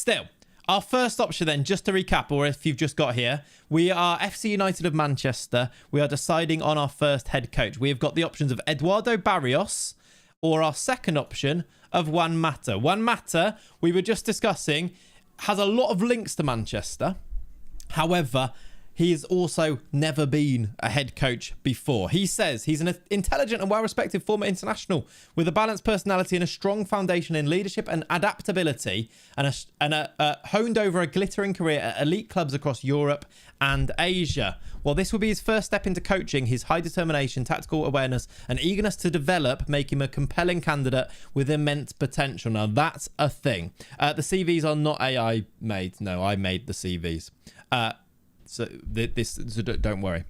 Still, our first option then, just to recap, or if you've just got here, we are FC United of Manchester. We are deciding on our first head coach. We have got the options of Eduardo Barrios or our second option of Juan Mata. Juan Mata, we were just discussing, has a lot of links to Manchester. However, he has also never been a head coach before. He says he's an intelligent and well-respected former international with a balanced personality and a strong foundation in leadership and adaptability, and honed over a glittering career at elite clubs across Europe and Asia. While this will be his first step into coaching, his high determination, tactical awareness, and eagerness to develop make him a compelling candidate with immense potential. Now, that's a thing. The CVs are not AI made. No, I made the CVs. So don't worry.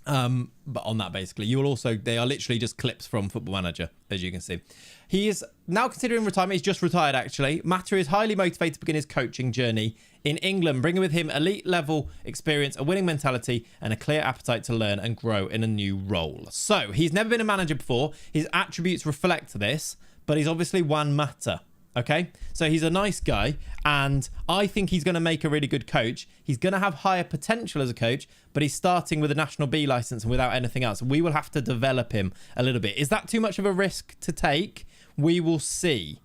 But on that, basically, you will also, they are literally just clips from Football Manager, as you can see. He is now considering retirement. He's just retired, actually. Mata is highly motivated to begin his coaching journey in England, bringing with him elite level experience, a winning mentality, and a clear appetite to learn and grow in a new role. So he's never been a manager before. His attributes reflect this, but he's obviously Juan Mata. Okay, so he's a nice guy, and I think he's going to make a really good coach. He's going to have higher potential as a coach, but he's starting with a National B license and without anything else. We will have to develop him a little bit. Is that too much of a risk to take? We will see.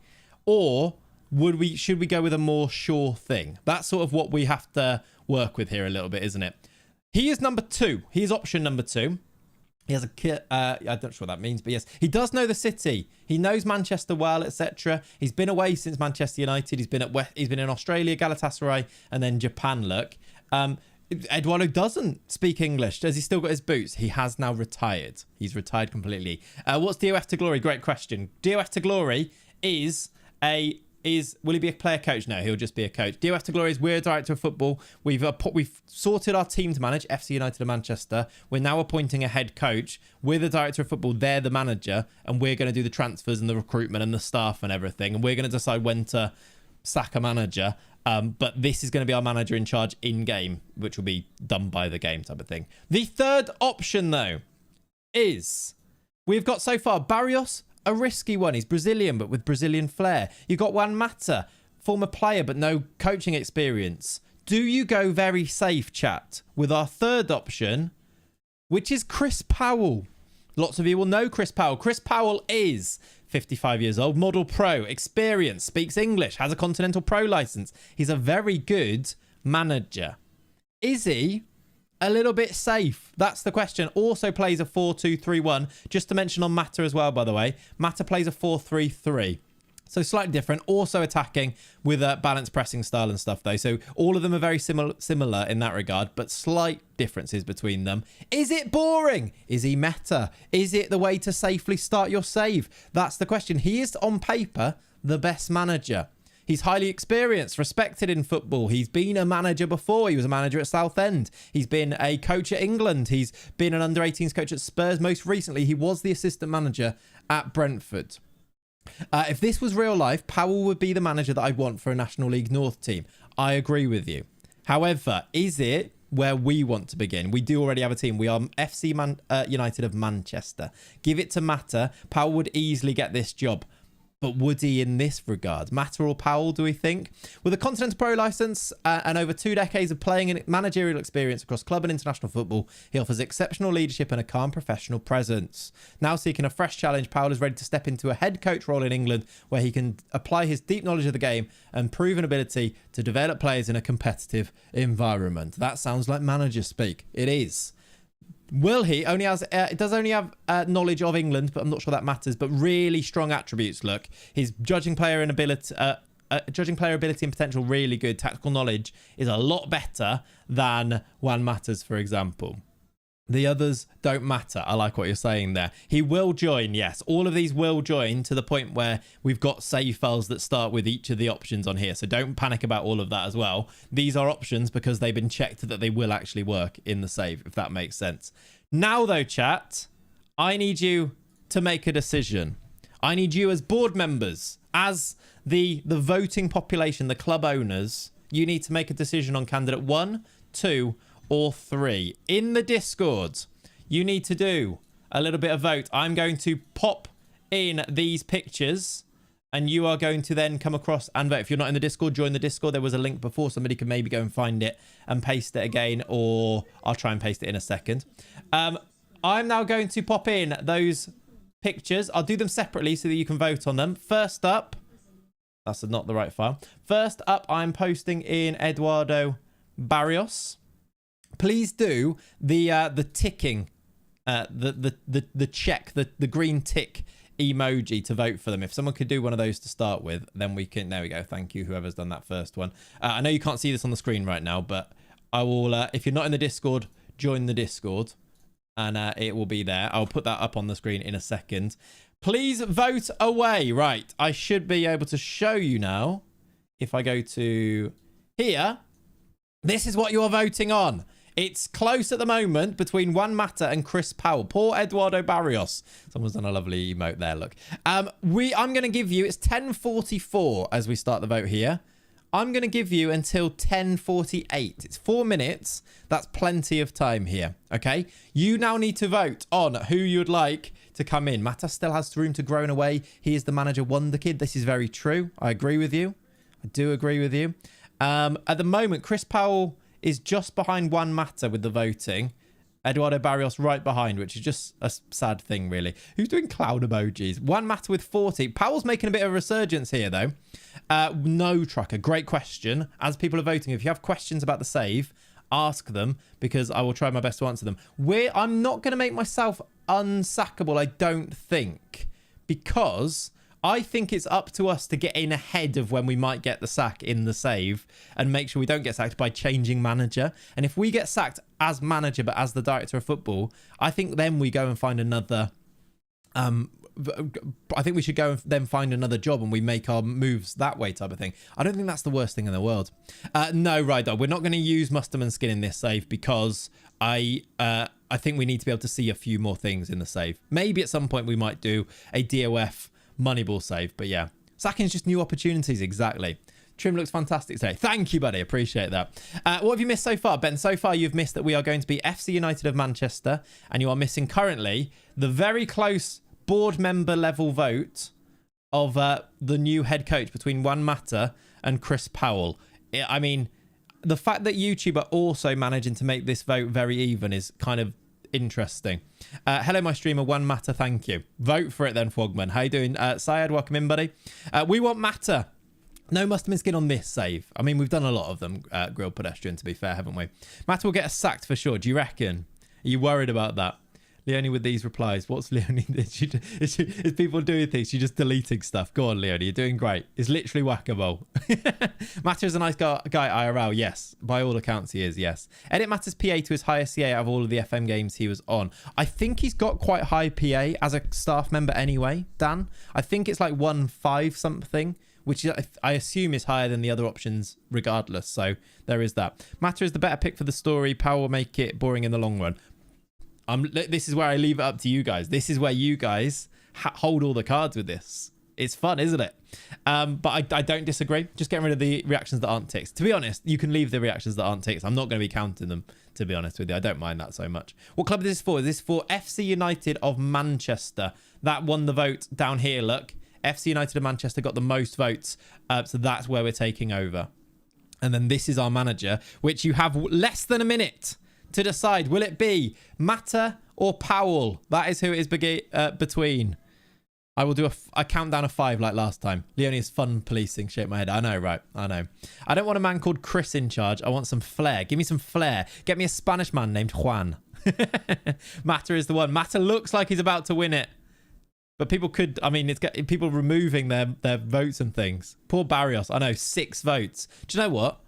Or should we go with a more sure thing? That's sort of what we have to work with here a little bit, isn't it? He is number 2. He is option number 2. He has a kit. I don't know what that means, but yes, he does know the city. He knows Manchester well, etc. He's been away since Manchester United. He's been in Australia, Galatasaray, and then Japan. Look, Eduardo doesn't speak English. Has he still got his boots? He has now retired. He's retired completely. What's DOF to glory? Great question. DOF to glory will he be a player coach? No, he'll just be a coach. DOF to glory is we're a director of football. We've sorted our team to manage FC United of Manchester. We're now appointing a head coach. We're the director of football. They're the manager, and we're going to do the transfers and the recruitment and the staff and everything. And we're going to decide when to sack a manager. But this is going to be our manager in charge in game, which will be done by the game type of thing. The third option, though, is we've got so far Barrios. A risky one. He's Brazilian, but with Brazilian flair. You've got Juan Mata, former player, but no coaching experience. Do you go very safe, chat, with our third option, which is Chris Powell? Lots of you will know Chris Powell. Chris Powell is 55 years old, model pro, experienced, speaks English, has a Continental Pro license. He's a very good manager. Is he a little bit safe? That's the question. Also plays a 4-2-3-1. Just to mention on Mata as well, by the way. Mata plays a 4-3-3. So slightly different. Also attacking with a balanced pressing style and stuff, though. So all of them are very similar in that regard, but slight differences between them. Is it boring? Is he meta? Is it the way to safely start your save? That's the question. He is, on paper, the best manager. He's highly experienced, respected in football. He's been a manager before. He was a manager at Southend. He's been a coach at England. He's been an under-18s coach at Spurs. Most recently, he was the assistant manager at Brentford. If this was real life, Powell would be the manager that I'd want for a National League North team. I agree with you. However, is it where we want to begin? We do already have a team. We are FC United of Manchester. Give it to Mata. Powell would easily get this job. But would he in this regard? Mata or Powell, do we think? With a Continental Pro license and over 2 decades of playing and managerial experience across club and international football, he offers exceptional leadership and a calm professional presence. Now seeking a fresh challenge, Powell is ready to step into a head coach role in England where he can apply his deep knowledge of the game and proven ability to develop players in a competitive environment. That sounds like manager speak. It is. Will he? It does only have knowledge of England, but I'm not sure that matters. But really strong attributes. Look, his judging player ability and potential really good. Tactical knowledge is a lot better than Juan Mata's, for example. The others don't matter. I like what you're saying there. He will join, yes. All of these will join to the point where we've got save files that start with each of the options on here. So don't panic about all of that as well. These are options because they've been checked that they will actually work in the save, if that makes sense. Now, though, chat, I need you to make a decision. I need you as board members, as the voting population, the club owners, you need to make a decision on candidate 1, 2, or 3. In the Discord, you need to do a little bit of vote. I'm going to pop in these pictures And you are going to then come across and vote. If you're not in the Discord, join the Discord. There was a link before. Somebody can maybe go and find it and paste it again, or I'll try and paste it in a second. I'm now going to pop in those pictures. I'll do them separately so that you can vote on them. First up, that's not the right file. First up, I'm posting in Eduardo Barrios. Please do the ticking, the check, the green tick emoji to vote for them. If someone could do one of those to start with, then we can. There we go. Thank you, whoever's done that first one. I know you can't see this on the screen right now, but I will. If you're not in the Discord, join the Discord, and it will be there. I'll put that up on the screen in a second. Please vote away. Right, I should be able to show you now. If I go to here, this is what you're voting on. It's close at the moment between Juan Mata and Chris Powell. Poor Eduardo Barrios. Someone's done a lovely emote there, look. I'm going to give you, it's 10:44 as we start the vote here. I'm going to give you until 10:48. It's 4 minutes. That's plenty of time here, okay? You now need to vote on who you'd like to come in. Mata still has room to grow in a way. He is the manager wonder kid. This is very true. I agree with you. I do agree with you. At the moment, Chris Powell is just behind Juan Mata with the voting. Eduardo Barrios right behind, which is just a sad thing, really. Who's doing cloud emojis? Juan Mata with 40. Powell's making a bit of a resurgence here, though. No Trucker, great question. As people are voting, if you have questions about the save, ask them, because I will try my best to answer them. I'm not going to make myself unsackable, I don't think, because I think it's up to us to get in ahead of when we might get the sack in the save and make sure we don't get sacked by changing manager. And if we get sacked as manager but as the director of football, I think then we go and find another... I think we should go and then find another job and we make our moves that way type of thing. I don't think that's the worst thing in the world. No, Rydar, we're not going to use Musterman skin in this save because I think we need to be able to see a few more things in the save. Maybe at some point we might do a DOF Moneyball save, but yeah, sacking is just new opportunities. Exactly. Trim looks fantastic today. Thank you, buddy. Appreciate that. What have you missed so far, Ben? So far, you've missed that we are going to be FC United of Manchester, and you are missing currently the very close board member level vote of the new head coach between Juan Mata and Chris Powell. I mean, the fact that YouTube are also managing to make this vote very even is kind of interesting. Hello, my streamer, Juan Mata, thank you. Vote for it then, Frogman. How you doing? Syed, welcome in, buddy. We want Mata. No Musterman skin on this save. I mean, we've done a lot of them, Grilled Pedestrian, to be fair, haven't we? Mata will get us sacked for sure. Do you reckon? Are you worried about that? Leonie with these replies. What's Leonie? Is people doing things? You're just deleting stuff. Go on, Leonie. You're doing great. It's literally whack-a-mole. Matter is a nice guy IRL. Yes. By all accounts, he is. Yes. Edit Matter's PA to his highest CA out of all of the FM games he was on. I think he's got quite high PA as a staff member anyway, Dan. I think it's like 1.5 something, which I assume is higher than the other options regardless. So there is that. Matter is the better pick for the story. Power will make it boring in the long run. This is where I leave it up to you guys. This is where you guys hold all the cards with this. It's fun, isn't it? But I don't disagree. Just getting rid of the reactions that aren't ticks. To be honest, you can leave the reactions that aren't ticks. I'm not going to be counting them, to be honest with you. I don't mind that so much. What club is this for? Is this for FC United of Manchester? That won the vote down here, look. FC United of Manchester got the most votes. So that's where we're taking over. And then this is our manager, which you have less than a minute to decide. Will it be Mata or Powell? That is who it is between. I will do a countdown of 5 like last time. Leonie is fun policing. Shake my head. I know, right? I know. I don't want a man called Chris in charge. I want some flair. Give me some flair. Get me a Spanish man named Juan. Mata is the one. Mata looks like he's about to win it. But people could, I mean, it's got people removing their votes and things. Poor Barrios. I know, 6 votes. Do you know what?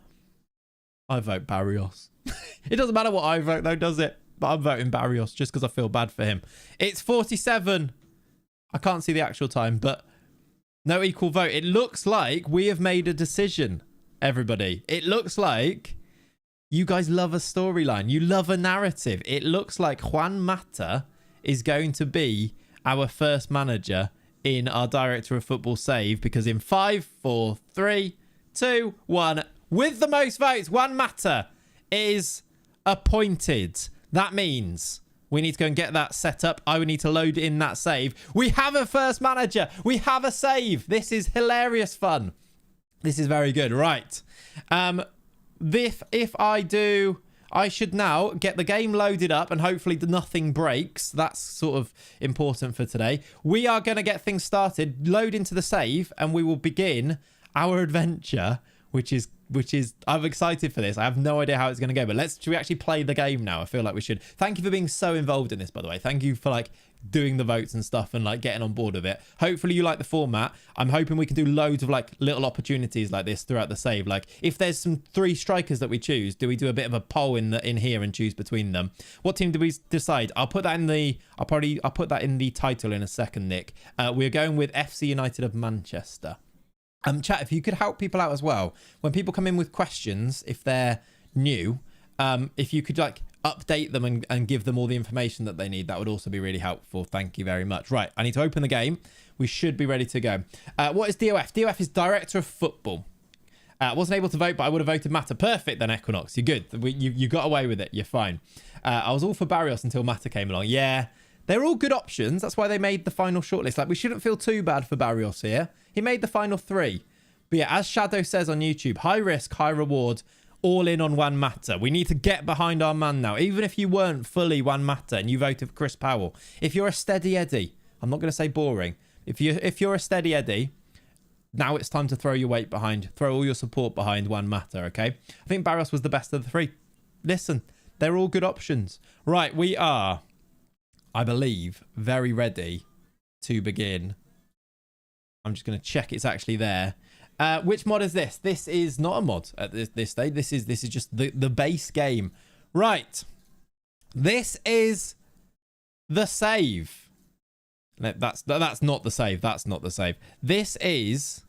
I vote Barrios. It doesn't matter what I vote though, does it? But I'm voting Barrios just because I feel bad for him. It's 47. I can't see the actual time, but no equal vote. It looks like we have made a decision, everybody. It looks like you guys love a storyline. You love a narrative. It looks like Juan Mata is going to be our first manager in our director of football save, because in 5, 4, 3, 2, 1, with the most votes, Juan Mata is appointed. That means We need to go and get that set up. I would need to load in that save. We have a first manager. We have a save. This is hilarious fun. This is very good. Right. If I do, I should now get the game loaded up and hopefully nothing breaks. That's sort of important for today. We are going to get things started, load into the save, and we will begin our adventure, which is I'm excited for this. I have no idea how it's going to go, but should we actually play the game now? I feel like we should. Thank you for being so involved in this, by the way. Thank you for like doing the votes and stuff and like getting on board with it. Hopefully you like the format. I'm hoping we can do loads of like little opportunities like this throughout the save. Like if there's some 3 strikers that we choose, do we do a bit of a poll in here and choose between them? What team do we decide? I'll put that in the I'll put that in the title in a second, Nick. We're going with FC United of Manchester. Chat, if you could help people out as well, when people come in with questions, if they're new, if you could like update them and give them all the information that they need, that would also be really helpful. Thank you very much. Right, I need to open the game. We should be ready to go. What is DOF? DOF is Director of Football. Wasn't able to vote, but I would have voted Mata. Perfect then, Equinox. You're good. You got away with it. You're fine. I was all for Barrios until Mata came along. Yeah, they're all good options. That's why they made the final shortlist. Like, we shouldn't feel too bad for Barrios here. He made the final 3. But yeah, as Shadow says on YouTube, high risk, high reward, all in on Juan Mata. We need to get behind our man now. Even if you weren't fully Juan Mata and you voted for Chris Powell, if you're a steady Eddie, I'm not going to say boring. If you're a steady Eddie, now it's time to throw your weight behind, throw all your support behind Juan Mata, okay? I think Barrios was the best of the 3. Listen, they're all good options. Right, we are, I believe, very ready to begin. I'm just going to check it's actually there. Which mod is this? This is not a mod at this stage. This is just the base game. Right. This is the save. That's not the save. That's not the save. This is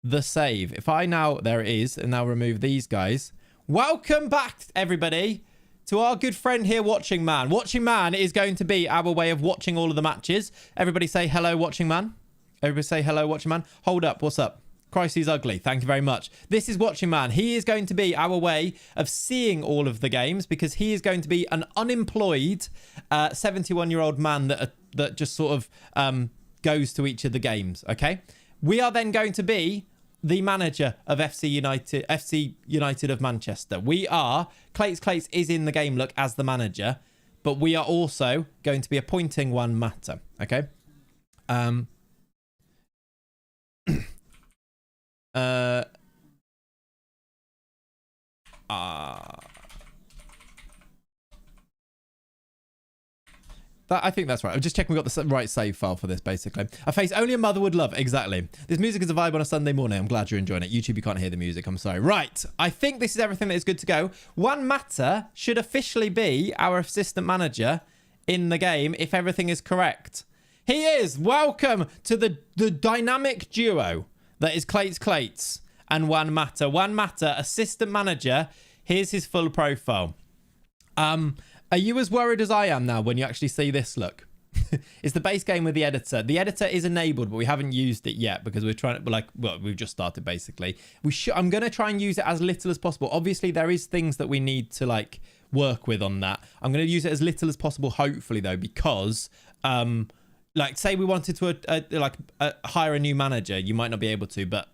the save. If I now, there it is, and now remove these guys. Welcome back, everybody, to our good friend here, Watching Man. Watching Man is going to be our way of watching all of the matches. Everybody say hello, Watching Man. Everybody say hello, Watching Man. Hold up. What's up? Christ, he's ugly. Thank you very much. This is Watching Man. He is going to be our way of seeing all of the games because he is going to be an unemployed 71-year-old man that just sort of goes to each of the games, okay? We are then going to be the manager of FC United of Manchester. We are, Clayts is in the game, look, as the manager, but we are also going to be appointing Juan Mata, okay? I think that's right. I'm just checking we got the right save file for this, basically. A face only a mother would love. Exactly. This music is a vibe on a Sunday morning. I'm glad you're enjoying it. YouTube, you can't hear the music. I'm sorry. Right. I think this is everything that is good to go. Juan Mata should officially be our assistant manager in the game if everything is correct. He is. Welcome to the dynamic duo that is Clayts and Juan Mata. Juan Mata, assistant manager. Here's his full profile. Are you as worried as I am now when you actually see this look? It's the base game with the editor. The editor is enabled, but we haven't used it yet because we're trying to, we've just started basically. I'm going to try and use it as little as possible. Obviously, there is things that we need to work with on that. I'm going to use it as little as possible, hopefully, though, because say we wanted to hire a new manager, you might not be able to, but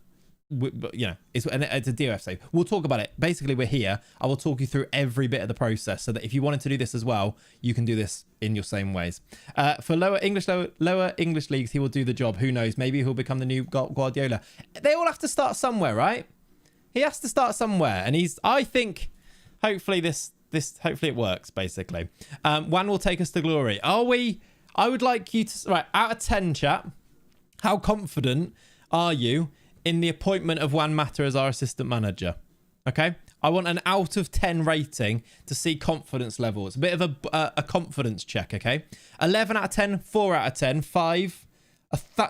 you know, it's a DOF save. We'll talk about it. Basically, we're here. I will talk you through every bit of the process so that if you wanted to do this as well, you can do this in your same ways. For lower English leagues, he will do the job. Who knows? Maybe he'll become the new Guardiola. They all have to start somewhere, right? He has to start somewhere, and I think, hopefully hopefully it works. Basically, Juan will take us to glory. Are we? I would like you to out of 10, chat. How confident are you in the appointment of Juan Mata as our assistant manager? Okay, I want an out of 10 rating to see confidence level. It's a bit of a confidence check. Okay, 11 out of 10, 4 out of 10, 5,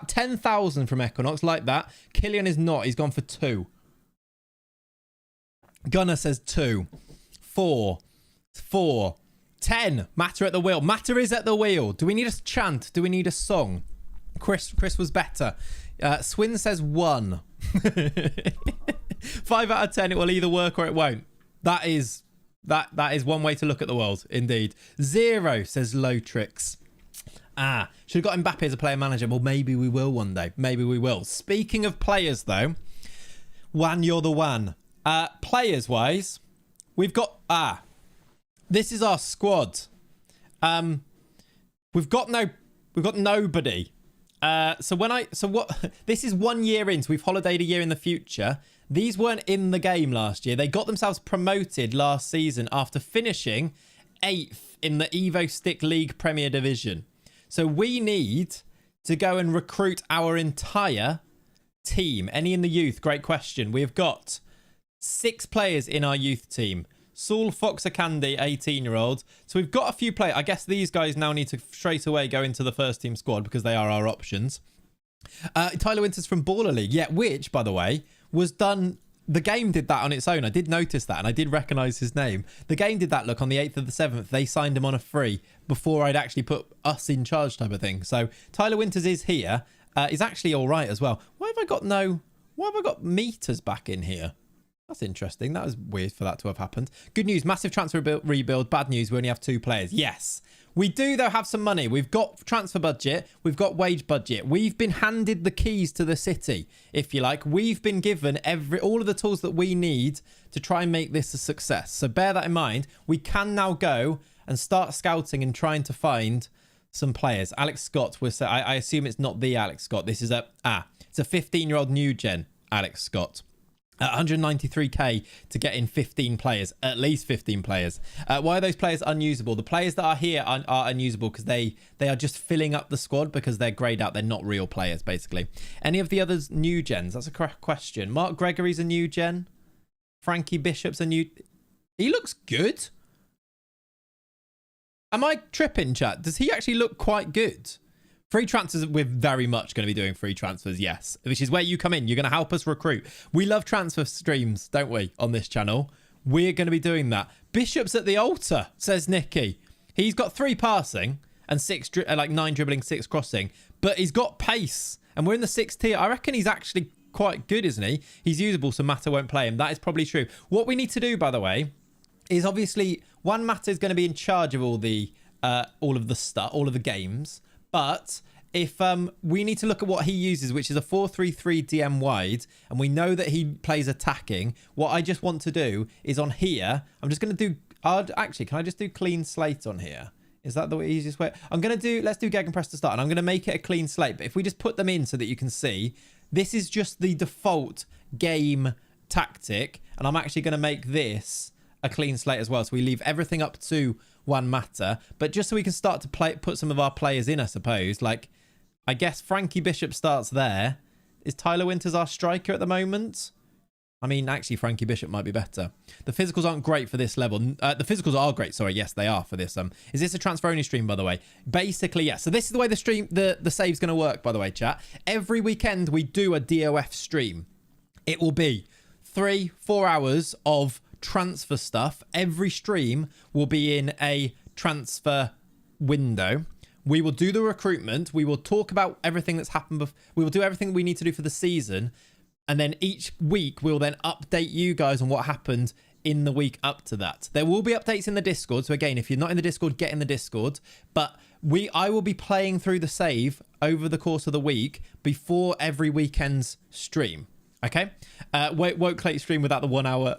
10,000 from Equinox, like that. Killian is not. He's gone for 2. Gunnar says 2, 4, 10. Mata at the wheel. Mata is at the wheel. Do we need a chant? Do we need a song? Chris was better. Swin says 1. 5 out of 10. It will either work or it won't. That is That is one way to look at the world, indeed. 0, says Lotrix. Should have got Mbappe as a player manager. Well, maybe we will one day. Maybe we will. Speaking of players, though, Juan, you're the one. Players-wise, we've got... this is our squad. We've got nobody. This is 1 year in, so we've holidayed a year in the future. These weren't in the game last year. They got themselves promoted last season after finishing 8th in the Evo Stick League Premier Division. So we need to go and recruit our entire team. Any in the youth? Great question. We've got 6 players in our youth team. Saul Foxakandi, 18-year-old. So we've got a few players. I guess these guys now need to straight away go into the first team squad because they are our options. Tyler Winters from Baller League. Yeah, which, by the way, was done... The game did that on its own. I did notice that, and I did recognise his name. The game did that, look, on the 8th of the 7th. They signed him on a free before I'd actually put us in charge type of thing. So Tyler Winters is here. He's actually all right as well. Why have I got meters back in here? That's interesting. That was weird for that to have happened. Good news, massive transfer rebuild. Bad news, we only have 2 players. Yes. We do, though, have some money. We've got transfer budget. We've got wage budget. We've been handed the keys to the city, if you like. We've been given all of the tools that we need to try and make this a success. So bear that in mind. We can now go and start scouting and trying to find some players. Alex Scott, I assume it's not the Alex Scott. This is it's a 15-year-old new gen Alex Scott. 193k to get in 15 players, at least 15 players. Why are those players unusable? The players that are here are unusable because they are just filling up the squad because they're greyed out. They're not real players, basically. Any of the others new gens? That's a correct question. Mark Gregory's a new gen. Frankie Bishop's a new... He looks good. Am I tripping, chat? Does he actually look quite good? Free transfers, we're very much going to be doing free transfers, yes. Which is where you come in. You're going to help us recruit. We love transfer streams, don't we, on this channel? We're going to be doing that. Bishop's at the altar, says Nicky. He's got 3 passing and 9 dribbling, 6 crossing. But he's got pace. And we're in the 6th tier. I reckon he's actually quite good, isn't he? He's usable, so Mata won't play him. That is probably true. What we need to do, by the way, is obviously one Mata is going to be in charge of all of the games. But if we need to look at what he uses, which is a 4-3-3 DM wide, and we know that he plays attacking, what I just want to do is on here, I'm just going to do... Actually, can I just do clean slate on here? Is that the easiest way? Let's do Gegenpress to start, and I'm going to make it a clean slate. But if we just put them in so that you can see, this is just the default game tactic, and I'm actually going to make this a clean slate as well. So we leave everything up to one Mata, but just so we can start to put some of our players in, I suppose. Like, I guess Frankie Bishop starts there. Is Tyler Winters our striker at the moment? I mean, actually, Frankie Bishop might be better. The physicals aren't great for this level. The physicals are great. Sorry, yes, they are for this. Is this a transfer-only stream, by the way? Basically, yes. So this is the way the save's going to work, by the way, chat. Every weekend, we do a DOF stream. It will be 3-4 hours of transfer stuff. Every stream will be in a transfer window. We will do the recruitment. We will talk about everything that's happened. We will do everything we need to do for the season. And then each week, we'll then update you guys on what happened in the week up to that. There will be updates in the Discord. So again, if you're not in the Discord, get in the Discord. But I will be playing through the save over the course of the week before every weekend's stream. Okay, won't Clayts stream without the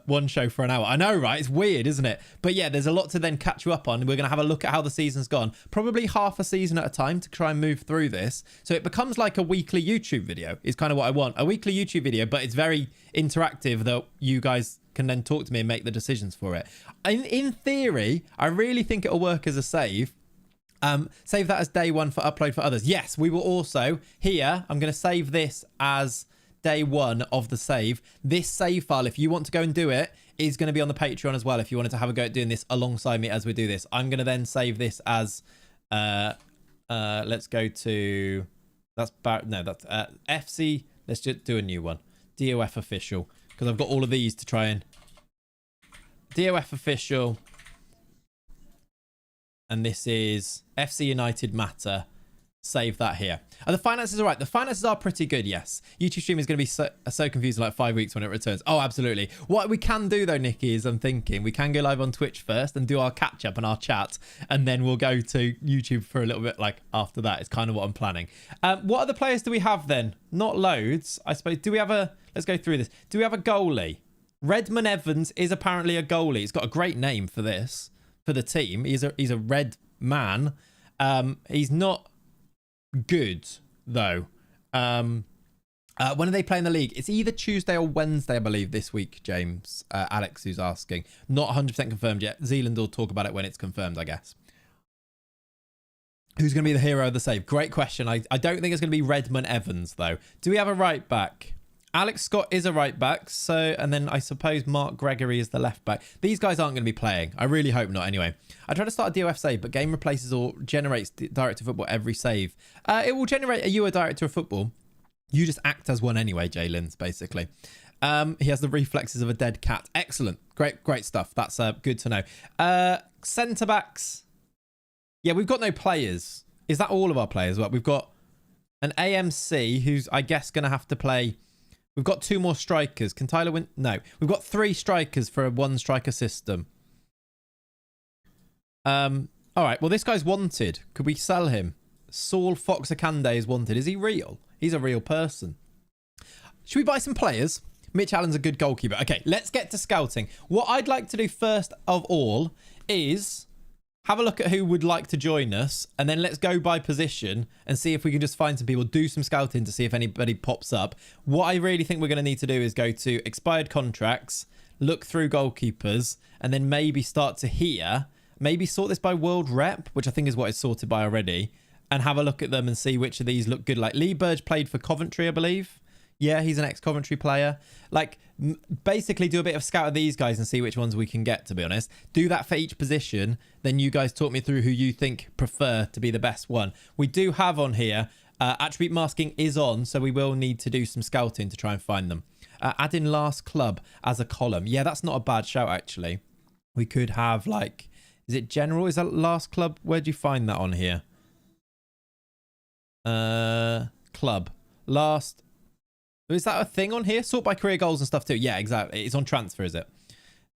one show for an hour. I know, right? It's weird, isn't it? But yeah, there's a lot to then catch you up on. We're going to have a look at how the season's gone. Probably half a season at a time to try and move through this. So it becomes like a weekly YouTube video is kind of what I want. A weekly YouTube video, but it's very interactive that you guys can then talk to me and make the decisions for it. In theory, I really think it'll work as a save. Save that as day 1 for upload for others. Yes, we will also, here, I'm going to save this as... day 1 of the save. This save file, if you want to go and do it, is going to be on the Patreon as well. If you wanted to have a go at doing this alongside me as we do this, I'm going to then save this as let's go to FC. Let's just do a new one, DOF official, because I've got all of these to try and DOF official, and this is FC United Matter. Save that here. And the finances are right. The finances are pretty good, yes. YouTube stream is going to be so confused in like 5 weeks when it returns. Oh, absolutely. What we can do though, Nikki, is I'm thinking we can go live on Twitch first and do our catch up and our chat. And then we'll go to YouTube for a little bit like after that. It's kind of what I'm planning. What other players do we have then? Not loads, I suppose. Do we have a... Let's go through this. Do we have a goalie? Redmond Evans is apparently a goalie. He's got a great name for this, for the team. He's a red man. He's not good though. When are they playing the league? It's either Tuesday or Wednesday, I believe, this week, James. Alex, who's asking. Not 100% confirmed yet. Zealand will talk about it when it's confirmed, I guess. Who's going to be the hero of the save? Great question. I don't think it's going to be Redmond Evans, though. Do we have a right back? Alex Scott is a right back, so, and then I suppose Mark Gregory is the left back. These guys aren't going to be playing. I really hope not anyway. I tried to start a DOF save, but game replaces or generates director of football every save. It will generate a director of football. You just act as one anyway, Jalen's basically. He has the reflexes of a dead cat. Excellent. Great stuff. That's good to know. Centre backs. Yeah, we've got no players. Is that all of our players? Well, we've got an AMC who's, I guess, going to have to play... We've got 2 more strikers. Can Tyler win? No. We've got 3 strikers for a 1-striker system. All right. Well, this guy's wanted. Could we sell him? Saul Fox Akande is wanted. Is he real? He's a real person. Should we buy some players? Mitch Allen's a good goalkeeper. Okay, let's get to scouting. What I'd like to do first of all is... have a look at who would like to join us, and then let's go by position and see if we can just find some people, do some scouting to see if anybody pops up. What I really think we're going to need to do is go to expired contracts, look through goalkeepers, and then maybe start to here, maybe sort this by world rep, which I think is what it's sorted by already, and have a look at them and see which of these look good. Like Lee Burge played for Coventry, I believe. Yeah, he's an ex-Coventry player. Like, basically do a bit of scout of these guys and see which ones we can get, to be honest. Do that for each position. Then you guys talk me through who you think prefer to be the best one. We do have on here, attribute masking is on, so we will need to do some scouting to try and find them. Add in last club as a column. Yeah, that's not a bad shout, actually. We could have, like, is it general? Is that last club? Where'd you find that on here? Club. Last... Is that a thing on here? Sort by career goals and stuff too. Yeah, exactly. It's on transfer, is it?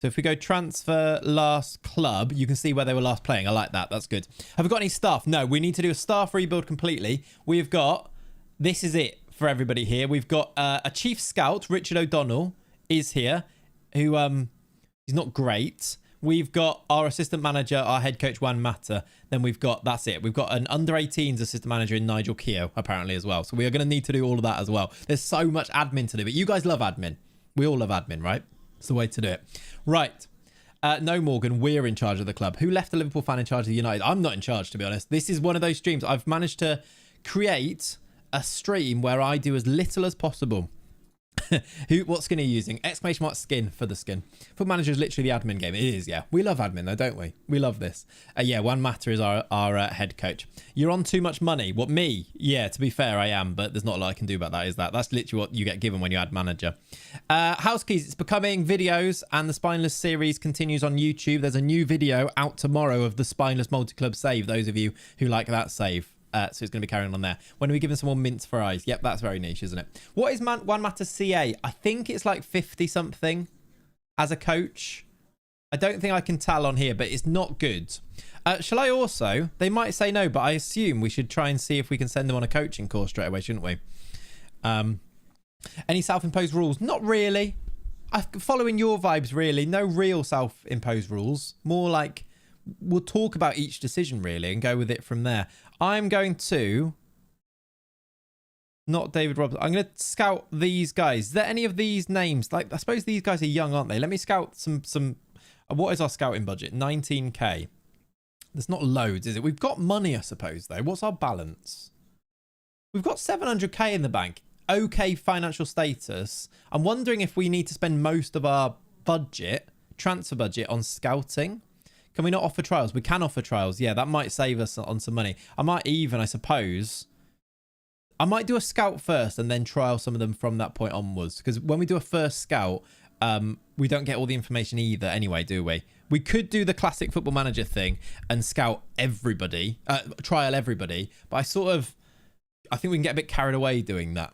So if we go transfer last club, you can see where they were last playing. I like that. That's good. Have we got any staff? No, we need to do a staff rebuild completely. We've got, this is it for everybody here. We've got a chief scout, Richard O'Donnell, is here, who he's not great. We've got our assistant manager, our head coach, Juan Mata. Then we've got, that's it. We've got an under-18s assistant manager in Nigel Keogh, apparently, as well. So we are going to need to do all of that as well. There's so much admin to do. But you guys love admin. We all love admin, right? It's the way to do it. Right. No, Morgan, we're in charge of the club. Who left a Liverpool fan in charge of the United? I'm not in charge, to be honest. This is one of those streams. I've managed to create a stream where I do as little as possible. What skin are you using? Exclamation mark skin for the skin. Foot Manager is literally the admin game. It is, yeah. We love admin though, don't we? We love this. Yeah, Juan Mata is our head coach. You're on too much money. What, me? Yeah, to be fair, I am, but there's not a lot I can do about that, is that? That's literally what you get given when you add manager. House keys, it's becoming videos, and the Spineless series continues on YouTube. There's a new video out tomorrow of the Spineless multi-club save, those of you who like that save. So it's going to be carrying on there. When are we giving some more mince for eyes? Yep, that's very niche, isn't it? What is Juan Mata CA? I think it's like 50 something as a coach. I don't think I can tell on here, but it's not good. Shall I also? They might say no, but I assume we should try and see if we can send them on a coaching course straight away, shouldn't we? Any self-imposed rules? Not really. I'm following your vibes, really. No real self-imposed rules. More like we'll talk about each decision, really, and go with it from there. I'm going to... Not David Roberts. I'm going to scout these guys. Is there any of these names? Like, I suppose these guys are young, aren't they? Let me scout some... What is our scouting budget? 19k. There's not loads, is it? We've got money, I suppose, though. What's our balance? We've got 700k in the bank. Okay financial status. I'm wondering if we need to spend most of our budget, transfer budget, on scouting. Can we not offer trials? We can offer trials. Yeah, that might save us on some money. I might even, I suppose... I might do a scout first and then trial some of them from that point onwards. Because when we do a first scout, we don't get all the information either anyway, do we? We could do the classic Football Manager thing and scout everybody, trial everybody. But I think we can get a bit carried away doing that.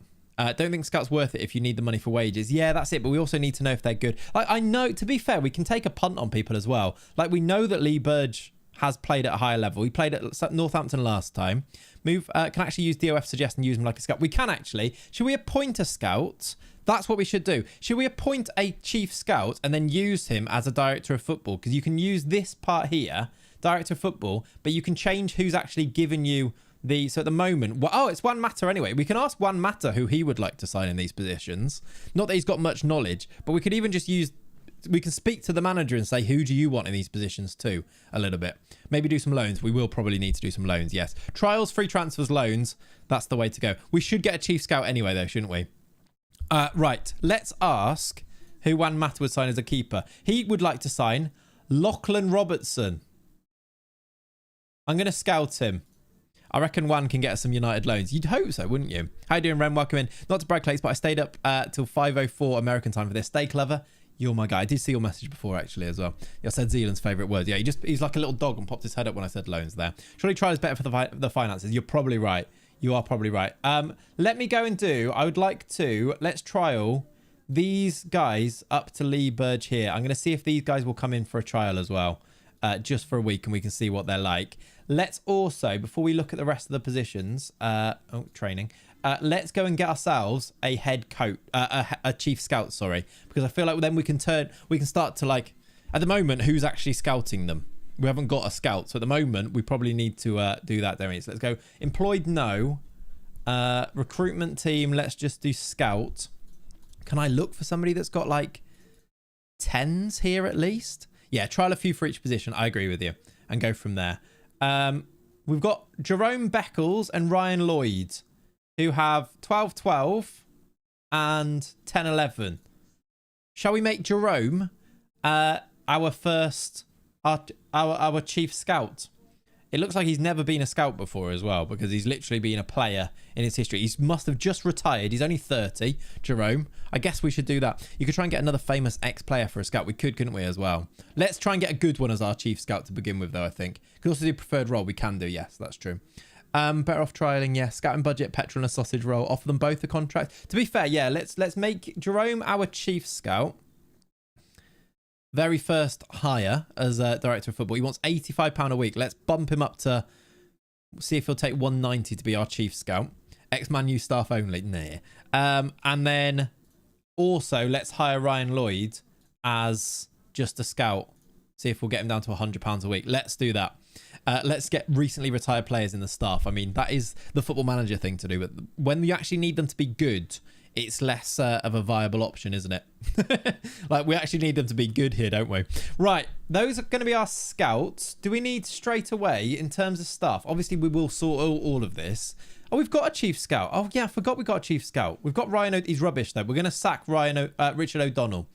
Don't think scout's worth it if you need the money for wages. Yeah, that's it. But we also need to know if they're good. Like, I know, to be fair, we can take a punt on people as well. Like, we know that Lee Burge has played at a higher level. He played at Northampton last time. Can actually use DOF suggest and use him like a scout. We can actually. Should we appoint a scout? That's what we should do. Should we appoint a chief scout and then use him as a director of football? Because you can use this part here, director of football, but you can change who's actually given you the... So at the moment... Well, oh, it's Juan Mata anyway. We can ask Juan Mata who he would like to sign in these positions. Not that he's got much knowledge, but we could even just use... We can speak to the manager and say, who do you want in these positions too? A little bit. Maybe do some loans. We will probably need to do some loans, yes. Trials, free transfers, loans. That's the way to go. We should get a chief scout anyway, though, shouldn't we? Right. Let's ask who Juan Mata would sign as a keeper. He would like to sign Lachlan Robertson. I'm going to scout him. I reckon Juan can get us some United loans. You'd hope so, wouldn't you? How you doing, Ren? Welcome in. Not to brag, Clayts, but I stayed up till 5:04 American time for this. Stay clever. You're my guy. I did see your message before, actually, as well. I said Zealand's favourite words. Yeah, he's like a little dog and popped his head up when I said loans there. Surely trial is better for the finances. You're probably right. You are probably right. Let me go and let's trial these guys up to Lee Burge here. I'm going to see if these guys will come in for a trial as well, just for a week, and we can see what they're like. Let's also, before we look at the rest of the positions, training, let's go and get ourselves a head coach, a chief scout, sorry, because I feel like then we can start to, like, at the moment, who's actually scouting them? We haven't got a scout, so at the moment we probably need to do that, don't we? So let's go employed, no. Recruitment team, let's just do scout. Can I look for somebody that's got like 10s here at least? Yeah, trial a few for each position. I agree with you, and go from there. We've got Jerome Beckles and Ryan Lloyd, who have 12-12 and 10-11. Shall we make Jerome our first, our chief scout? It looks like he's never been a scout before as well, because he's literally been a player in his history. He must have just retired. He's only 30, Jerome. I guess we should do that. You could try and get another famous ex-player for a scout. We could, couldn't we, as well? Let's try and get a good one as our chief scout to begin with, though, I think. Could also do preferred role. We can do, yes, that's true. Better off trialing, yeah. Scouting budget, petrol and a sausage roll. Offer them both a contract. To be fair, yeah, let's make Jerome our chief scout. Very first hire as a director of football. He wants £85 a week. Let's bump him up to, see if he'll take 190 to be our chief scout. Ex-Man U staff only. Nah. And then also let's hire Ryan Lloyd as just a scout. See if we'll get him down to £100 a week. Let's do that. Let's get recently retired players in the staff. I mean, that is the Football Manager thing to do. But when you actually need them to be good, it's less of a viable option, isn't it? Like, we actually need them to be good here, don't we? Right, those are going to be our scouts. Do we need straight away in terms of stuff? Obviously, we will sort all of this. Oh, we've got a chief scout. Oh, yeah, I forgot we got a chief scout. We've got Ryan. He's rubbish, though. We're going to sack Richard O'Donnell.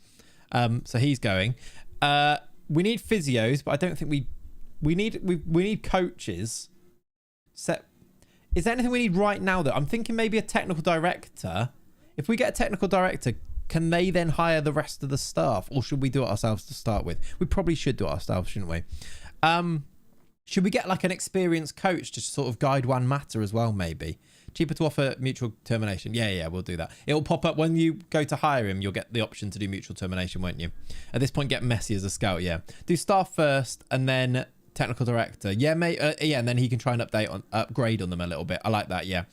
So he's going. We need physios, but I don't think we need coaches. Is there anything we need right now, though? I'm thinking maybe a technical director. If we get a technical director, can they then hire the rest of the staff? Or should we do it ourselves to start with? We probably should do it ourselves, shouldn't we? Should we get like an experienced coach to sort of guide Juan Mata as well, maybe? Cheaper to offer mutual termination. Yeah, we'll do that. It'll pop up when you go to hire him. You'll get the option to do mutual termination, won't you? At this point, get messy as a scout, yeah. Do staff first and then technical director. Yeah, mate. Yeah, and then he can try and upgrade on them a little bit. I like that, yeah.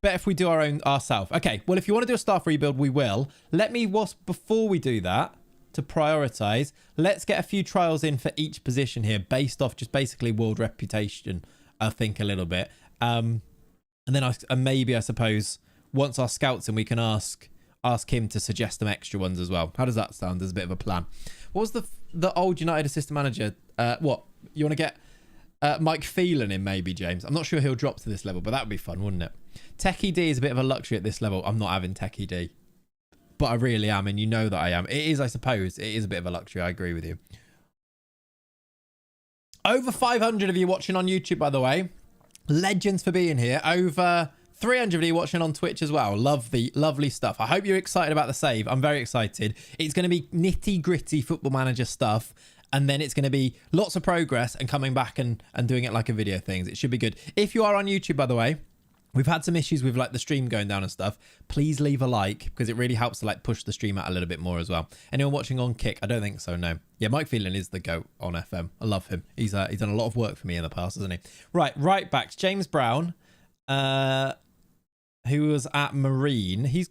Better if we do our own ourselves. Okay, well, if you want to do a staff rebuild, we will. Before we do that, to prioritize, let's get a few trials in for each position here based off just basically world reputation, I think, a little bit. And then maybe, I suppose, once our scouts in, we can ask him to suggest some extra ones as well. How does that sound as a bit of a plan? What was the old United assistant manager? What? You want to get Mike Phelan in maybe, James? I'm not sure he'll drop to this level, but that would be fun, wouldn't it? Techie D is a bit of a luxury at this level. I'm not having Techie D, but I really am, and you know that I am. It is, I suppose, it is a bit of a luxury. I agree with you. Over 500 of you watching on YouTube, by the way. Legends for being here. Over 300 of you watching on Twitch as well. Lovely stuff. I hope you're excited about the save. I'm very excited. It's going to be nitty gritty Football Manager stuff. And then it's going to be lots of progress and coming back and doing it like a video things. It should be good. If you are on YouTube, by the way, we've had some issues with like the stream going down and stuff. Please leave a like because it really helps to like push the stream out a little bit more as well. Anyone watching on Kick? I don't think so, no. Yeah, Mike Phelan is the GOAT on FM. I love him. He's done a lot of work for me in the past, hasn't he? Right backs. James Brown, who was at Marine. He's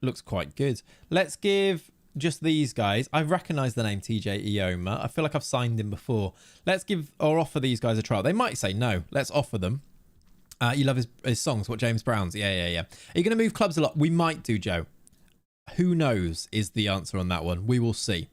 looks quite good. Let's give just these guys. I recognise the name TJ Ioma. I feel like I've signed him before. Let's give or offer these guys a trial. They might say no. Let's offer them. You love his songs. What, James Brown's? Yeah. Are you going to move clubs a lot? We might do, Joe. Who knows is the answer on that one. We will see.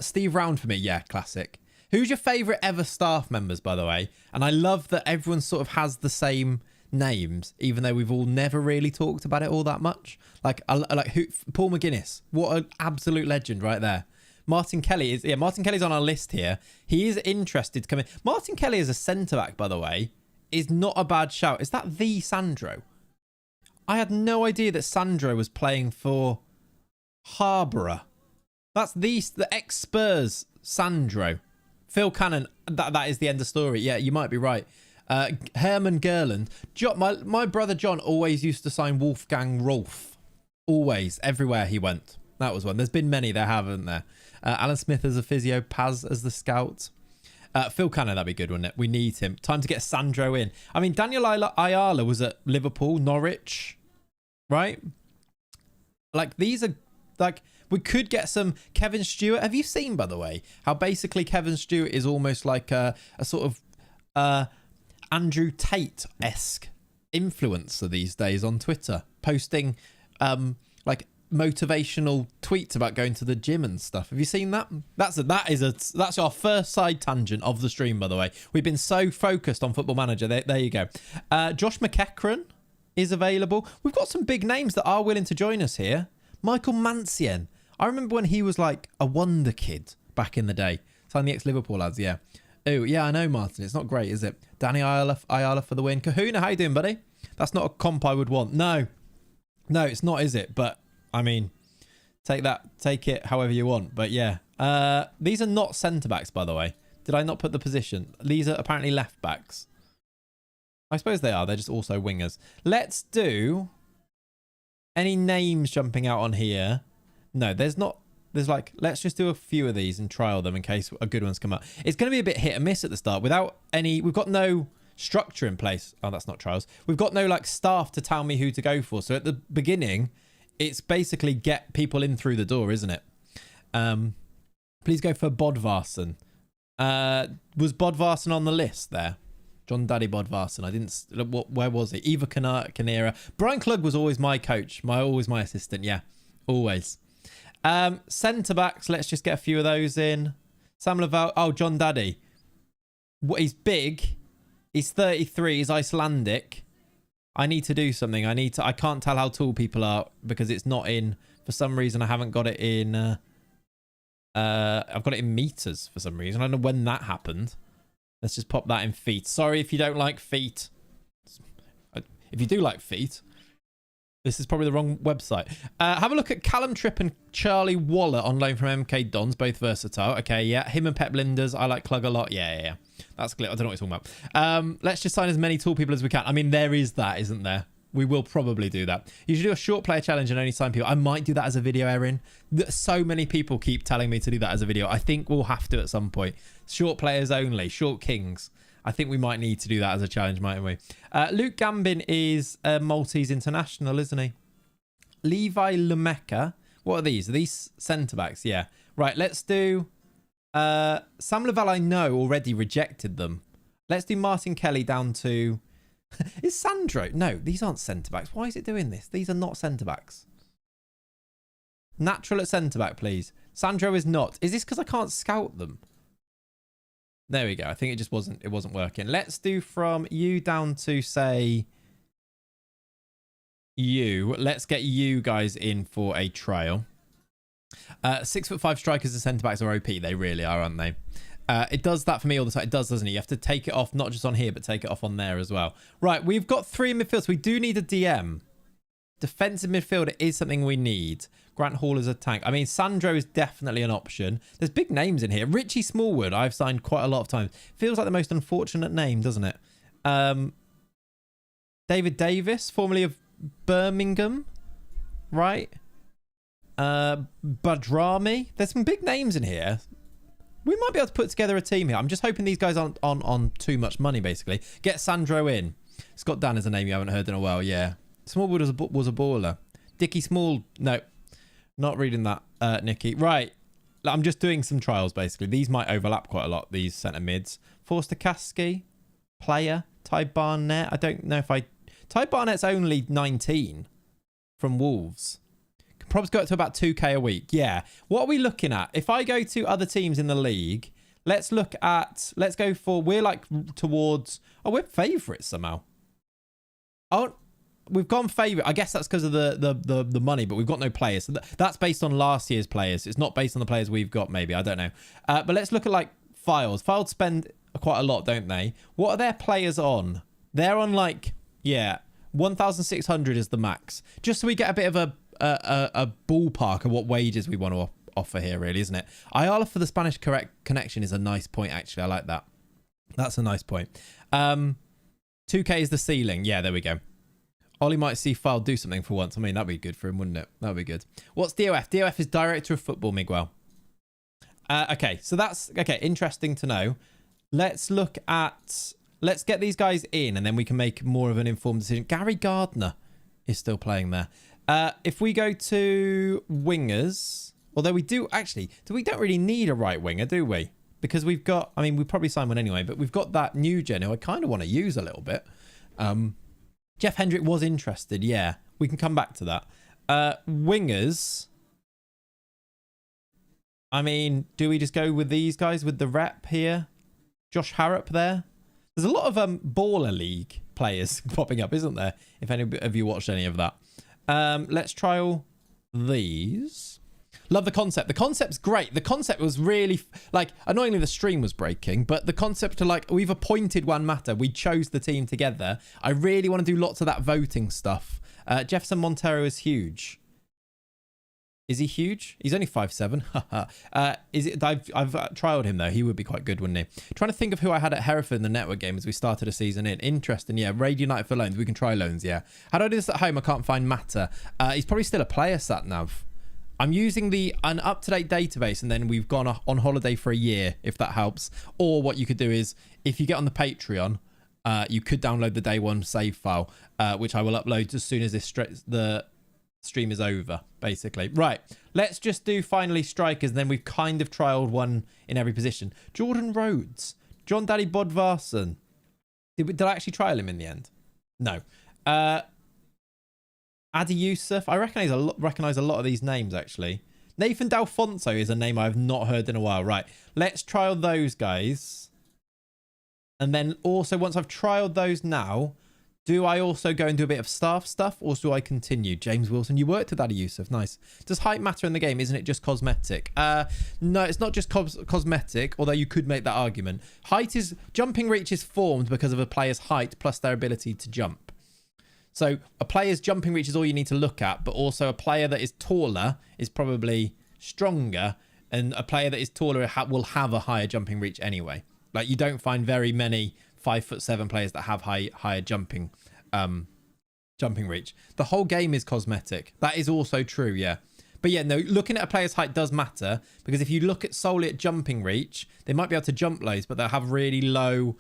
Steve Round for me. Yeah, classic. Who's your favourite ever staff members, by the way? And I love that everyone sort of has the same names, even though we've all never really talked about it all that much. Like Paul McGuinness. What an absolute legend right there. Martin Kelly's on our list here. He is interested to come in. Martin Kelly is a centre-back, by the way. Is not a bad shout. Is that the Sandro? I had no idea that Sandro was playing for Harborough. That's the ex-Spurs Sandro. Phil Cannon, that is the end of story. Yeah, you might be right. Herman Gerland. My brother John always used to sign Wolfgang Rolf. Always, everywhere he went. That was one. There's been many there, haven't there? Alan Smith as a physio, Paz as the scout. Phil Cannon, that'd be good, wouldn't it? We need him. Time to get Sandro in. I mean, Daniel Ayala was at Liverpool, Norwich, right? Like, these are, like, we could get some Kevin Stewart. Have you seen, by the way, how basically Kevin Stewart is almost like a sort of Andrew Tate-esque influencer these days on Twitter, posting, like, motivational tweets about going to the gym and stuff. Have you seen that? That's our first side tangent of the stream, by the way. We've been so focused on Football Manager. There you go. Josh McEachran is available. We've got some big names that are willing to join us here. Michael Mancien. I remember when he was like a wonder kid back in the day. Signed the ex-Liverpool lads, yeah. Oh, yeah, I know, Martin. It's not great, is it? Danny Ayala for the win. Kahuna, how you doing, buddy? That's not a comp I would want. No, it's not, is it? But I mean, take it however you want. But yeah, these are not centre-backs, by the way. Did I not put the position? These are apparently left-backs. I suppose they are. They're just also wingers. Let's do any names jumping out on here. No, there's not. There's like, let's just do a few of these and trial them in case a good one's come up. It's going to be a bit hit and miss at the start without any. We've got no structure in place. Oh, that's not trials. We've got no like staff to tell me who to go for. So at the beginning, it's basically get people in through the door, isn't it? Please go for Bodvarsson. Was Bodvarsson on the list there? John Daddy Bodvarsson. I didn't. Where was he? Eva Canera. Brian Klug was always my coach. Always my assistant. Yeah, always. Centre backs. Let's just get a few of those in. Sam Laval. Oh, John Daddy. He's big. He's 33. He's Icelandic. I need to do something. I can't tell how tall people are because it's not in. For some reason, I haven't got it in. I've got it in meters for some reason. I don't know when that happened. Let's just pop that in feet. Sorry if you don't like feet. If you do like feet, this is probably the wrong website. Have a look at Callum Tripp and Charlie Waller on loan from MK Dons. Both versatile. Okay, yeah. Him and Pep Linders. I like Klug a lot. Yeah. That's clear. I don't know what you're talking about. Let's just sign as many tall people as we can. I mean, there is that, isn't there? We will probably do that. You should do a short player challenge and only sign people. I might do that as a video, Erin. So many people keep telling me to do that as a video. I think we'll have to at some point. Short players only. Short kings. I think we might need to do that as a challenge, mightn't we? Luke Gambin is a Maltese international, isn't he? Levi Lemeka. What are these? Are these centre-backs? Yeah. Right, let's do... Sam Laval, I know, already rejected them. Let's do Martin Kelly down to... Is Sandro? No, these aren't centre-backs. Why is it doing this? These are not centre-backs. Natural at centre-back, please. Sandro is not. Is this because I can't scout them? There we go. I think it just wasn't working. Let's do from you down to, say, you. Let's get you guys in for a trial. 6'5" strikers and centre-backs are OP. They really are, aren't they? It does that for me all the time. It does, doesn't it? You have to take it off, not just on here, but take it off on there as well. Right, we've got 3 in midfield, so we do need a DM. Defensive midfielder is something we need. Grant Hall is a tank. I mean, Sandro is definitely an option. There's big names in here. Richie Smallwood, I've signed quite a lot of times. Feels like the most unfortunate name, doesn't it? David Davis, formerly of Birmingham, right? Badrami. There's some big names in here. We might be able to put together a team here. I'm just hoping these guys aren't on too much money, basically. Get Sandro in. Scott Dan is a name you haven't heard in a while, yeah. Smallwood was a baller. Dickie Small, no. Not reading that, Nicky. Right. I'm just doing some trials, basically. These might overlap quite a lot, these centre mids. Forster Kasky, player. Ty Barnett. I don't know if I... Ty Barnett's only 19 from Wolves. Can probably go up to about 2k a week. Yeah. What are we looking at? If I go to other teams in the league, let's look at... Let's go for... We're like towards... Oh, we're favourites somehow. Oh... We've gone favourite. I guess that's because of the money, but we've got no players. So that's based on last year's players. It's not based on the players we've got, maybe. I don't know. But let's look at, like, Files. Files spend quite a lot, don't they? What are their players on? They're on, like, yeah, 1,600 is the max. Just so we get a bit of a ballpark of what wages we want to offer here, really, isn't it? Ayala for the Spanish connection is a nice point, actually. I like that. That's a nice point. 2K is the ceiling. Yeah, there we go. Ollie might see File do something for once. I mean, that'd be good for him, wouldn't it? That'd be good. What's DOF? DOF is Director of Football, Miguel. Okay, so that's... Okay, interesting to know. Let's look at... Let's get these guys in, and then we can make more of an informed decision. Gary Gardner is still playing there. If we go to wingers... Although we do... Actually, we don't really need a right winger, do we? Because we've got... I mean, we probably sign one anyway, but we've got that new gen who I kind of want to use a little bit. Jeff Hendrick was interested. Yeah, we can come back to that. Wingers. I mean, do we just go with these guys with the rep here? Josh Harrop there. There's a lot of Baller League players popping up, isn't there? If any of you watched any of that. Let's trial these. Love the concept. The concept's great. The concept was really, like, annoyingly the stream was breaking, but the concept to, like, we've appointed Juan Mata. We chose the team together. I really want to do lots of that voting stuff. Jefferson Montero is huge. Is he huge? He's only 5'7". Is it? I've trialed him, though. He would be quite good, wouldn't he? Trying to think of who I had at Hereford in the network game as we started a season in. Interesting, yeah. Raid United for loans. We can try loans, yeah. How do I do this at home? I can't find Mata. He's probably still a player, sat nav. I'm using an up-to-date database, and then we've gone on holiday for a year, if that helps. Or what you could do is, if you get on the Patreon, you could download the day one save file, which I will upload as soon as the stream is over, basically. Right, let's just do finally strikers, and then we've kind of trialed one in every position. Jordan Rhodes, John Daddy Bodvarsson. Did I actually trial him in the end? No. Adi Yusuf. I recognise a lot of these names, actually. Nathan D'Alfonso is a name I've not heard in a while. Right, let's trial those guys. And then also, once I've trialed those now, do I also go and do a bit of staff stuff, or do I continue? James Wilson, you worked with Adi Yusuf. Nice. Does height matter in the game? Isn't it just cosmetic? No, it's not just cosmetic, although you could make that argument. Jumping reach is formed because of a player's height plus their ability to jump. So a player's jumping reach is all you need to look at, but also a player that is taller is probably stronger, and a player that is taller will have a higher jumping reach anyway. Like, you don't find very many 5'7" players that have higher jumping reach. The whole game is cosmetic. That is also true, yeah. But yeah, no, looking at a player's height does matter, because if you look solely at jumping reach, they might be able to jump loads, but they'll have really low...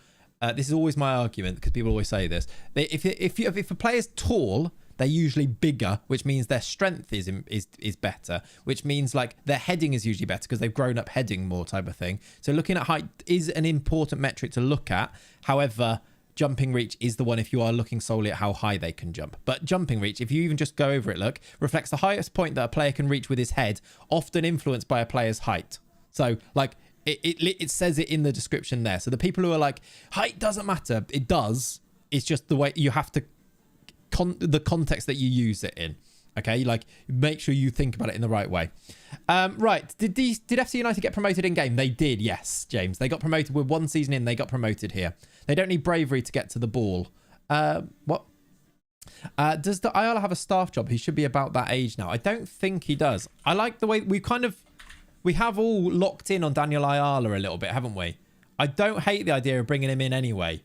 this is always my argument, because people always say this. If a player's tall, they're usually bigger, which means their strength is better, which means, like, their heading is usually better because they've grown up heading more, type of thing. So looking at height is an important metric to look at. However, jumping reach is the one if you are looking solely at how high they can jump. But jumping reach, if you even just go over it, look, reflects the highest point that a player can reach with his head, often influenced by a player's height. So, like... It says it in the description there. So the people who are like, height doesn't matter. It does. It's just the way you have to... the context that you use it in. Okay? Like, make sure you think about it in the right way. Right. Did FC United get promoted in game? They did, yes, James. They got promoted with 1 season in. They got promoted here. They don't need bravery to get to the ball. What? Does the Ayala have a staff job? He should be about that age now. I don't think he does. I like the way we have all locked in on Daniel Ayala a little bit, haven't we? I don't hate the idea of bringing him in anyway.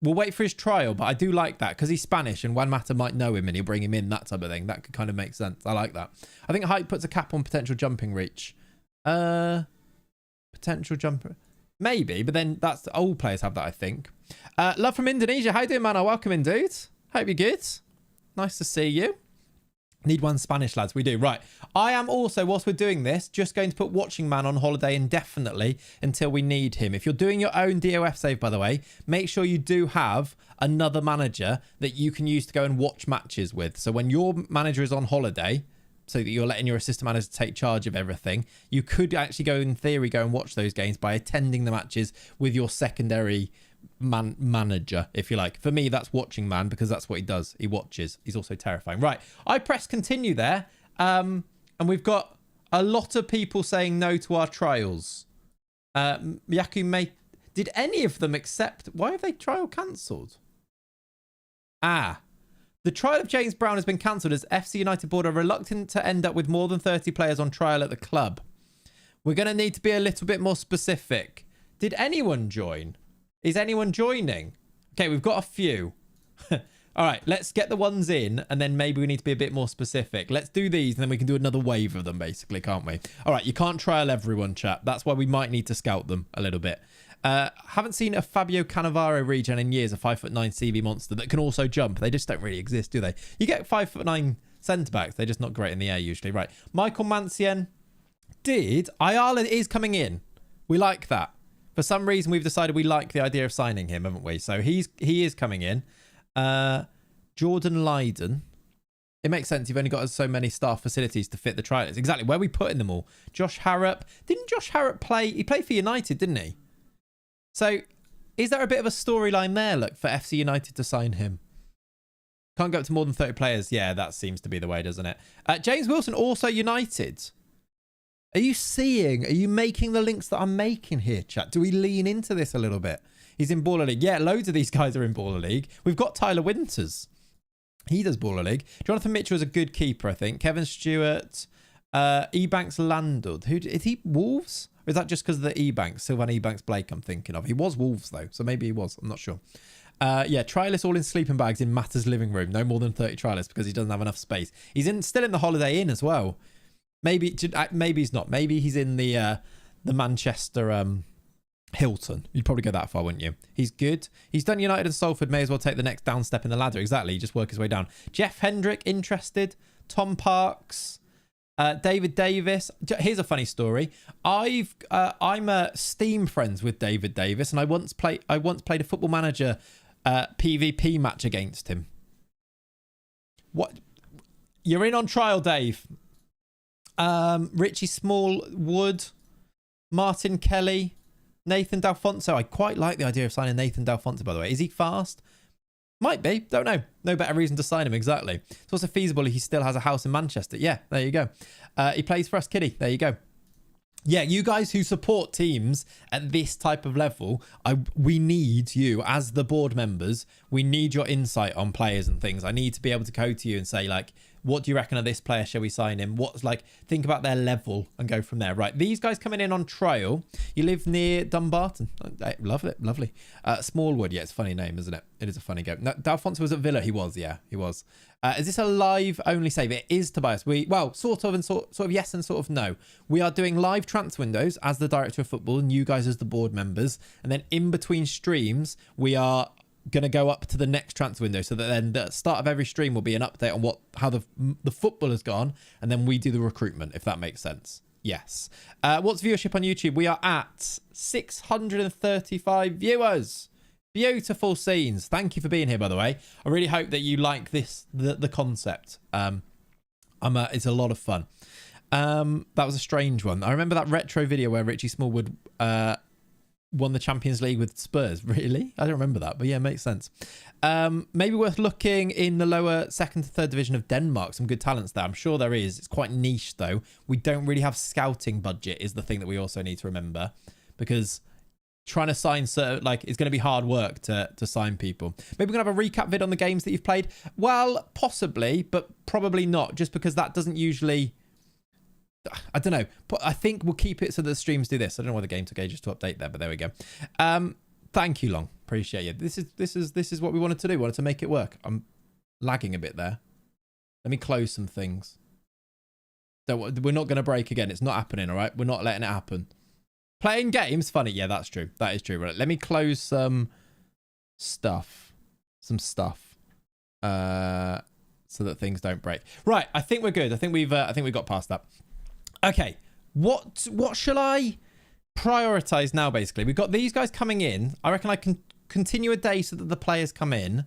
We'll wait for his trial, but I do like that because he's Spanish and Juan Mata might know him and he'll bring him in, that type of thing. That could kind of make sense. I like that. I think height puts a cap on potential jumping reach. Potential jumper. Maybe, but then that's old players have that, I think. Love from Indonesia. How you doing, man? Welcome in, dude. Hope you're good. Nice to see you. Need 1 Spanish, lads. We do. Right. I am also, whilst we're doing this, just going to put Watching Man on holiday indefinitely until we need him. If you're doing your own DOF save, by the way, make sure you do have another manager that you can use to go and watch matches with. So when your manager is on holiday, so that you're letting your assistant manager take charge of everything, you could actually go, in theory, go and watch those games by attending the matches with your secondary manager, if you like. For me, that's Watching Man because that's what he does. He watches. He's also terrifying. Right. I press continue there. And we've got a lot of people saying no to our trials. Yaku may... Did any of them accept... Why have they trial cancelled? The trial of James Brown has been cancelled as FC United board are reluctant to end up with more than 30 players on trial at the club. We're going to need to be a little bit more specific. Did anyone join? Is anyone joining? Okay, we've got a few. All right, let's get the ones in, and then maybe we need to be a bit more specific. Let's do these, and then we can do another wave of them, basically, can't we? All right, you can't trial everyone, chat. That's why we might need to scout them a little bit. Haven't seen a Fabio Cannavaro regen in years, a 5'9" CV monster that can also jump. They just don't really exist, do they? You get 5'9" centre-backs. They're just not great in the air, usually. Right, Michael Mancien. Ayala is coming in. We like that. For some reason, we've decided we like the idea of signing him, haven't we? So he is coming in. Jordan Lydon. It makes sense. You've only got so many staff facilities to fit the trials. Exactly. Where are we putting them all? Josh Harrop. Didn't Josh Harrop play? He played for United, didn't he? So is there a bit of a storyline there, look, for FC United to sign him? Can't go up to more than 30 players. Yeah, that seems to be the way, doesn't it? James Wilson, also United. Are you making the links that I'm making here, chat? Do we lean into this a little bit? He's in Baller League. Yeah, loads of these guys are in Baller League. We've got Tyler Winters. He does Baller League. Jonathan Mitchell is a good keeper, I think. Kevin Stewart. Ebanks Landud. Is he Wolves? Or is that just because of the Ebanks? Sylvan Ebanks Blake I'm thinking of. He was Wolves, though. So maybe he was. I'm not sure. Yeah, trialists all in sleeping bags in Matta's living room. No more than 30 trialists because he doesn't have enough space. He's still in the Holiday Inn as well. Maybe he's not. Maybe he's in the Manchester Hilton. You'd probably go that far, wouldn't you? He's good. He's done United and Salford. May as well take the next down step in the ladder. Exactly. Just work his way down. Jeff Hendrick, interested. Tom Parks. David Davis. Here's a funny story. I'm Steam friends with David Davis, and I once played a Football Manager PvP match against him. What? You're in on trial, Dave. Richie Smallwood, Martin Kelly, Nathan D'Alfonso. I quite like the idea of signing Nathan D'Alfonso, by the way. Is he fast? Might be. Don't know. No better reason to sign him, exactly. It's also feasible if he still has a house in Manchester. Yeah, there you go. He plays for us, Kitty. There you go. Yeah, you guys who support teams at this type of level, we need you as the board members. We need your insight on players and things. I need to be able to go to you and say, like, what do you reckon of this player? Shall we sign him? Think about their level and go from there. Right, these guys coming in on trial. You live near Dumbarton. Love it. Lovely. Smallwood. Yeah, it's a funny name, isn't it? It is a funny game. No, D'Alfonso was at Villa. He was. Yeah, he was. Is this a live only save? It is, Tobias. Sort of yes and sort of no. We are doing live transfer windows as the director of football and you guys as the board members. And then in between streams, we are going to go up to the next transfer window so that then the start of every stream will be an update on how the football has gone. And then we do the recruitment, if that makes sense. Yes. What's viewership on YouTube? We are at 635 viewers. Beautiful scenes. Thank you for being here, by the way. I really hope that you like the concept. It's a lot of fun. That was a strange one. I remember that retro video where Richie Smallwood won the Champions League with Spurs. Really? I don't remember that, but yeah, makes sense. Maybe worth looking in the lower second to third division of Denmark. Some good talents there. I'm sure there is. It's quite niche though. We don't really have scouting budget is the thing that we also need to remember, because trying to sign it's going to be hard work to sign people. Maybe we're going to have a recap vid on the games that you've played. Well, possibly, but probably not, just because that doesn't usually, I don't know. But I think we'll keep it so the streams do this. I don't know why the game took ages to update there, but there we go. Thank you, Long. Appreciate you. This is what we wanted to do. We wanted to make it work. I'm lagging a bit there. Let me close some things. We're not going to break again. It's not happening, all right? We're not letting it happen. Playing games, funny. Yeah, that's true. That is true. Right, let me close some stuff. So that things don't break. Right, I think we're good. I think we got past that. Okay, what shall I prioritize now? Basically, we've got these guys coming in. I reckon I can continue a day so that the players come in,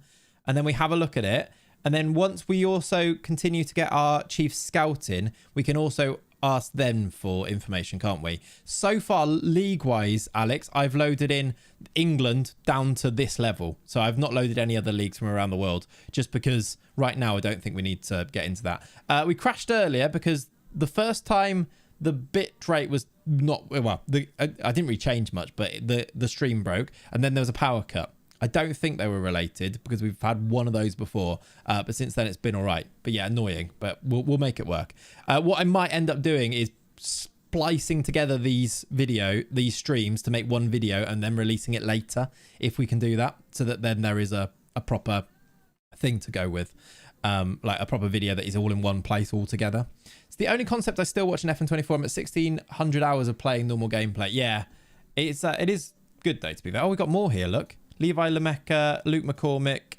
and then we have a look at it. And then once we also continue to get our chief scouting, we can also ask them for information, can't we? So far, league-wise, Alex, I've loaded in England down to this level. So I've not loaded any other leagues from around the world, just because right now I don't think we need to get into that. We crashed earlier because the first time the bit rate was not, well, I didn't really change much, but the stream broke, and then there was a power cut. I don't think they were related because we've had one of those before, but since then it's been all right. But yeah, annoying, but we'll make it work. What I might end up doing is splicing together these streams to make one video and then releasing it later, if we can do that, so that then there is a proper thing to go with, like a proper video that is all in one place all together. It's the only concept I still watch in FN24. I'm at 1,600 hours of playing normal gameplay. Yeah, it is good though, to be fair. Oh, we got more here, look. Levi Lemecca, Luke McCormick,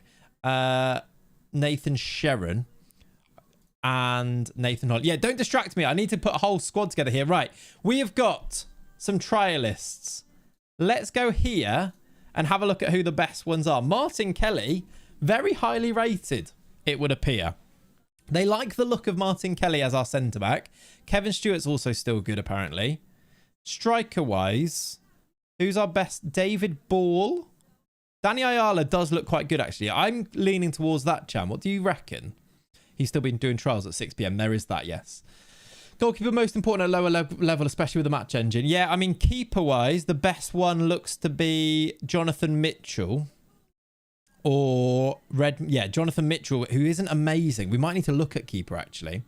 Nathan Sharon, and Nathan Hall. Yeah, don't distract me. I need to put a whole squad together here. Right, we have got some trialists. Let's go here and have a look at who the best ones are. Martin Kelly, very highly rated, it would appear. They like the look of Martin Kelly as our centre-back. Kevin Stewart's also still good, apparently. Striker-wise, who's our best? David Ball. Danny Ayala does look quite good, actually. I'm leaning towards that, Chan. What do you reckon? He's still been doing trials at 6 p.m. There is that, yes. Goalkeeper, most important at lower level, especially with the match engine. Yeah, I mean, keeper-wise, the best one looks to be Jonathan Mitchell. Or Jonathan Mitchell, who isn't amazing. We might need to look at keeper, actually.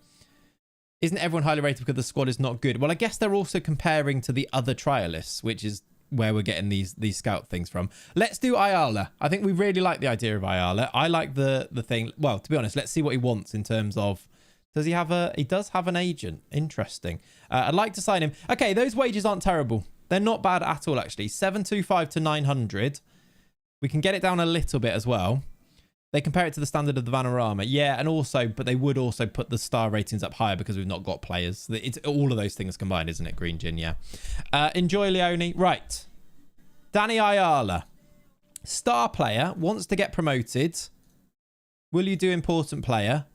Isn't everyone highly rated because the squad is not good? Well, I guess they're also comparing to the other trialists, which is where we're getting these scout things from. Let's do Ayala. I think we really like the idea of Ayala. I like the thing. Well, to be honest, let's see what he wants in terms of, he does have an agent. Interesting. I'd like to sign him. Okay, those wages aren't terrible. They're not bad at all, actually. 725 to 900. We can get it down a little bit as well. They compare it to the standard of the Vanarama. Yeah, and also, but they would also put the star ratings up higher because we've not got players. It's all of those things combined, isn't it, Green Gin? Yeah. Enjoy, Leone. Right. Danny Ayala. Star player. Wants to get promoted. Will you do important player?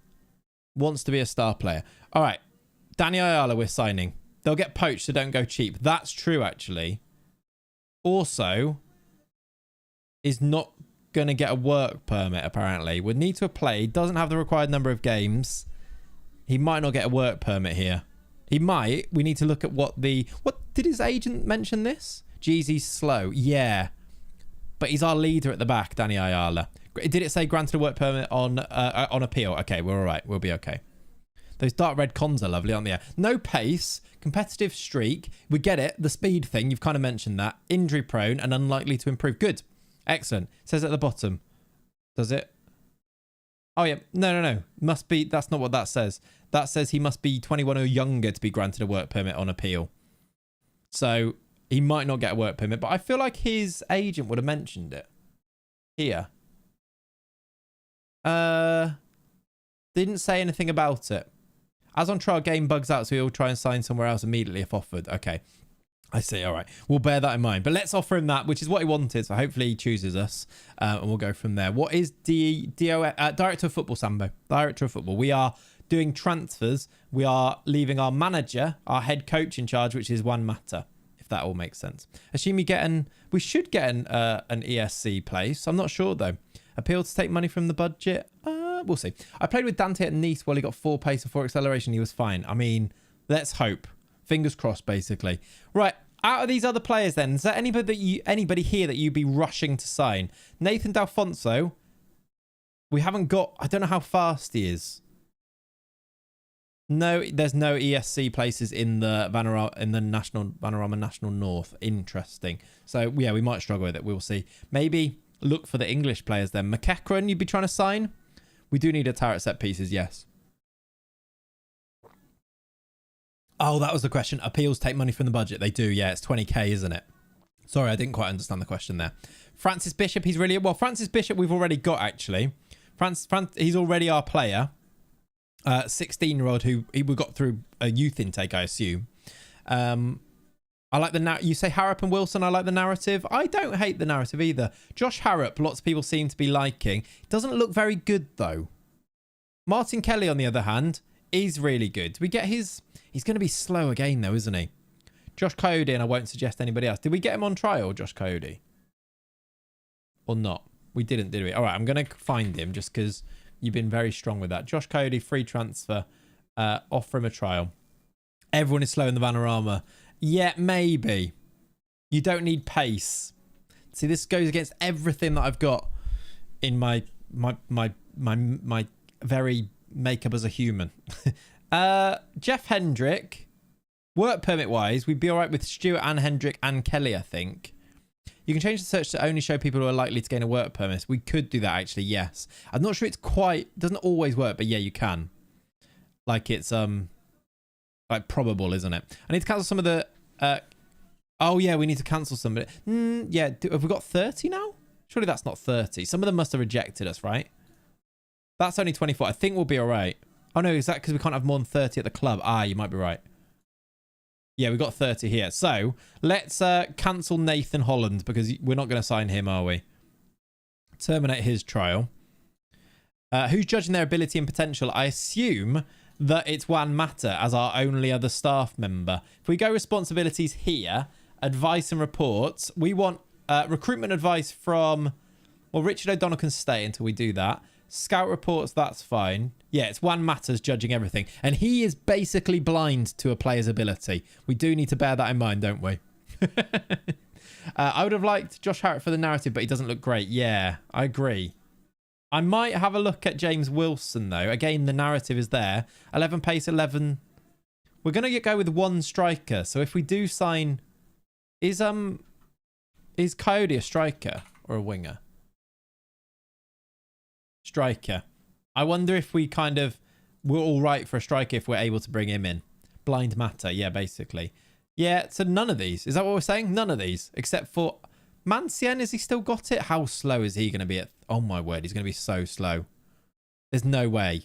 Wants to be a star player. All right. Danny Ayala we're signing. They'll get poached, so don't go cheap. That's true, actually. Also, is not going to get a work permit, apparently. Would need to play. Doesn't have the required number of games. He might not get a work permit here. He might. We need to look at what did his agent mention this? Jeezy's slow. Yeah. But he's our leader at the back, Danny Ayala. Did it say granted a work permit on appeal? Okay, we're all right. We'll be okay. Those dark red cons are lovely, aren't they? No pace, competitive streak. We get it. The speed thing, you've kind of mentioned that. Injury prone and unlikely to improve. Good. Excellent. It says at the bottom. Does it? Oh, yeah. No. Must be. That's not what that says. That says he must be 21 or younger to be granted a work permit on appeal. So he might not get a work permit, but I feel like his agent would have mentioned it. Here. Didn't say anything about it. As on trial, game bugs out, so he'll try and sign somewhere else immediately if offered. Okay. I see. All right. We'll bear that in mind. But let's offer him that, which is what he wanted. So hopefully he chooses us and we'll go from there. What is DOF? Director of Football, Sambo. Director of Football. We are doing transfers. We are leaving our manager, our head coach in charge, which is Juan Mata, if that all makes sense. Assume we should get an ESC place. I'm not sure though. Appeal to take money from the budget. We'll see. I played with Dante at Nice while he got 4 pace and 4 acceleration. He was fine. I mean, let's hope. Fingers crossed, basically. Right. Out of these other players then, is there anybody here that you'd be rushing to sign? Nathan D'Alfonso. We haven't got... I don't know how fast he is. No, there's no ESC places in the National Vanarama National North. Interesting. So, yeah, we might struggle with it. We'll see. Maybe look for the English players then. McEachran, you'd be trying to sign? We do need a turret set pieces, yes. Oh, that was the question. Appeals take money from the budget. They do, yeah. It's 20k, isn't it? Sorry, I didn't quite understand the question there. Francis Bishop, he's really... Well, Francis Bishop we've already got, actually. He's already our player. 16-year-old who we got through a youth intake, I assume. I like the... You say Harrop and Wilson, I like the narrative. I don't hate the narrative either. Josh Harrop, lots of people seem to be liking. Doesn't look very good, though. Martin Kelly, on the other hand, is really good. Did we get his... He's going to be slow again, though, isn't he? Josh Cody, and I won't suggest anybody else. Did we get him on trial, Josh Cody? Or not? We didn't, did we? All right, I'm going to find him just because you've been very strong with that. Josh Cody, free transfer. Offer him a trial. Everyone is slow in the Vanarama. Yeah, maybe. You don't need pace. See, this goes against everything that I've got in my very makeup as a human. Jeff Hendrick, work permit wise, we'd be all right with Stewart and Hendrick and Kelly, I think. You can change the search to only show people who are likely to gain a work permit. We could do that, actually, yes. I'm not sure it's quite... Doesn't always work, but yeah, you can. Like, it's... like, probable, isn't it? I need to cancel some of the... oh, yeah, we need to cancel some of it. Yeah, have we got 30 now? Surely that's not 30. Some of them must have rejected us, right? That's only 24. I think we'll be all right. Oh, no, is that because we can't have more than 30 at the club? Ah, you might be right. Yeah, we've got 30 here. So, let's cancel Nathan Holland because we're not going to sign him, are we? Terminate his trial. Who's judging their ability and potential? I assume that it's Juan Mata as our only other staff member. If we go responsibilities here, advice and reports, we want recruitment advice from... Well, Richard O'Donnell can stay until we do that. Scout reports, that's fine. Yeah, it's Juan Mata's judging everything. And he is basically blind to a player's ability. We do need to bear that in mind, don't we? I would have liked Josh Harrop for the narrative, but he doesn't look great. Yeah, I agree. I might have a look at James Wilson, though. Again, the narrative is there. 11 pace, 11... We're going to go with one striker. So if we do sign... Is Coyote a striker or a winger? Striker. I wonder if we kind of... We're all right for a striker if we're able to bring him in. Blind matter. Yeah, basically. Yeah, so none of these. Is that what we're saying? None of these. Except for... Mancien, has he still got it? How slow is he going to be at... Oh my word, he's going to be so slow. There's no way.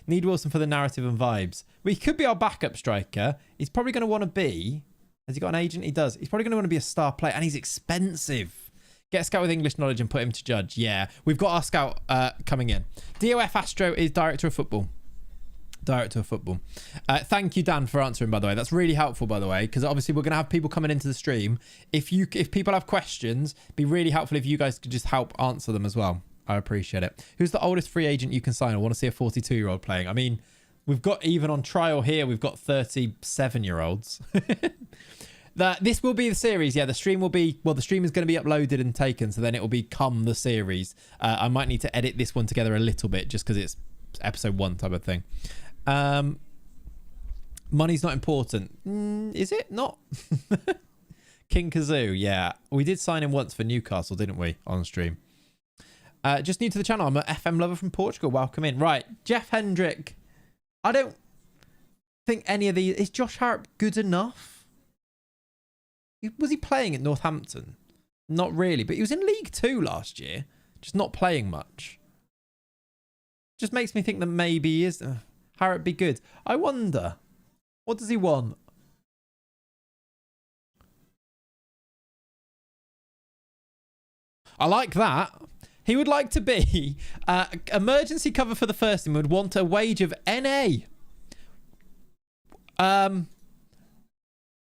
Need Wilson for the narrative and vibes. Well, he could be our backup striker. He's probably going to want to be... Has he got an agent? He does. He's probably going to want to be a star player. And he's expensive. Get a scout with English knowledge and put him to judge. Yeah, we've got our scout coming in. DOF Astro is director of football. Director of football. Thank you, Dan, for answering, by the way. That's really helpful, by the way, because obviously we're going to have people coming into the stream. If people have questions, it'd be really helpful if you guys could just help answer them as well. I appreciate it. Who's the oldest free agent you can sign? I want to see a 42-year-old playing. I mean, we've got, even on trial here, we've got 37-year-olds. This will be the series. Yeah, the stream will be... Well, the stream is going to be uploaded and taken, so then it will become the series. I might need to edit this one together a little bit just because it's episode 1 type of thing. Money's not important. Is it not? King Kazoo, yeah. We did sign him once for Newcastle, didn't we, on stream? Just new to the channel. I'm an FM lover from Portugal. Welcome in. Right, Jeff Hendrick. I don't think any of these... Is Josh Harrop good enough? Was he playing at Northampton? Not really, but he was in League 2 last year. Just not playing much. Just makes me think that maybe he is... Harrop be good. I wonder. What does he want? I like that. He would like to be emergency cover for the first team. Would want a wage of NA.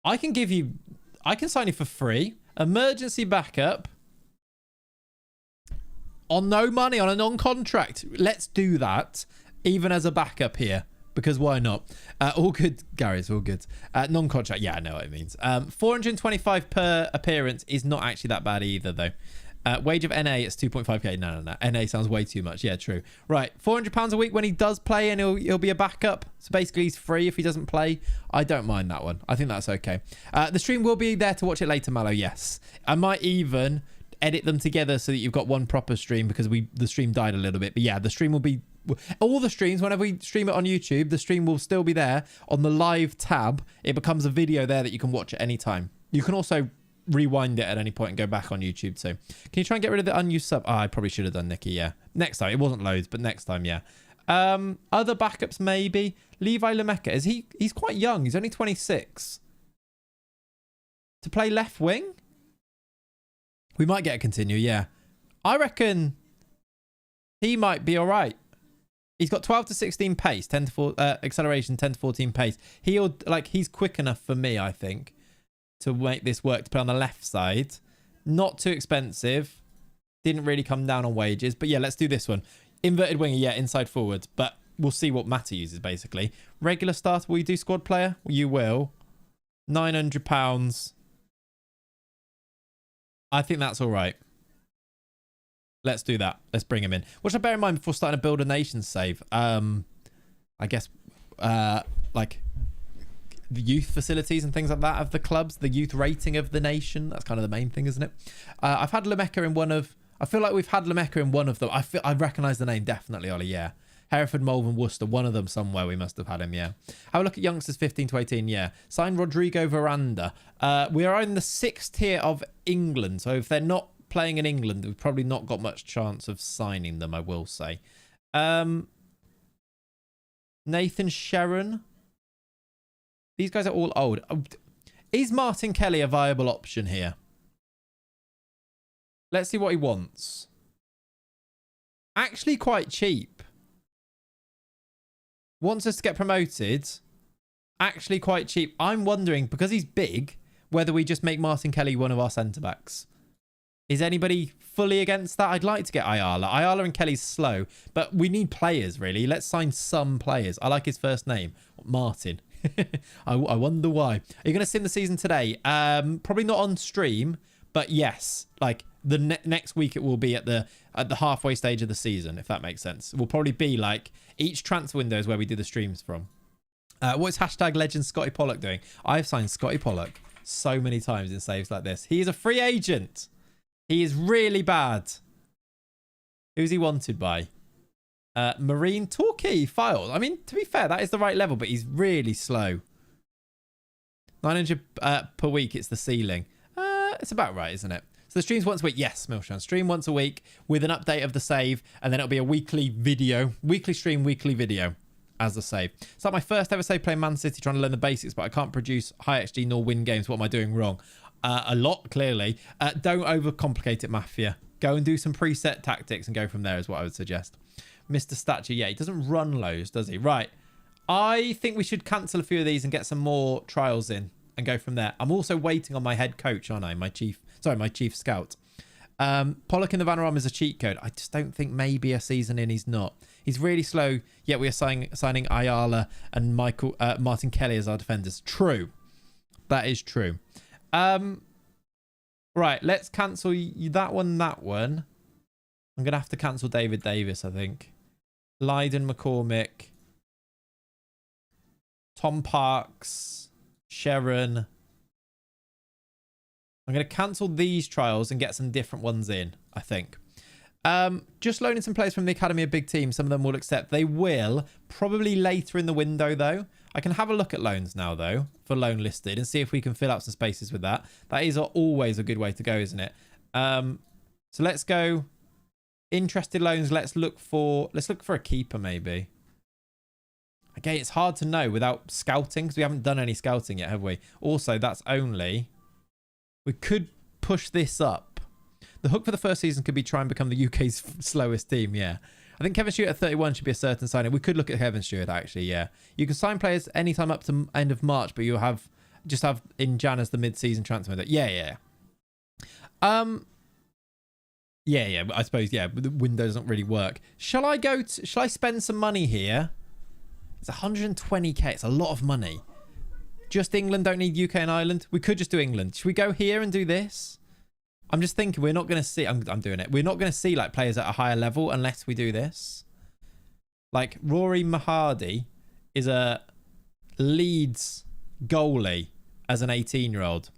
I can sign you for free. Emergency backup. On no money, on a non-contract. Let's do that. Even as a backup here. Because why not? All good, Gary. It's all good. Non-contract. Yeah, I know what it means. 425 per appearance is not actually that bad either, though. Wage of NA is 2.5k. No. NA sounds way too much. Yeah, true. Right. £400 a week when he does play, and he'll be a backup. So basically, he's free if he doesn't play. I don't mind that one. I think that's okay. The stream will be there to watch it later, Mallow. Yes. I might even edit them together so that you've got one proper stream because the stream died a little bit. But yeah, the stream will be... all the streams, whenever we stream it on YouTube, the stream will still be there on the live tab. It becomes a video there that you can watch at any time. You can also rewind it at any point and go back on YouTube too. Can you try and get rid of the unused sub? I probably should have done, Nikki. Yeah, next time. It wasn't loads, but next time, yeah. Other backups maybe. Levi Lameka, he's quite young. He's only 26. To play left wing, we might get a continue. Yeah, I reckon he might be all right. He's got 12 to 16 pace, 10 to 4 acceleration, 10 to 14 pace. He's quick enough for me, I think, to make this work to play on the left side. Not too expensive. Didn't really come down on wages. But yeah, let's do this one. Inverted winger, yeah, inside forward. But we'll see what Matty uses, basically. Regular starter, will you do squad player? You will. £900. I think that's all right. Let's do that. Let's bring him in. What should I bear in mind before starting to build a nation save? I guess, like... the youth facilities and things like that of the clubs, the youth rating of the nation. That's kind of the main thing, isn't it? I've had Lameka in one of... I feel like we've had Lameka in one of them. I recognise the name, definitely, Ollie, yeah. Hereford, Malvern, Worcester, one of them somewhere we must have had him, yeah. Have a look at youngsters 15 to 18, yeah. Sign Rodrigo Veranda. We are in the 6th tier of England, so if they're not playing in England, we've probably not got much chance of signing them, I will say. Nathan Sharon. These guys are all old. Is Martin Kelly a viable option here? Let's see what he wants. Actually quite cheap. Wants us to get promoted. Actually quite cheap. I'm wondering, because he's big, whether we just make Martin Kelly one of our centre-backs. Is anybody fully against that? I'd like to get Ayala. Ayala and Kelly's slow, but we need players, really. Let's sign some players. I like his first name. Martin. I wonder why. Are you going to sim the season today? Probably not on stream, but yes, like the next week it will be at the halfway stage of the season, if that makes sense. It will probably be like each transfer window is where we do the streams from. What's hashtag legend Scotty Pollock doing? I've signed Scotty Pollock so many times in saves like this. He is a free agent. He is really bad. Who's he wanted by? Marine Torquay Files. I mean, to be fair, that is the right level, but he's really slow. 900 per week, it's the ceiling. It's about right, isn't it? So the stream's once a week. Yes, Milshan. Stream once a week with an update of the save, and then it'll be a weekly video. Weekly stream, weekly video as the save. It's like my first ever save playing Man City, trying to learn the basics, but I can't produce high XG nor win games. What am I doing wrong? A lot, clearly. Don't overcomplicate it, Mafia. Go and do some preset tactics and go from there is what I would suggest. Mr. Statue, yeah, he doesn't run lows, does he? Right. I think we should cancel a few of these and get some more trials in and go from there. I'm also waiting on my head coach, aren't I? My chief scout. Pollock in the Vanarama is a cheat code. I just don't think maybe a season in he's not. He's really slow, yet we are signing Ayala and Martin Kelly as our defenders. True. That is true. Right, let's cancel that one. I'm going to have to cancel David Davis, I think. Lydon McCormick. Tom Parks. Sharon. I'm going to cancel these trials and get some different ones in, I think. Just loaning some players from the Academy of Big Teams. Some of them will accept. They will. Probably later in the window, though. I can have a look at loans now, though, for loan listed and see if we can fill out some spaces with that. That is always a good way to go, isn't it? So let's go. Interested loans. Let's look for a keeper, maybe. Again, it's hard to know without scouting because we haven't done any scouting yet, have we? Also, that's only... We could push this up. The hook for the first season could be try and become the UK's slowest team, yeah. I think Kevin Stewart at 31 should be a certain signing. We could look at Kevin Stewart, actually, yeah. You can sign players anytime up to end of March, but you'll have Just have in Jan as the mid-season transfer. Yeah. Yeah. I suppose, yeah, but the window doesn't really work. Shall I spend some money here? It's 120k. It's a lot of money. Just England, don't need UK and Ireland. We could just do England. Should we go here and do this? I'm just thinking we're not going to see... I'm doing it. We're not going to see like players at a higher level unless we do this. Like Rory Mahadi is a Leeds goalie as an 18-year-old.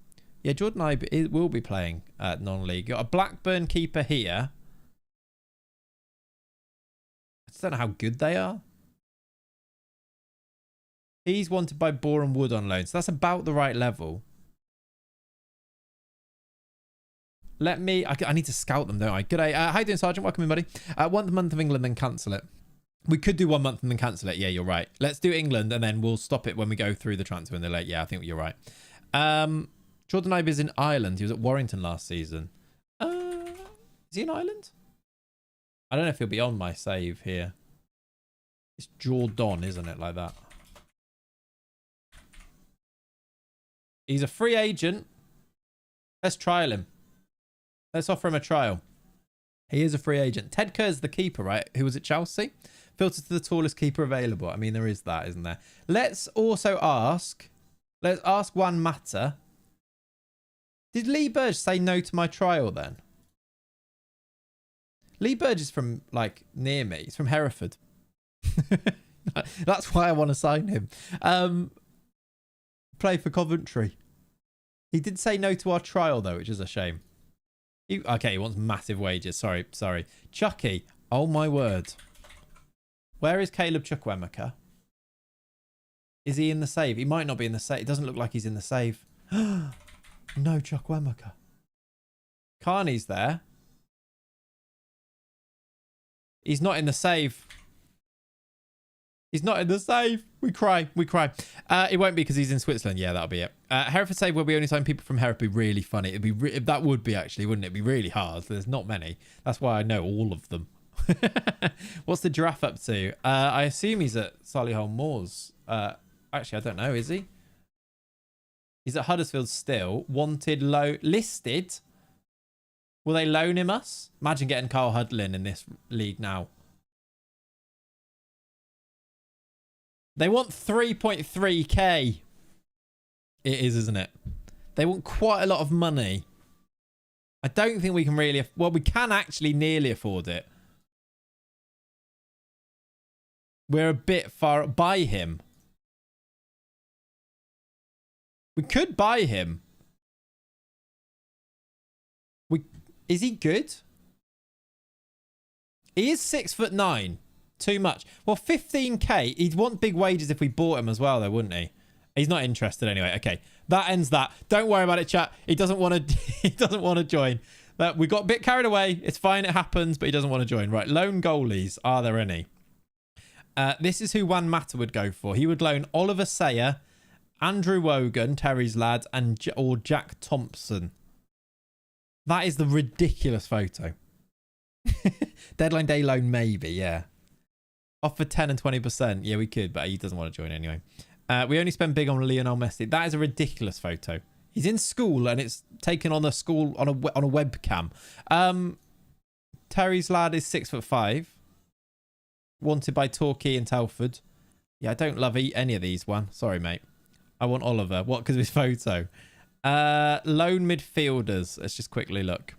Yeah, Jordan Ibe will be playing non-league. Got a Blackburn keeper here. I just don't know how good they are. He's wanted by Boreham Wood on loan. So that's about the right level. I need to scout them, don't I? Good day. How you doing, Sergeant? Welcome in, buddy. 1 month of England, then cancel it. We could do 1 month and then cancel it. Yeah, you're right. Let's do England and then we'll stop it when we go through the transfer and they're like, yeah, I think you're right. Jordan Ibe is in Ireland. He was at Warrington last season. Is he in Ireland? I don't know if he'll be on my save here. It's Jordan, isn't it? Like that. He's a free agent. Let's trial him. Let's offer him a trial. He is a free agent. Ted Kerr's the keeper, right? Who was at Chelsea? Filtered to the tallest keeper available. I mean, there is that, isn't there? Let's also ask... Let's ask Juan Mata. Did Lee Burge say no to my trial then? Lee Burge is from, like, near me. He's from Hereford. That's why I want to sign him. Play for Coventry. He did say no to our trial, though, which is a shame. Okay, he wants massive wages. Sorry. Chucky. Oh, my word. Where is Caleb Chukwuemeka? Is he in the save? He might not be in the save. It doesn't look like he's in the save. No Chukwuemeka. Carney's there. He's not in the save. He's not in the save. We cry. It won't be because he's in Switzerland. Yeah, that'll be it. Hereford save where we only sign people from Hereford. Be really funny. That would be actually, wouldn't it? It'd be really hard. There's not many. That's why I know all of them. What's the giraffe up to? I assume he's at Solihull Moors. Actually, I don't know. Is he? He's at Huddersfield still. Wanted, listed. Will they loan him us? Imagine getting Carl Hudlin in this league now. They want 3.3k. It is, isn't it? They want quite a lot of money. I don't think we can really... Well, we can actually nearly afford it. We're a bit far... Buy him. We could buy him. Is he good? He is 6'9". Too much. Well, 15k. He'd want big wages if we bought him as well, though, wouldn't he? He's not interested anyway. Okay, that ends that. Don't worry about it, chat. He doesn't want to. He doesn't want to join. But we got a bit carried away. It's fine. It happens. But he doesn't want to join. Right. Loan goalies. Are there any? This is who Juan Mata would go for. He would loan Oliver Sayer, Andrew Wogan, Terry's lad, or Jack Thompson. That is the ridiculous photo. Deadline day loan, maybe. Yeah. Offer 10 and 20%. Yeah, we could, but he doesn't want to join anyway. We only spend big on Lionel Messi. That is a ridiculous photo. He's in school and it's taken on a school on a webcam. Terry's lad is 6'5". Wanted by Torquay and Telford. Yeah, I don't love any of these one. Sorry, mate. I want Oliver. What? Because of his photo. Lone midfielders. Let's just quickly look.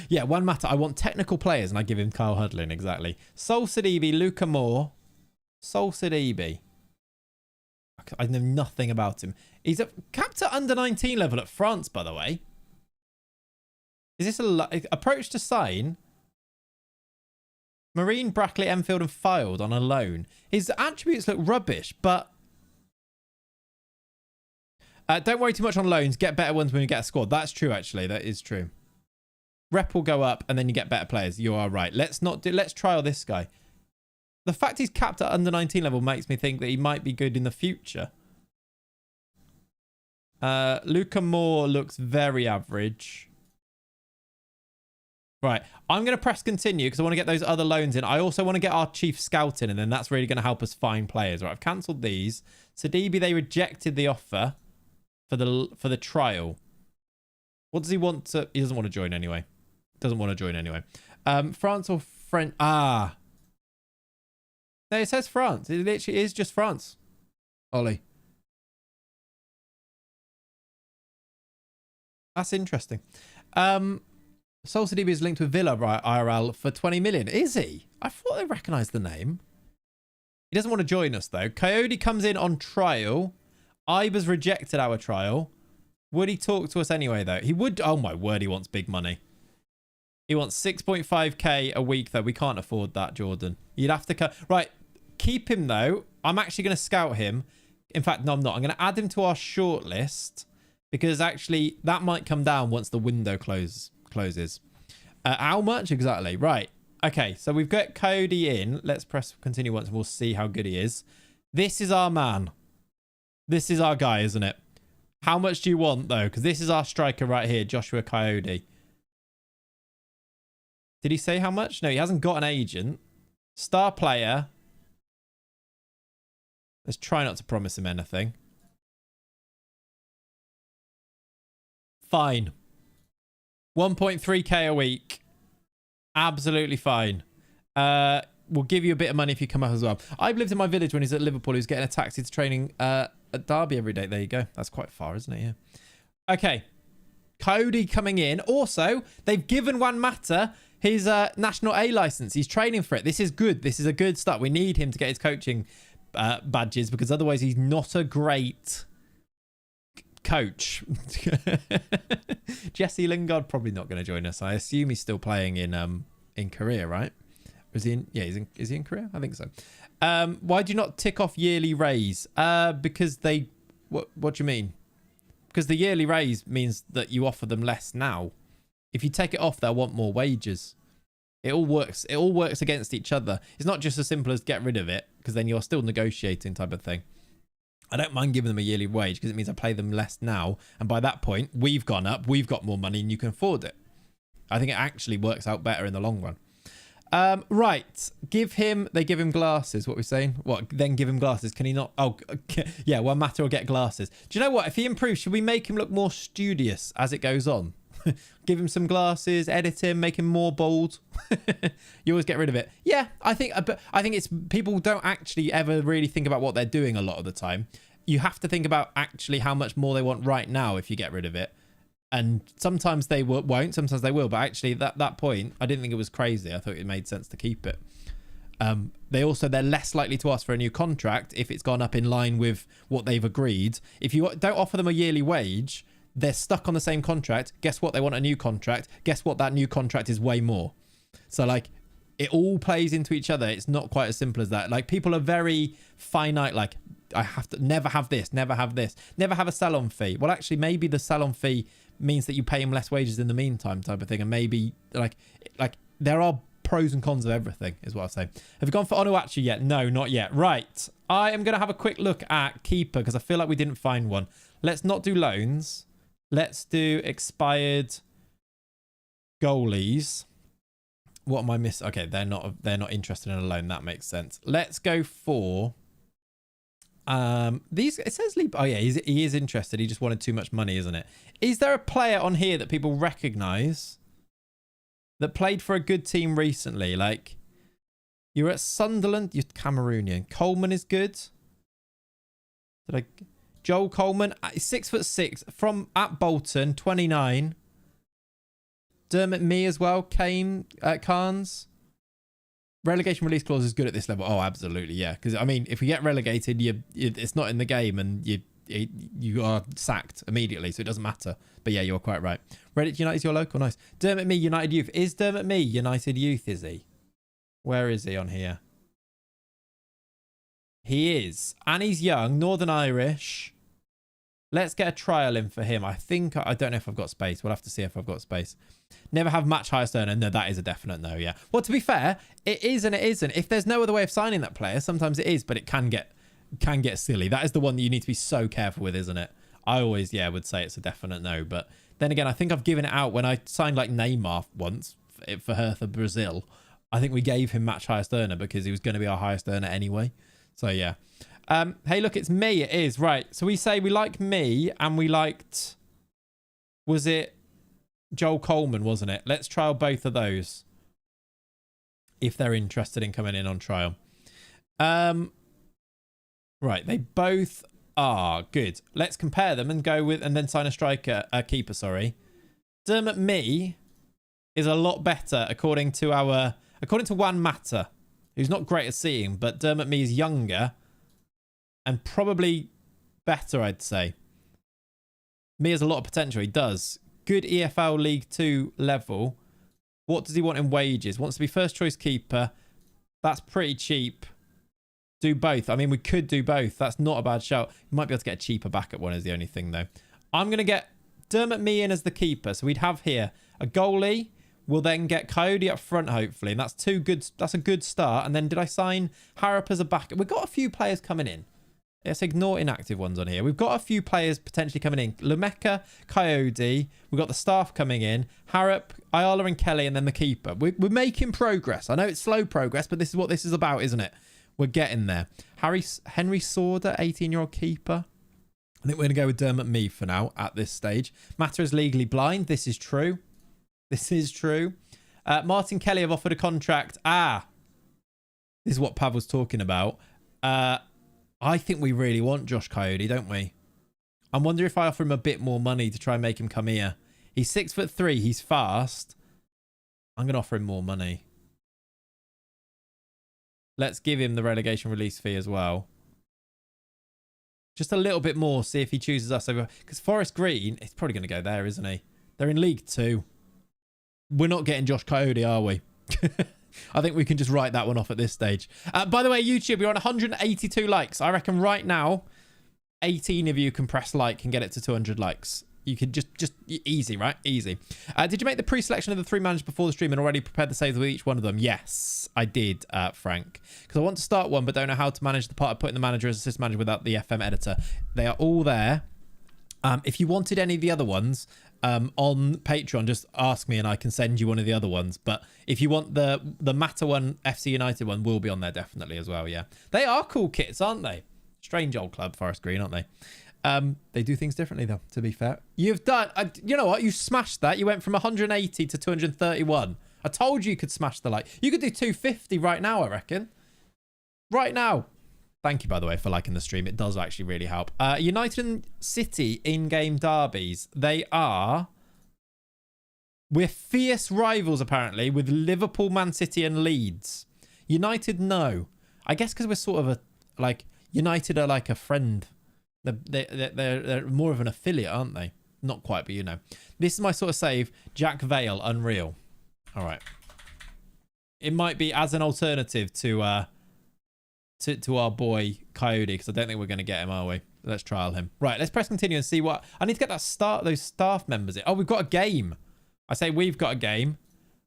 Yeah, Juan Mata. I want technical players and I give him Kyle Hudlin. Exactly. Sol Sidibe, Luca Moore. Sol Sidibe. I know nothing about him. He's capped at under 19 level at France, by the way. Is this a approach to sign? Marine, Brackley, Enfield and Fylde on a loan. His attributes look rubbish, but... don't worry too much on loans. Get better ones when you get a squad. That's true, actually. That is true. Rep will go up and then you get better players. You are right. Let's trial this guy. The fact he's capped at under 19 level makes me think that he might be good in the future. Luca Moore looks very average. Right. I'm going to press continue because I want to get those other loans in. I also want to get our chief scout in, and then that's really going to help us find players. Right. I've cancelled these. Sidibe, they rejected the offer for the trial. What does he want to... He doesn't want to join anyway. Doesn't want to join anyway. France or French... Ah. No, it says France. It literally is just France. Ollie. That's interesting. Sol Sidibe is linked with Villa, right, IRL, for 20 million. Is he? I thought I recognised the name. He doesn't want to join us, though. Coyote comes in on trial. Iber's rejected our trial. Would he talk to us anyway, though? He would. Oh, my word, he wants big money. He wants 6.5k a week, though. We can't afford that, Jordan. You'd have to... Right, keep him, though. I'm actually going to scout him. In fact, no, I'm not. I'm going to add him to our shortlist because, actually, that might come down once the window closes. How much exactly? Right. Okay, so we've got Coyote in. Let's press continue once and we'll see how good he is. This is our man. This is our guy, isn't it? How much do you want, though? Because this is our striker right here, Joshua Coyote. Did he say how much? No, he hasn't got an agent. Star player. Let's try not to promise him anything. Fine. 1.3k a week. Absolutely fine. We'll give you a bit of money if you come up as well. I've lived in my village when he's at Liverpool. He's getting a taxi to training at Derby every day. There you go. That's quite far, isn't it? Yeah. Okay. Cody coming in. Also, they've given Juan Mata his National A license. He's training for it. This is good. This is a good start. We need him to get his coaching badges because otherwise he's not a great coach. Jesse Lingard probably not going to join us. I assume he's still playing in Korea, right? Is he in? Yeah, is he in Korea? I think so. Why do you not tick off yearly raise? Because they... What do you mean? Because the yearly raise means that you offer them less now. If you take it off, they'll want more wages. It all works. It all works against each other. It's not just as simple as get rid of it, because then you're still negotiating type of thing. I don't mind giving them a yearly wage because it means I pay them less now. And by that point, we've gone up, we've got more money and you can afford it. I think it actually works out better in the long run. Right. They give him glasses. What we're saying? What? Then give him glasses. Can he not? Oh, yeah. One matter will get glasses. Do you know what? If he improves, should we make him look more studious as it goes on? Give him some glasses, edit him, make him more bold. You always get rid of it. Yeah, I think it's people don't actually ever really think about what they're doing a lot of the time. You have to think about actually how much more they want right now if you get rid of it. And sometimes they won't, sometimes they will. But actually, that point, I didn't think it was crazy. I thought it made sense to keep it. They're less likely to ask for a new contract if it's gone up in line with what they've agreed. If you don't offer them a yearly wage, they're stuck on the same contract. Guess what? They want a new contract. Guess what? That new contract is way more. So, like, it all plays into each other. It's not quite as simple as that. Like, people are very finite. Like, I have to never have this, never have this, never have a salon fee. Well, actually, maybe the salon fee means that you pay him less wages in the meantime type of thing. And maybe, like there are pros and cons of everything is what I say. Have you gone for Onuachu yet? No, not yet. Right. I am going to have a quick look at keeper because I feel like we didn't find one. Let's not do loans. Let's do expired goalies. What am I missing? Okay, they're not interested in a loan. That makes sense. Let's go for these. It says Lee. Oh yeah, he is interested. He just wanted too much money, isn't it? Is there a player on here that people recognize that played for a good team recently? Like, you're at Sunderland. You're Cameroonian. Coleman is good. Joel Coleman, 6'6", from at Bolton, 29. Dermot Mee as well. Kane at Carnes. Relegation release clause is good at this level. Oh, absolutely, yeah. Because I mean, if we get relegated, it's not in the game, and you are sacked immediately, so it doesn't matter. But yeah, you're quite right. Redditch United is your local, nice. Dermot Mee, United Youth. Is Dermot Mee United Youth? Is he? Where is he on here? He is, and he's young, Northern Irish. Let's get a trial in for him. I don't know if I've got space. We'll have to see if I've got space. Never have match highest earner. No, that is a definite no, yeah. Well, to be fair, it is and it isn't. If there's no other way of signing that player, sometimes it is, but it can get silly. That is the one that you need to be so careful with, isn't it? I always, would say it's a definite no. But then again, I think I've given it out when I signed like Neymar once for Hertha Brazil. I think we gave him match highest earner because he was going to be our highest earner anyway. So, yeah. Hey, look, it's me. It is. Right. So we say we like me and we liked... Was it Joel Coleman, wasn't it? Let's trial both of those. If they're interested in coming in on trial. Right. They both are. Good. Let's compare them and go with... And then sign a keeper, sorry. Dermot Mee is a lot better according to Juan Mata, who's not great at seeing, but Dermot Mee is younger and probably better, I'd say. Mee has a lot of potential. He does. Good EFL League 2 level. What does he want in wages? Wants to be first choice keeper. That's pretty cheap. Do both. I mean, we could do both. That's not a bad shout. You might be able to get a cheaper backup one is the only thing, though. I'm going to get Dermot Mee in as the keeper. So we'd have here a goalie. We'll then get Coyote up front, hopefully. And that's two good. That's a good start. And then did I sign Harrop as a backup? We've got a few players coming in. Let's ignore inactive ones on here. We've got a few players potentially coming in. Lumeka, Coyote. We've got the staff coming in. Harrop, Ayala and Kelly, and then the keeper. We're making progress. I know it's slow progress, but this is what this is about, isn't it? We're getting there. Henry Sorda, 18-year-old keeper. I think we're going to go with Dermot Mee for now at this stage. Mata is legally blind. This is true. This is true. Martin Kelly have offered a contract. This is what Pav was talking about. I think we really want Josh Coyote, don't we? I wonder if I offer him a bit more money to try and make him come here. He's 6'3". He's fast. I'm going to offer him more money. Let's give him the relegation release fee as well. Just a little bit more. See if he chooses us over. Because Forest Green, it's probably going to go there, isn't he? They're in League 2. We're not getting Josh Coyote, are we? I think we can just write that one off at this stage. By the way, YouTube, you're on 182 likes. I reckon right now, 18 of you can press like and get it to 200 likes. You could just easy, right? Easy. Did you make the pre-selection of the 3 managers before the stream and already prepared the saves with each one of them? Yes, I did, Frank. Because I want to start one, but don't know how to manage the part of putting the manager as assistant manager without the FM editor. They are all there. If you wanted any of the other ones on Patreon, just ask me and I can send you one of the other ones. But if you want the Mata one, FC United one, will be on there definitely as well, yeah. They are cool kits, aren't they? Strange old club, Forest Green, aren't they? They do things differently, though, to be fair. You've done... you know what? You smashed that. You went from 180 to 231. I told you could smash the like. You could do 250 right now, I reckon. Right now. Thank you, by the way, for liking the stream. It does actually really help. United and City in-game derbies. They are... We're fierce rivals, apparently, with Liverpool, Man City and Leeds. United, no. I guess because we're sort of a... Like, United are like a friend... They're more of an affiliate, aren't they? Not quite, but you know. This is my sort of save. Jack Vale, unreal. All right. It might be as an alternative to our boy Coyote, because I don't think we're going to get him, are we? Let's trial him. Right, let's press continue and see what... I need to get those staff members in. Oh, we've got a game. I say we've got a game.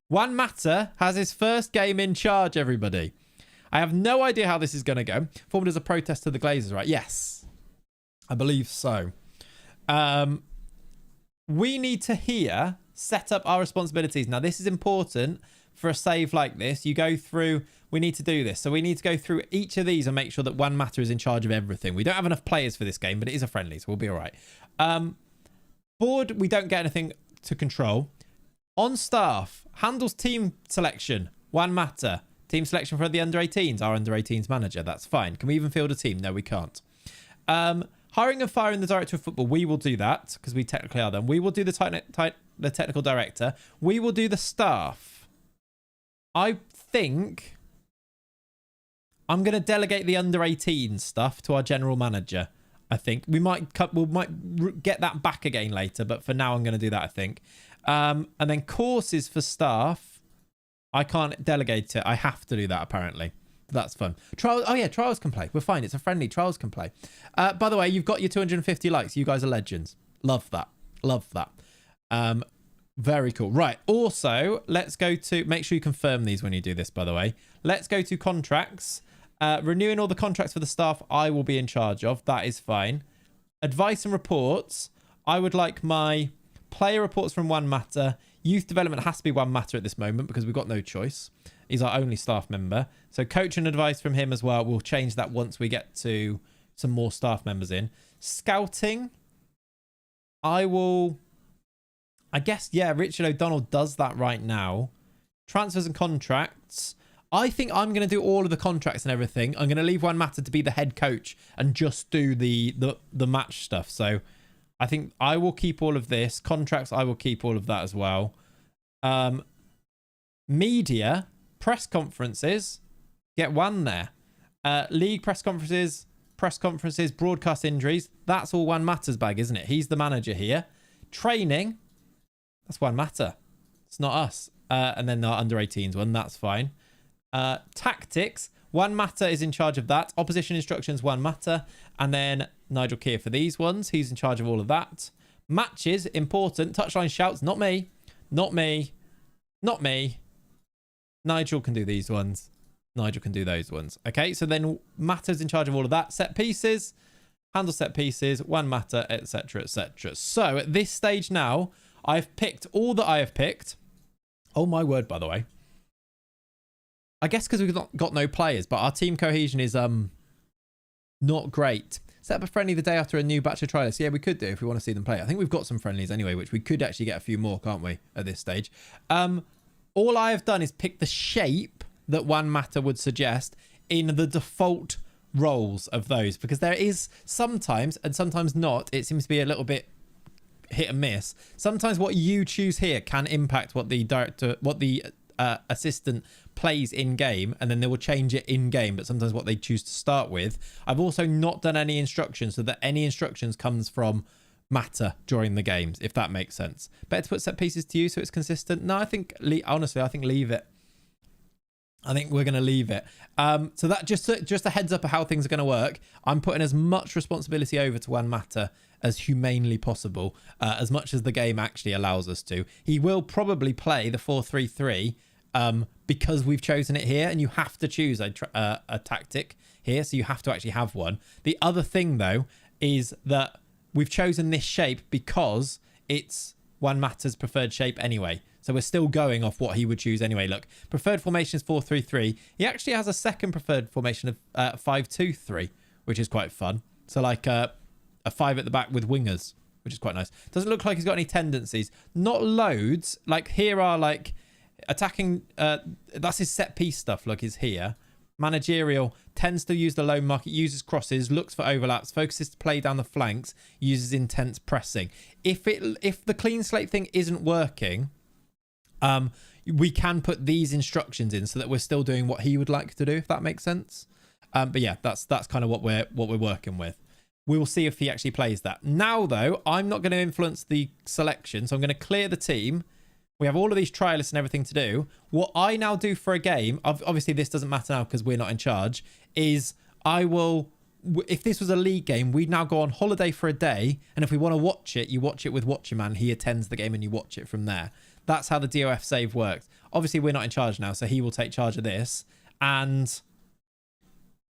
Juan Mata has his first game in charge, everybody. I have no idea how this is going to go. Formed as a protest to the Glazers, right? Yes. I believe so. We need to here set up our responsibilities. Now, this is important for a save like this. You go through... We need to do this. So we need to go through each of these and make sure that Juan Mata is in charge of everything. We don't have enough players for this game, but it is a friendly, so we'll be all right. Board, we don't get anything to control. On staff, handles team selection. Juan Mata. Team selection for the under-18s. Our under-18s manager. That's fine. Can we even field a team? No, we can't. Hiring and firing the director of football. We will do that because we technically are them. We will do the technical director. We will do the staff. I think I'm going to delegate the under-18 stuff to our general manager. I think we might get that back again later, but for now I'm going to do that. I think, and then courses for staff. I can't delegate it. I have to do that apparently. That's fun. Trials. Oh yeah, trials can play. We're fine. It's a friendly. Trials can play. By the way, you've got your 250 likes. You guys are legends. Love that. Love that. Very cool. Right. Also, let's go to... Make sure you confirm these when you do this, by the way. Let's go to contracts. Renewing all the contracts for the staff, I will be in charge of. That is fine. Advice and reports. I would like my player reports from Juan Mata. Youth development has to be Juan Mata at this moment because we've got no choice. He's our only staff member. So coach and advice from him as well. We'll change that once we get to some more staff members in. Scouting, I guess, yeah, Richard O'Donnell does that right now. Transfers and contracts. I think I'm going to do all of the contracts and everything. I'm going to leave Juan Mata to be the head coach and just do the match stuff. So I think I will keep all of this. Contracts, I will keep all of that as well. Media, press conferences, get one there. League press conferences, broadcast injuries. That's all Juan Mata's bag, isn't it? He's the manager here. Training, that's Juan Mata. It's not us. And then our under 18s one, that's fine. Tactics, Juan Mata is in charge of that. Opposition instructions, Juan Mata. And then Nigel Keir for these ones. He's in charge of all of that. Matches, important. Touchline shouts, not me. Not me. Not me. Nigel can do these ones. Nigel can do those ones. Okay, so then Mata's in charge of all of that. Set pieces, handle set pieces, Juan Mata, etc., etc. So at this stage now, I've picked all that I have picked. Oh my word, by the way. I guess because we've got no players, but our team cohesion is not great. Set up a friendly the day after a new batch of trialists. Yeah, we could do if we want to see them play. I think we've got some friendlies anyway, which we could actually get a few more, can't we, at this stage? All I have done is pick the shape that Juan Mata would suggest in the default roles of those, because there is sometimes, and sometimes not, it seems to be a little bit hit and miss. Sometimes what you choose here can impact what the assistant plays in game, and then they will change it in game, but sometimes what they choose to start with. I've also not done any instructions, so that any instructions comes from Mata during the games, if that makes sense. Better to put set pieces to you so it's consistent. No, I think honestly, I think leave it. I think we're going to leave it. So that just a heads up of how things are going to work. I'm putting as much responsibility over to Juan Mata as humanely possible, as much as the game actually allows us to. He will probably play the 4-3-3 because we've chosen it here, and you have to choose a tactic here, so you have to actually have one. The other thing, though, is that we've chosen this shape because it's Juan Mata's preferred shape anyway. So we're still going off what he would choose anyway. Look, preferred formation is 4-3-3. He actually has a second preferred formation of 5-2-3, which is quite fun. So like a 5 at the back with wingers, which is quite nice. Doesn't look like he's got any tendencies. Not loads. Like here are like attacking. That's his set piece stuff. Look, is here. Managerial tends to use the low market, uses crosses, looks for overlaps, focuses to play down the flanks, uses intense pressing. If the clean slate thing isn't working, we can put these instructions in so that we're still doing what he would like to do, if that makes sense. But yeah, that's kind of what we're working with. We will see if he actually plays that. Now though, I'm not going to influence the selection, so I'm going to clear the team. We have all of these trialists and everything to do. What I now do for a game, obviously this doesn't matter now because we're not in charge, is I will, if this was a league game, we'd now go on holiday for a day, and if we want to watch it, you watch it with Watching Man. He attends the game and you watch it from there. That's how the DOF save works. Obviously, we're not in charge now, so he will take charge of this. And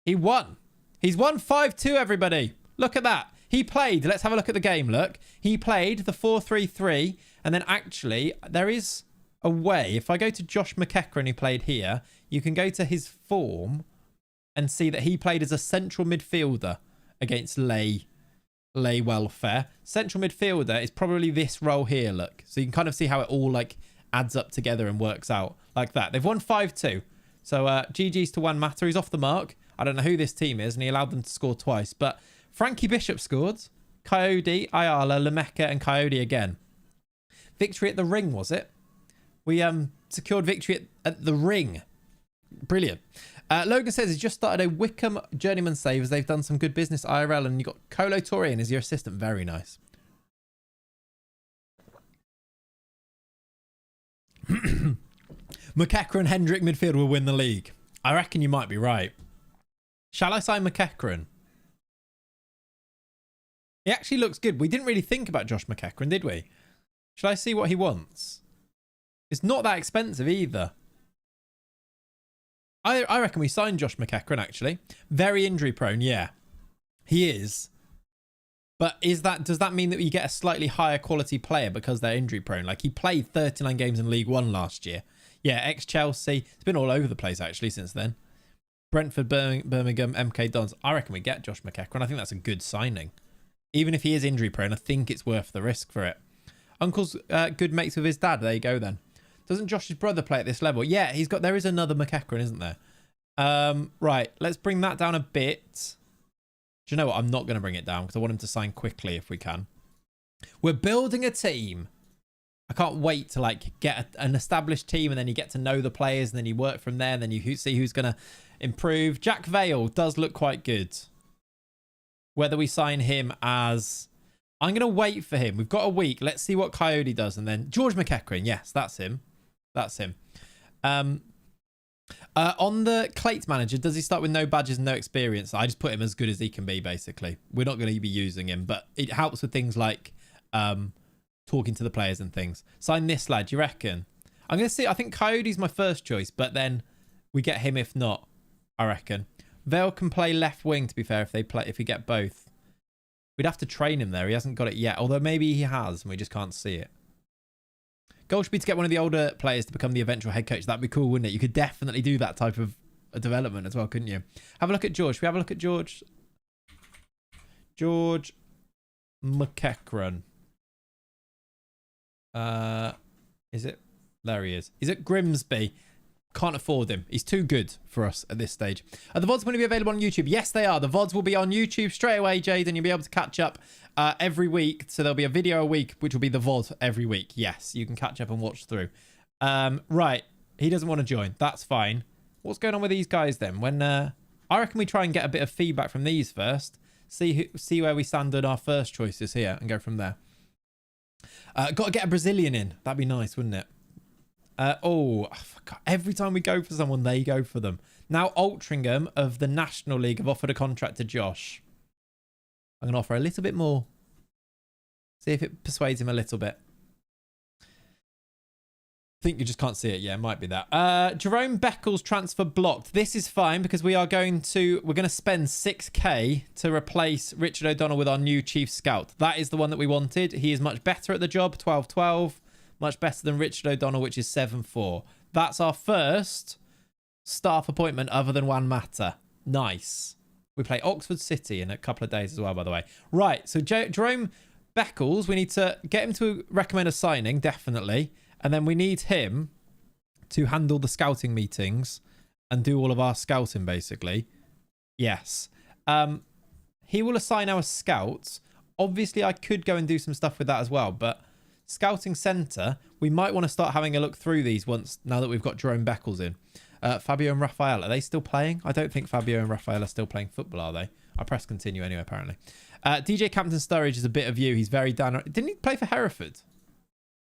he won. He's won 5-2, everybody. Look at that. He played. Let's have a look at the game. Look. He played the 4-3-3. And then actually, there is a way. If I go to Josh McEachran, who played here, you can go to his form and see that he played as a central midfielder against Lay Welfare. Central midfielder is probably this role here, look. So you can kind of see how it all like adds up together and works out like that. They've won 5-2. So GG's to Juan Mata. He's off the mark. I don't know who this team is, and he allowed them to score twice. But Frankie Bishop scored. Coyote, Ayala, Lameka, and Coyote again. Victory at the Ring, was it? We secured victory at the Ring. Brilliant. Logan says he's just started a Wickham journeyman save as they've done some good business IRL, and you got Colo Torian as your assistant. Very nice. McEachran and Hendrick midfield will win the league. I reckon you might be right. Shall I sign McEachran? He actually looks good. We didn't really think about Josh McEachran, did we? Shall I see what he wants? It's not that expensive either. I reckon we signed Josh McEachran, actually. Very injury prone, yeah. He is. But does that mean that you get a slightly higher quality player because they're injury prone? Like he played 39 games in League One last year. Yeah, ex-Chelsea. It's been all over the place actually since then. Brentford, Birmingham, MK Dons. I reckon we get Josh McEachran. I think that's a good signing. Even if he is injury prone, I think it's worth the risk for it. Uncle's good mates with his dad. There you go then. Doesn't Josh's brother play at this level? Yeah, there is another McEachran, isn't there? Right, let's bring that down a bit. Do you know what? I'm not going to bring it down because I want him to sign quickly if we can. We're building a team. I can't wait to like get an established team and then you get to know the players and then you work from there and then you see who's going to improve. Jack Vale does look quite good. Whether we sign him as... I'm going to wait for him. We've got a week. Let's see what Coyote does. And then George McEachran. Yes, that's him. That's him. On the Clayts manager, does he start with no badges and no experience? I just put him as good as he can be, basically. We're not going to be using him, but it helps with things like talking to the players and things. Sign this lad, you reckon? I'm going to see. I think Coyote's my first choice, but then we get him if not, I reckon. Vale can play left wing, to be fair, if we get both. We'd have to train him there. He hasn't got it yet, although maybe he has and we just can't see it. Goal should be to get one of the older players to become the eventual head coach. That'd be cool, wouldn't it? You could definitely do that type of a development as well, couldn't you? Have a look at George. Should we have a look at George? George McEachran. Is it? There he is. He's at Grimsby. Can't afford him. He's too good for us at this stage. Are the VODs going to be available on YouTube? Yes, they are. The VODs will be on YouTube straight away, Jade, and you'll be able to catch up every week. So there'll be a video a week, which will be the VOD every week. Yes, you can catch up and watch through. Right. He doesn't want to join. That's fine. What's going on with these guys then? When I reckon we try and get a bit of feedback from these first. See where we stand on our first choices here and go from there. Got to get a Brazilian in. That'd be nice, wouldn't it? Oh, every time we go for someone, they go for them. Now, Altrincham of the National League have offered a contract to Josh. I'm going to offer a little bit more. See if it persuades him a little bit. I think you just can't see it. Yeah, it might be that. Jerome Beckles transfer blocked. This is fine because we're going to spend 6k to replace Richard O'Donnell with our new chief scout. That is the one that we wanted. He is much better at the job, 12-12. Much better than Richard O'Donnell, which is 7-4. That's our first staff appointment other than Juan Mata. Nice. We play Oxford City in a couple of days as well, by the way. Right, so Jerome Beckles, we need to get him to recommend a signing, definitely. And then we need him to handle the scouting meetings and do all of our scouting, basically. Yes. He will assign our scouts. Obviously, I could go and do some stuff with that as well, but... Scouting Centre, we might want to start having a look through these now that we've got Jerome Beckles in. Fabio and Raphael, are they still playing? I don't think Fabio and Raphael are still playing football, are they? I press continue anyway, apparently. DJ Campton Sturridge is a bit of you. He's very down. Didn't he play for Hereford?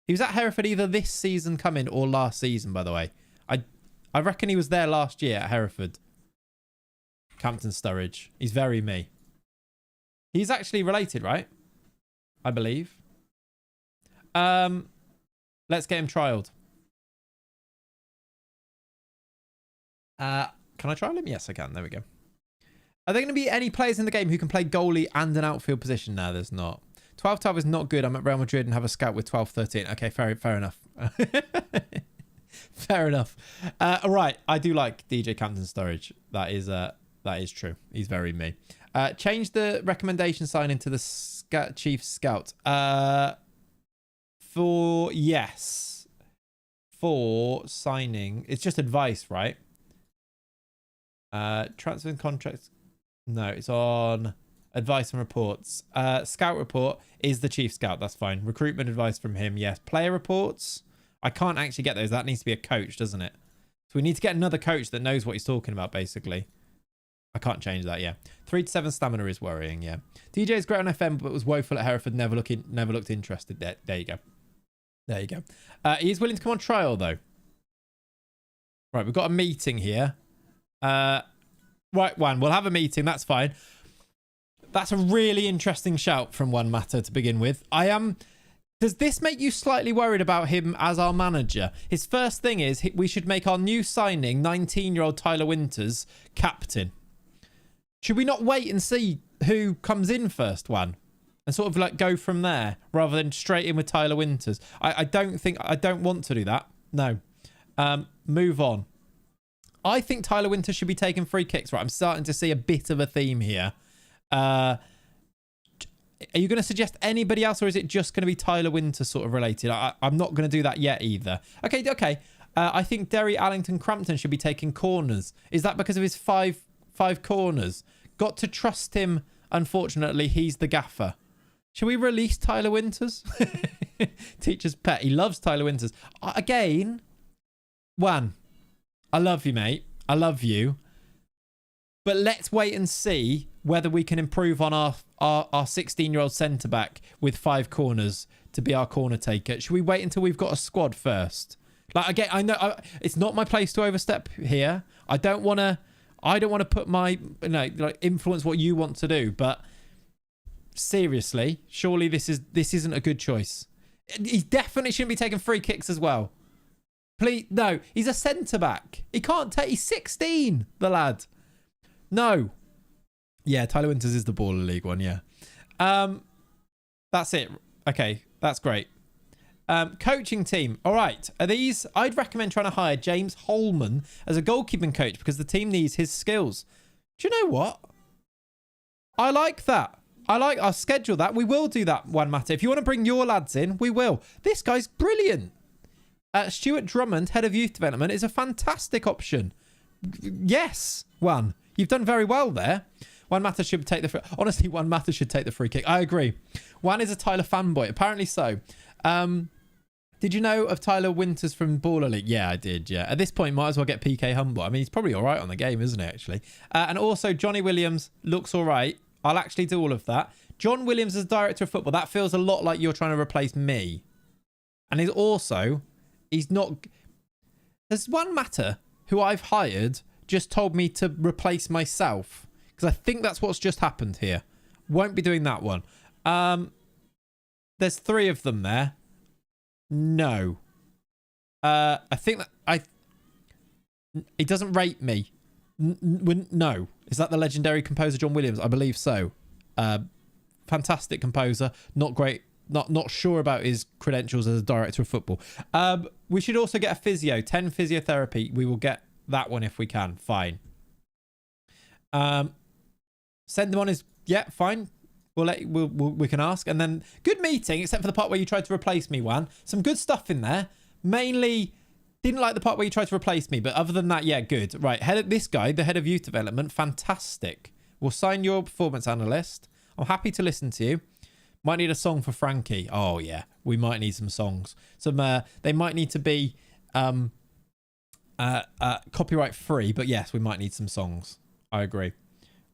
He was at Hereford either this season coming or last season, by the way. I reckon he was there last year at Hereford. Campton Sturridge. He's very me. He's actually related, right? I believe. Let's get him trialed. Can I trial him? Yes, I can. There we go. Are there going to be any players in the game who can play goalie and an outfield position? No, there's not. 12-12 is not good. I'm at Real Madrid and have a scout with 12-13. Okay, fair enough. Fair enough. All right. I do like DJ Campton Sturridge. That is true. He's very me. Change the recommendation sign into the chief scout. For signing, it's just advice, right? Transfer and contracts. No, it's on advice and reports. Scout report is the chief scout. That's fine. Recruitment advice from him. Yes. Player reports. I can't actually get those. That needs to be a coach, doesn't it? So we need to get another coach that knows what he's talking about, basically. I can't change that. Yeah. 3 to 7 stamina is worrying. Yeah. DJ is great on FM, but was woeful at Hereford. Never looked interested. There you go. There you go. He is willing to come on trial, though. Right, we've got a meeting here. Right, Juan, we'll have a meeting. That's fine. That's a really interesting shout from Juan Mata to begin with. Does this make you slightly worried about him as our manager? His first thing is we should make our new signing, 19-year-old Tyler Winters, captain. Should we not wait and see who comes in first, Juan? and sort of like go from there rather than straight in with Tyler Winters. I don't want to do that. No. Move on. I think Tyler Winters should be taking free kicks. Right, I'm starting to see a bit of a theme here. Are you going to suggest anybody else, or is it just going to be Tyler Winters sort of related? I'm not going to do that yet either. Okay. I think Derry Allington Crampton should be taking corners. Is that because of his five corners? Got to trust him. Unfortunately, he's the gaffer. Should we release Tyler Winters? Teacher's pet. He loves Tyler Winters. Again, Juan, I love you, mate. I love you. But let's wait and see whether we can improve on our 16-year-old centre-back with 5 corners to be our corner taker. Should we wait until we've got a squad first? Like, again, I know it's not my place to overstep here. I don't want to put my, like influence what you want to do. But seriously, surely this isn't a good choice. He definitely shouldn't be taking free kicks as well. Please, no. He's a centre-back. He can't take... He's 16, the lad. No. Yeah, Tyler Winters is the baller League One, yeah. That's it. Okay, that's great. Coaching team. All right. Are these... I'd recommend trying to hire James Holman as a goalkeeping coach because the team needs his skills. Do you know what? I like that. I'll schedule that. We will do that, Juan Mata. If you want to bring your lads in, we will. This guy's brilliant. Stuart Drummond, head of youth development, is a fantastic option. Yes, Juan. You've done very well there. Juan Mata should take the... Honestly, Juan Mata should take the free kick. I agree. Juan is a Tyler fanboy. Apparently so. Did you know of Tyler Winters from Baller League? Yeah, I did, yeah. At this point, might as well get PK Humble. I mean, he's probably all right on the game, isn't he, actually? And also, Johnny Williams looks all right. I'll actually do all of that. John Williams as director of football. That feels a lot like you're trying to replace me. And he's not... There's Juan Mata, who I've hired, just told me to replace myself. Because I think that's what's just happened here. Won't be doing that one. There's 3 of them there. No. I think that he doesn't rate me. No. Is that the legendary composer John Williams? I believe so. Fantastic composer. Not great. Not sure about his credentials as a director of football. We should also get a physio. 10 physiotherapy. We will get that one if we can. Fine. Send them on his... Yeah, fine. We can ask. And then good meeting, except for the part where you tried to replace me, Juan. Some good stuff in there. Mainly didn't like the part where you tried to replace me, but other than that, yeah, good. Right, this guy, the head of youth development, fantastic. We'll sign your performance analyst. I'm happy to listen to you. Might need a song for Frankie. Oh yeah, we might need some songs. They might need to be copyright free, but yes, we might need some songs. I agree.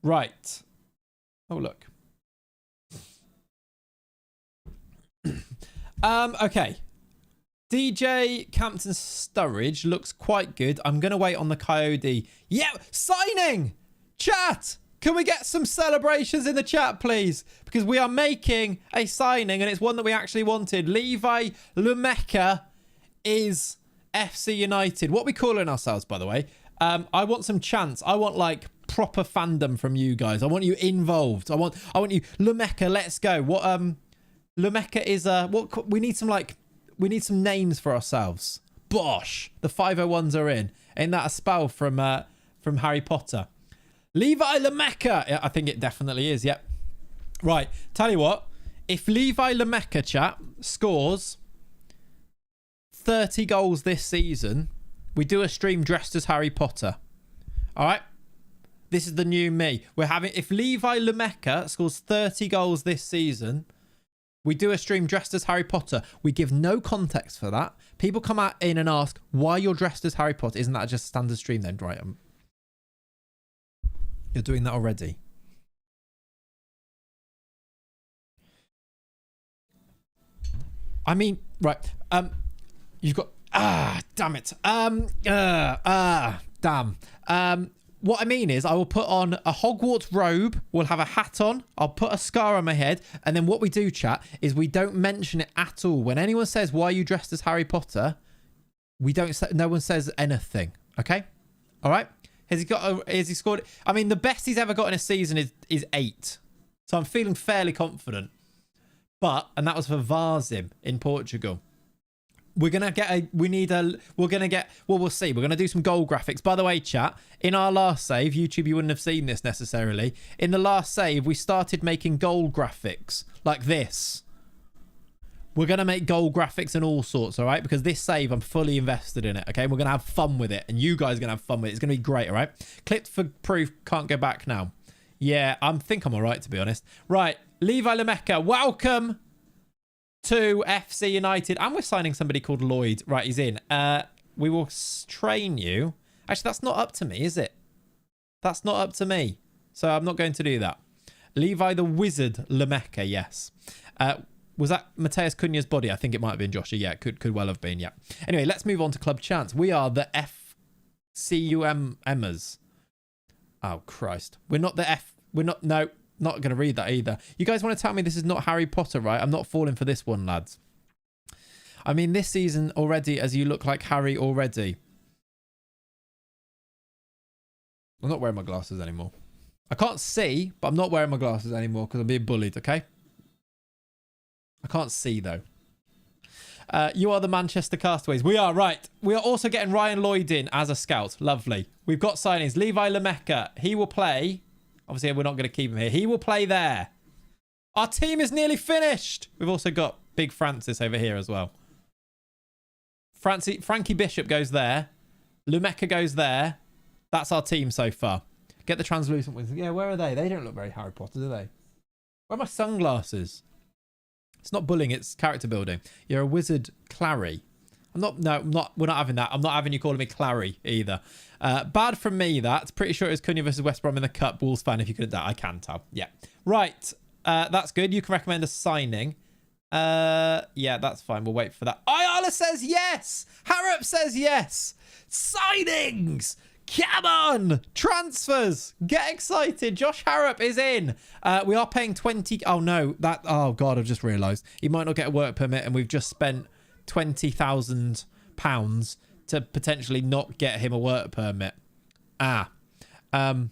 Right. Oh look. Okay. DJ Campton Sturridge looks quite good. I'm going to wait on the Coyote. Yeah, signing! Chat! Can we get some celebrations in the chat, please? Because we are making a signing, and it's one that we actually wanted. Levi Lumeka is FC United. What are we calling ourselves, by the way? I want some chants. I want, like, proper fandom from you guys. I want you involved. I want you... Lumeka, let's go. What, Lumeka is, we need some names for ourselves. Bosh. The 501s are in. Ain't that a spell from Harry Potter? Levi Lamecca. Yeah, I think it definitely is. Yep. Right. Tell you what. If Levi Lamecca, chat, scores 30 goals this season, we do a stream dressed as Harry Potter. All right. This is the new me. If Levi Lamecca scores 30 goals this season, we do a stream dressed as Harry Potter. We give no context for that. People come out in and ask why you're dressed as Harry Potter. Isn't that just a standard stream then? Right. You're doing that already. I mean, right. You've got... damn it. Damn. What I mean is I will put on a Hogwarts robe. We'll have a hat on. I'll put a scar on my head. And then what we do, chat, is we don't mention it at all. When anyone says, why are you dressed as Harry Potter? No one says anything. Okay? All right? Has he scored? I mean, the best he's ever got in a season is 8. So I'm feeling fairly confident. and that was for Varzim in Portugal. We're going to get we'll see. We're going to do some goal graphics. By the way, chat, in our last save, YouTube, you wouldn't have seen this necessarily. In the last save, we started making goal graphics like this. We're going to make goal graphics and all sorts, all right? Because this save, I'm fully invested in it, okay? We're going to have fun with it, and you guys are going to have fun with it. It's going to be great, all right? Clipped for proof, can't go back now. Yeah, I think I'm all right, to be honest. Right, Levi Lameka, welcome to FC United. And we're signing somebody called Lloyd. Right, he's in. We will train you. Actually, that's not up to me, is it? That's not up to me. So I'm not going to do that. Levi the Wizard Lameka, yes. Was that Mateus Cunha's body? I think it might have been Joshua. Yeah, it could well have been, yeah. Anyway, let's move on to Club Chance. We are the FCUMers. Oh, Christ. We're not the F... We're not... No, not going to read that either. You guys want to tell me this is not Harry Potter, right? I'm not falling for this one, lads. I mean, this season already, as you look like Harry already. I'm not wearing my glasses anymore. I can't see, but I'm not wearing my glasses anymore because I'm being bullied, okay? I can't see, though. You are the Manchester Castaways. We are, right. We are also getting Ryan Lloyd in as a scout. Lovely. We've got signings. Levi Lameka. He will play. Obviously, we're not going to keep him here. He will play there. Our team is nearly finished. We've also got Big Francis over here as well. Frankie Bishop goes there. Lameka goes there. That's our team so far. Get the translucent ones. Yeah, where are they? They don't look very Harry Potter, do they? Where are my sunglasses? It's not bullying, it's character building. You're a wizard, Clary. We're not having that. I'm not having you calling me Clary either. Bad from me, that. Pretty sure it was Cunha versus West Brom in the Cup. Wolves fan, if you couldn't... I can tell. Yeah. Right. That's good. You can recommend a signing. Yeah, that's fine. We'll wait for that. Ayala says yes! Harrop says yes! Signings! Come on! Transfers! Get excited! Josh Harrop is in. We are paying 20... Oh, no. Oh, God, I've just realised. He might not get a work permit, and we've just spent £20,000 to potentially not get him a work permit. Been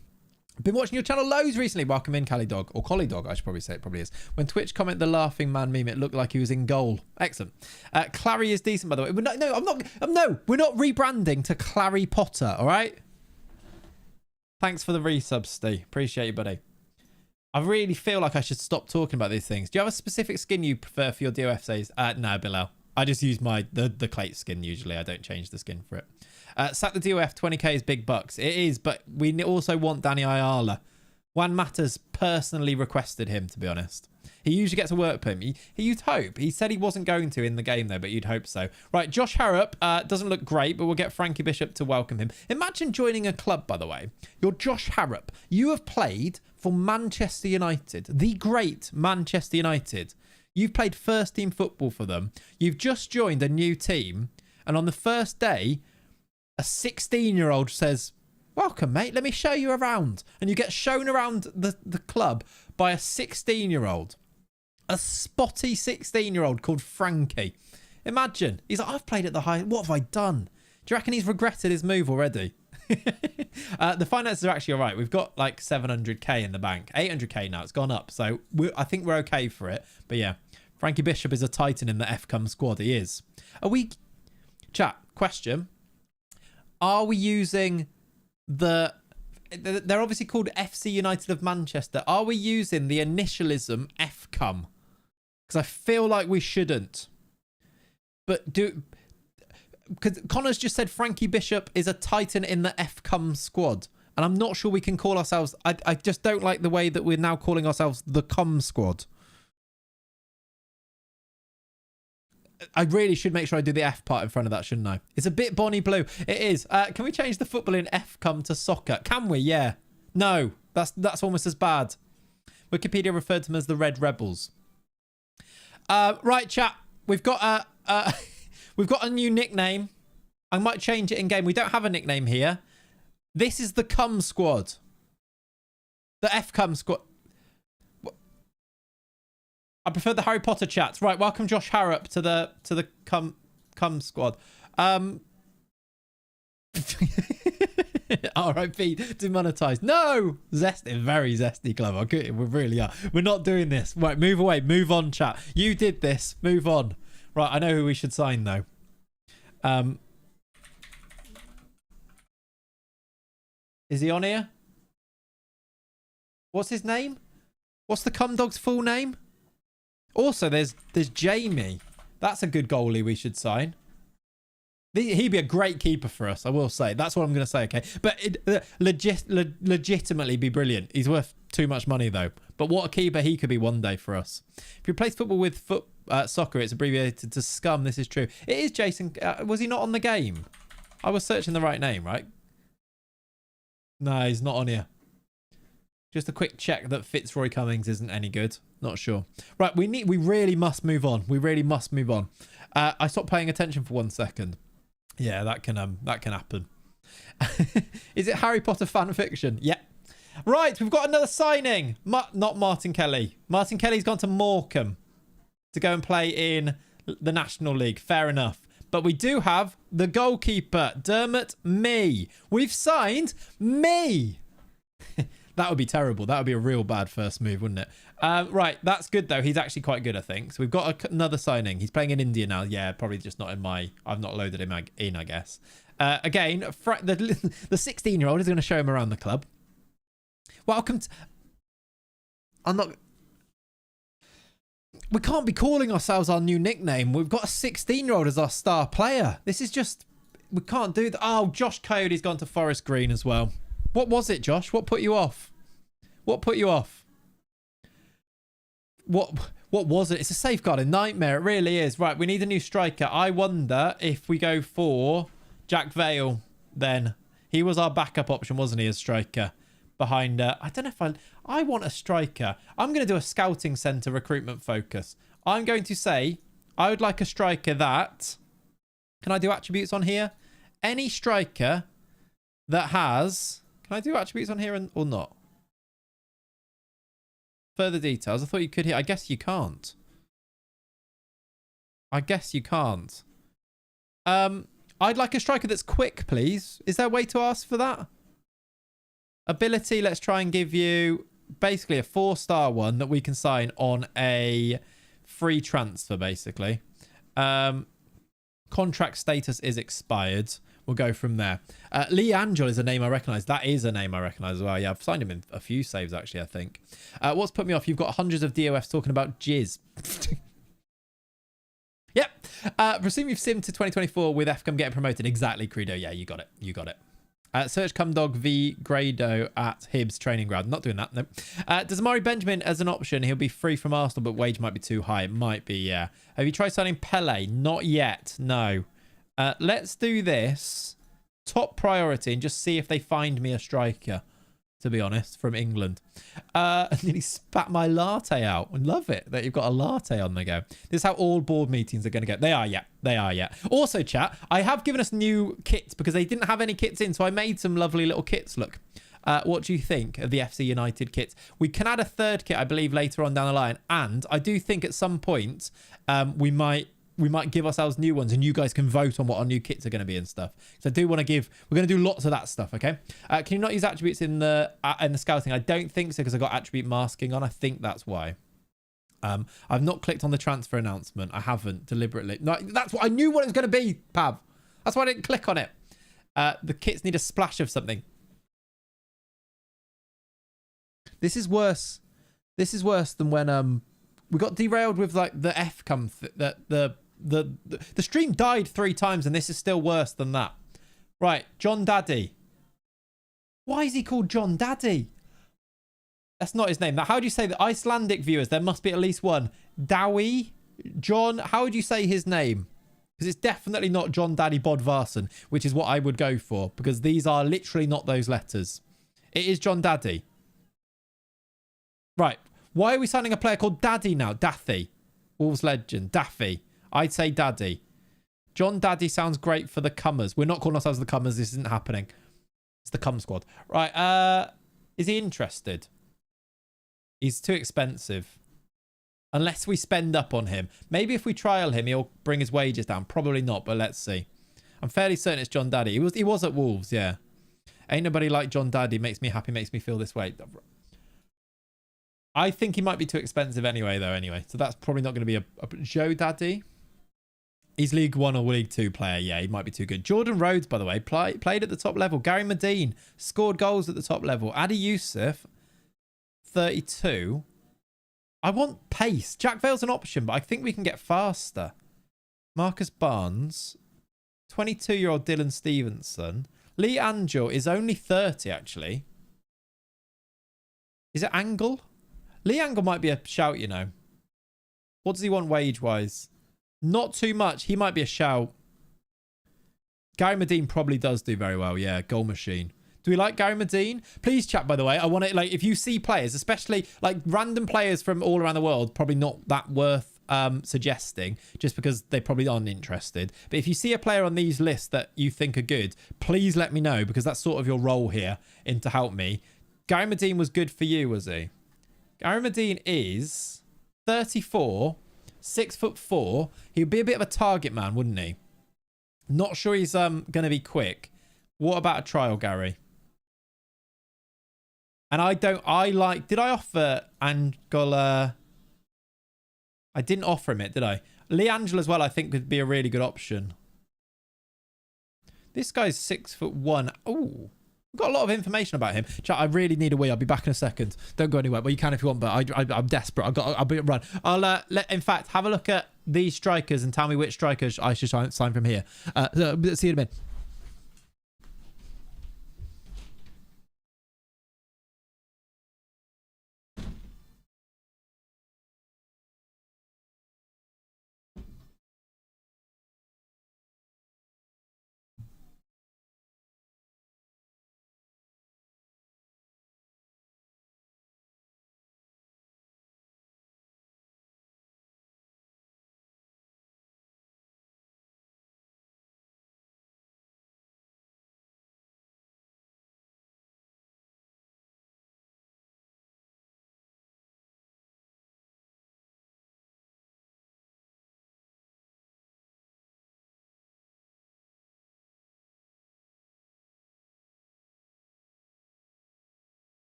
watching your channel loads recently. Welcome in, Cali Dog. Or Collie Dog, I should probably say. It probably is. When Twitch comment the laughing man meme, it looked like he was in goal. Excellent. Clary is decent, by the way. We're not rebranding to Clary Potter, all right? Thanks for the resub, Steve. Appreciate you, buddy. I really feel like I should stop talking about these things. Do you have a specific skin you prefer for your DOF saves? No, Bilal. I just use the Clayts skin usually. I don't change the skin for it. Sack the DOF, 20k is big bucks. It is, but we also want Danny Ayala. Juan Matas personally requested him, to be honest. He usually gets a work permit. You'd hope. He said he wasn't going to in the game, though, but you'd hope so. Right, Josh Harrop doesn't look great, but we'll get Frankie Bishop to welcome him. Imagine joining a club, by the way. You're Josh Harrop. You have played for Manchester United, the great Manchester United. You've played first-team football for them. You've just joined a new team, and on the first day, a 16-year-old says, "Welcome, mate. Let me show you around." And you get shown around the club by a 16-year-old. A spotty 16-year-old called Frankie. Imagine. He's like, "I've played at the high. What have I done?" Do you reckon he's regretted his move already? The finances are actually all right. We've got like 700k in the bank. 800k now. It's gone up. So I think we're okay for it. But yeah, Frankie Bishop is a titan in the FCUM squad. He is. Are we... Chat, question. Are we using the... They're obviously called FC United of Manchester. Are we using the initialism FCUM? Because I feel like we shouldn't. But because Connor's just said Frankie Bishop is a titan in the FCUM squad. And I'm not sure we can call ourselves... I just don't like the way that we're now calling ourselves the CUM squad. I really should make sure I do the F part in front of that, shouldn't I? It's a bit Bonnie Blue. It is. Can we change the football in FCUM to soccer? Can we? Yeah. No. That's almost as bad. Wikipedia referred to them as the Red Rebels. Right, chat. We've got we've got a new nickname. I might change it in game. We don't have a nickname here. This is the CUM squad. The FCUM squad. I prefer the Harry Potter chats. Right, welcome Josh Harrop to the cum squad. R.I.P. demonetized. No! Zesty, very zesty club. We really are. We're not doing this. Right, move away. Move on, chat. You did this. Move on. Right, I know who we should sign, though. Is he on here? What's his name? What's the cum dog's full name? Also, there's Jamie. That's a good goalie we should sign. He'd be a great keeper for us, I will say. That's what I'm going to say, okay? But legitimately be brilliant. He's worth too much money, though. But what a keeper he could be one day for us. If you replace football with soccer, it's abbreviated to scum. This is true. It is Jason. Was he not on the game? I was searching the right name, right? No, he's not on here. Just a quick check that Fitzroy Cummings isn't any good. Not sure. Right, we really must move on. We really must move on. I stopped paying attention for 1 second. Yeah, that can happen. Is it Harry Potter fan fiction? Yeah. Right, we've got another signing. Not Martin Kelly. Martin Kelly's gone to Morecambe to go and play in the National League. Fair enough. But we do have the goalkeeper, Dermot Mee. We've signed Mee. That would be terrible. That would be a real bad first move, wouldn't it? Right, that's good, though. He's actually quite good, I think. So we've got another signing. He's playing in India now. Yeah, probably just not in my... I've not loaded him in, I guess. Again, the 16-year-old is going to show him around the club. Welcome to... I'm not... We can't be calling ourselves our new nickname. We've got a 16-year-old as our star player. This is just... We can't do that. Oh, Josh Cody's gone to Forest Green as well. What was it, Josh? What put you off? What put you off? What was it? It's a safeguarding nightmare. It really is. Right, we need a new striker. I wonder if we go for Jack Vale then. He was our backup option, wasn't he, as striker? Behind... I don't know if I want a striker. I'm going to do a scouting centre recruitment focus. I'm going to say I would like a striker that... Can I do attributes on here? Any striker that has... Can I do attributes on here or not? Further details. I thought you could here. I guess you can't. I guess you can't. I'd like a striker that's quick, please. Is there a way to ask for that? Ability, let's try and give you basically a 4-star one that we can sign on a free transfer, basically. Contract status is expired. We'll go from there. Lee Angel is a name I recognise. That is a name I recognise as well. Yeah, I've signed him in a few saves, actually, I think. What's put me off? You've got hundreds of DOFs talking about jizz. Yep. Presume you've simmed to 2024 with FCOM getting promoted. Exactly, Credo. Yeah, you got it. You got it. Search Cumdog v Grado at Hibbs training ground. Not doing that, no. Does Amari Benjamin as an option? He'll be free from Arsenal, but wage might be too high. It might be, yeah. Have you tried signing Pele? Not yet, no. Let's do this. Top priority and just see if they find me a striker, to be honest, from England. And nearly spat my latte out. I love it that you've got a latte on the go. This is how all board meetings are going to go. They are, yeah. They are, yeah. Also, chat, I have given us new kits because they didn't have any kits in, so I made some lovely little kits. Look. What do you think of the FC United kits? We can add a third kit, I believe, later on down the line. And I do think at some point we might give ourselves new ones and you guys can vote on what our new kits are going to be and stuff. So I do want to we're going to do lots of that stuff, okay? Can you not use attributes in the scouting? I don't think so because I got attribute masking on. I think that's why. I've not clicked on the transfer announcement. I haven't deliberately. No, that's what I knew what it was going to be, Pav. That's why I didn't click on it. The kits need a splash of something. This is worse. This is worse than when we got derailed with like the FCOM the stream died 3 times and this is still worse than that. Right, John Daddy. Why is he called John Daddy? That's not his name. Now, how do you say the Icelandic viewers? There must be at least one. Dowie? John, how would you say his name? Because it's definitely not John Daddy Bodvarsson, which is what I would go for because these are literally not those letters. It is John Daddy. Right. Why are we signing a player called Daddy now? Daffy. Wolves legend. Daffy. I'd say Daddy. John Daddy sounds great for the Cummers. We're not calling ourselves the Cummers. This isn't happening. It's the Cum Squad. Right. Is he interested? He's too expensive. Unless we spend up on him. Maybe if we trial him, he'll bring his wages down. Probably not, but let's see. I'm fairly certain it's John Daddy. He was at Wolves, yeah. Ain't nobody like John Daddy. Makes me happy, makes me feel this way. I think he might be too expensive anyway, though, anyway. So that's probably not going to be a Joe Daddy. He's League 1 or League 2 player. Yeah, he might be too good. Jordan Rhodes, by the way, played at the top level. Gary Medine scored goals at the top level. Adi Youssef, 32. I want pace. Jack Vale's an option, but I think we can get faster. Marcus Barnes, 22-year-old Dylan Stevenson. Lee Angel is only 30, actually. Is it Angle? Lee Angle might be a shout, you know. What does he want wage-wise? Not too much. He might be a shout. Gary Medine probably does do very well. Yeah, goal machine. Do we like Gary Medine? Please chat, by the way. I want it, like, if you see players, especially like random players from all around the world, probably not that worth suggesting, just because they probably aren't interested. But if you see a player on these lists that you think are good, please let me know, because that's sort of your role here in to help me. Gary Medine was good for you, was he? Gary Medine is 34, 6'4". He'd be a bit of a target man, wouldn't he? Not sure he's going to be quick. What about a trial, Gary? And did I offer Angola? I didn't offer him it, did I? Lee Angel as well, I think, would be a really good option. This guy's 6'1". Oh, we've got a lot of information about him. Chat, I really need a wee. I'll be back in a second. Don't go anywhere. Well, you can if you want, but I'm desperate. I'll be run. In fact, have a look at these strikers and tell me which strikers I should sign from here. See you in a minute.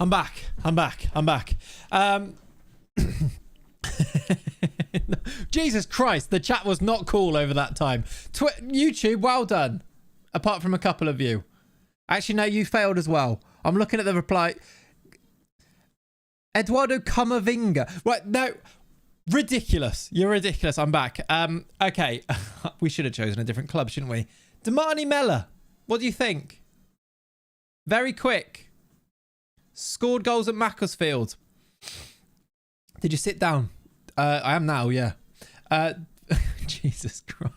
I'm back. Jesus Christ, the chat was not cool over that time. YouTube, well done. Apart from a couple of you. Actually, no, you failed as well. I'm looking at the reply. Eduardo Camavinga. Right, no. Ridiculous. You're ridiculous. I'm back. Okay. We should have chosen a different club, shouldn't we? Damani Mella. What do you think? Very quick. Scored goals at Macclesfield. Did you sit down? I am now, yeah. Jesus Christ.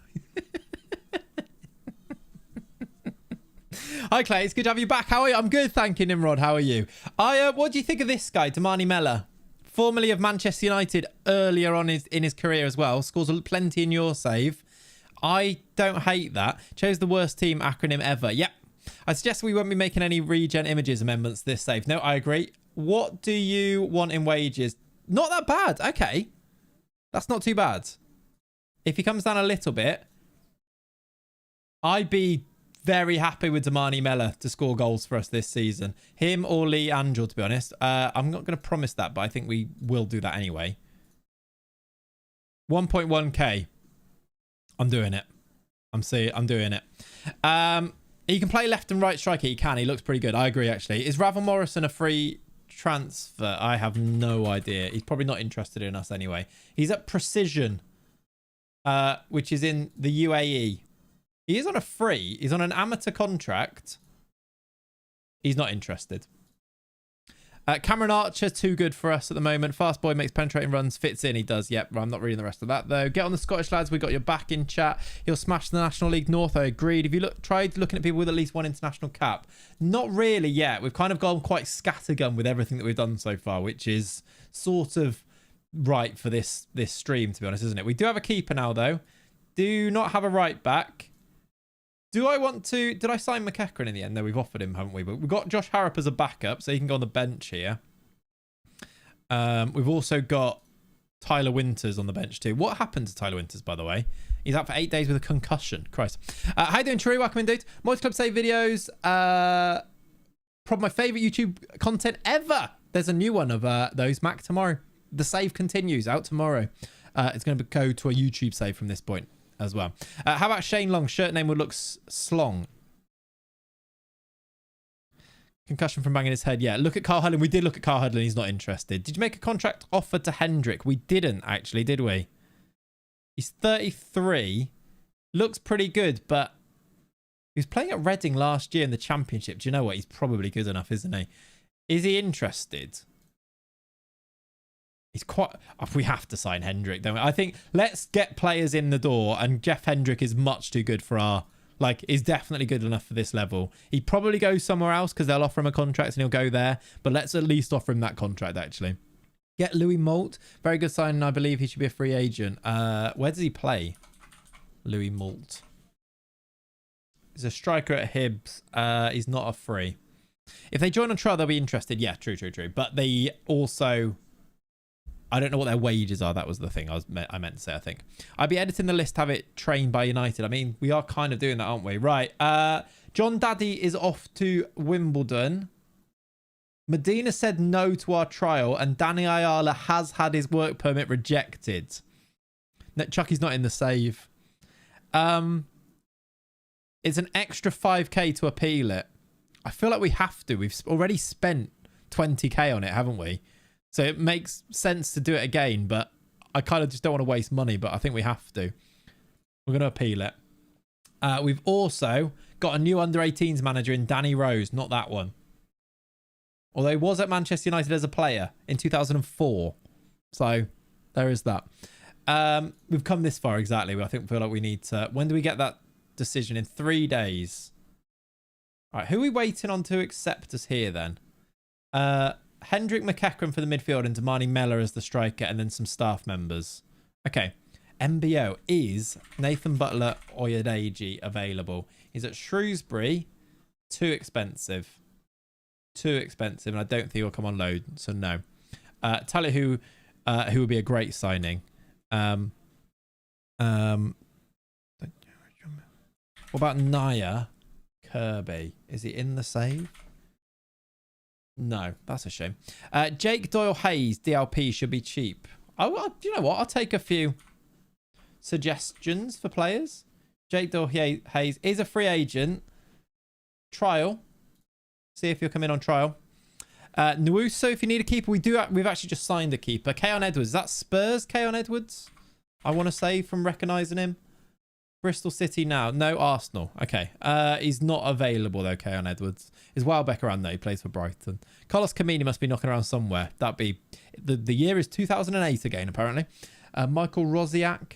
Hi, Clay. It's good to have you back. How are you? I'm good, thank you, Nimrod. How are you? What do you think of this guy, Damani Mella? Formerly of Manchester United, earlier on in his career as well. Scores plenty in your save. I don't hate that. Chose the worst team acronym ever. Yep. I suggest we won't be making any regen images amendments this save. No, I agree. What do you want in wages? Not that bad. Okay. That's not too bad. If he comes down a little bit, I'd be very happy with Damani Mella to score goals for us this season. Him or Lee Angel, to be honest. I'm not going to promise that, but I think we will do that anyway. 1.1k. I'm doing it. I'm doing it. He can play left and right striker. He can. He looks pretty good. I agree, actually. Is Ravel Morrison a free transfer? I have no idea. He's probably not interested in us anyway. He's at Precision, which is in the UAE. He is on a free. He's on an amateur contract. He's not interested. Cameron Archer, too good for us at the moment. Fast boy, makes penetrating runs, fits in. He does. Yep, I'm not reading the rest of that, though. Get on the Scottish lads. We got your back in chat. He'll smash the National League North. I agreed. Have you tried looking at people with at least one international cap? Not really yet. We've kind of gone quite scattergun with everything that we've done so far, which is sort of right for this stream, to be honest, isn't it? We do have a keeper now, though. Do not have a right back. Do I want to... Did I sign McEachran in the end? No, we've offered him, haven't we? But we've got Josh Harrop as a backup, so he can go on the bench here. We've also got Tyler Winters on the bench too. What happened to Tyler Winters, by the way? He's out for 8 days with a concussion. Christ. How you doing, True? Welcome in, dude. Multi-club save videos. Probably my favourite YouTube content ever. There's a new one of those, Mac, tomorrow. The save continues, out tomorrow. It's going to go to a YouTube save from this point as well. How about Shane Long? Shirt name would look Slong. Concussion from banging his head. Yeah, look at Carl Hudlin. We did look at Carl Hudlin. He's not interested. Did you make a contract offer to Hendrick? We didn't, actually, did we? He's 33. Looks pretty good, but he was playing at Reading last year in the Championship. Do you know what? He's probably good enough, isn't he? Is he interested? He's quite... We have to sign Hendrick, don't we? I think let's get players in the door, and Jeff Hendrick is much too good for our... Like, is definitely good enough for this level. He'd probably go somewhere else because they'll offer him a contract and he'll go there. But let's at least offer him that contract, actually. Get Louis Moult. Very good signing. I believe he should be a free agent. Where does he play? Louis Moult. He's a striker at Hibs. He's not a free. If they join on trial, they'll be interested. Yeah, true. But they also... I don't know what their wages are. That was the thing I meant to say, I think. I'd be editing the list, have it trained by United. I mean, we are kind of doing that, aren't we? Right. John Daddy is off to Wimbledon. Medina said no to our trial, and Danny Ayala has had his work permit rejected. No, Chucky's not in the save. It's an extra 5k to appeal it. I feel like we have to. We've already spent 20k on it, haven't we? So it makes sense to do it again, but I kind of just don't want to waste money, but I think we have to. We're going to appeal it. We've also got a new under-18s manager in Danny Rose, not that one. Although he was at Manchester United as a player in 2004. So there is that. We've come this far, exactly. I think we feel like we need to... When do we get that decision? In 3 days. All right, who are we waiting on to accept us here then? Hendrick McEachran for the midfield and Damani Mellor as the striker, and then some staff members. Okay. MBO is Nathan Butler Oyedeji available. He's at Shrewsbury. Too expensive. And I don't think he'll come on loan, so no. Tell you who would be a great signing. What about Naya Kirby? Is he in the save? No, that's a shame. Jake Doyle Hayes, DLP, should be cheap. You know what? I'll take a few suggestions for players. Jake Doyle Hayes is a free agent. Trial. See if you'll come in on trial. Nwuso, if you need a keeper, we've actually just signed a keeper. Keon Edwards. Is that Spurs, Keon Edwards? I want to say from recognising him. Bristol City now. No, Arsenal. Okay. He's not available, though, Keon Edwards. Is Welbeck around there? He plays for Brighton. Carlos Camini must be knocking around somewhere. That'd be... The year is 2008 again, apparently. Michael Rosiak.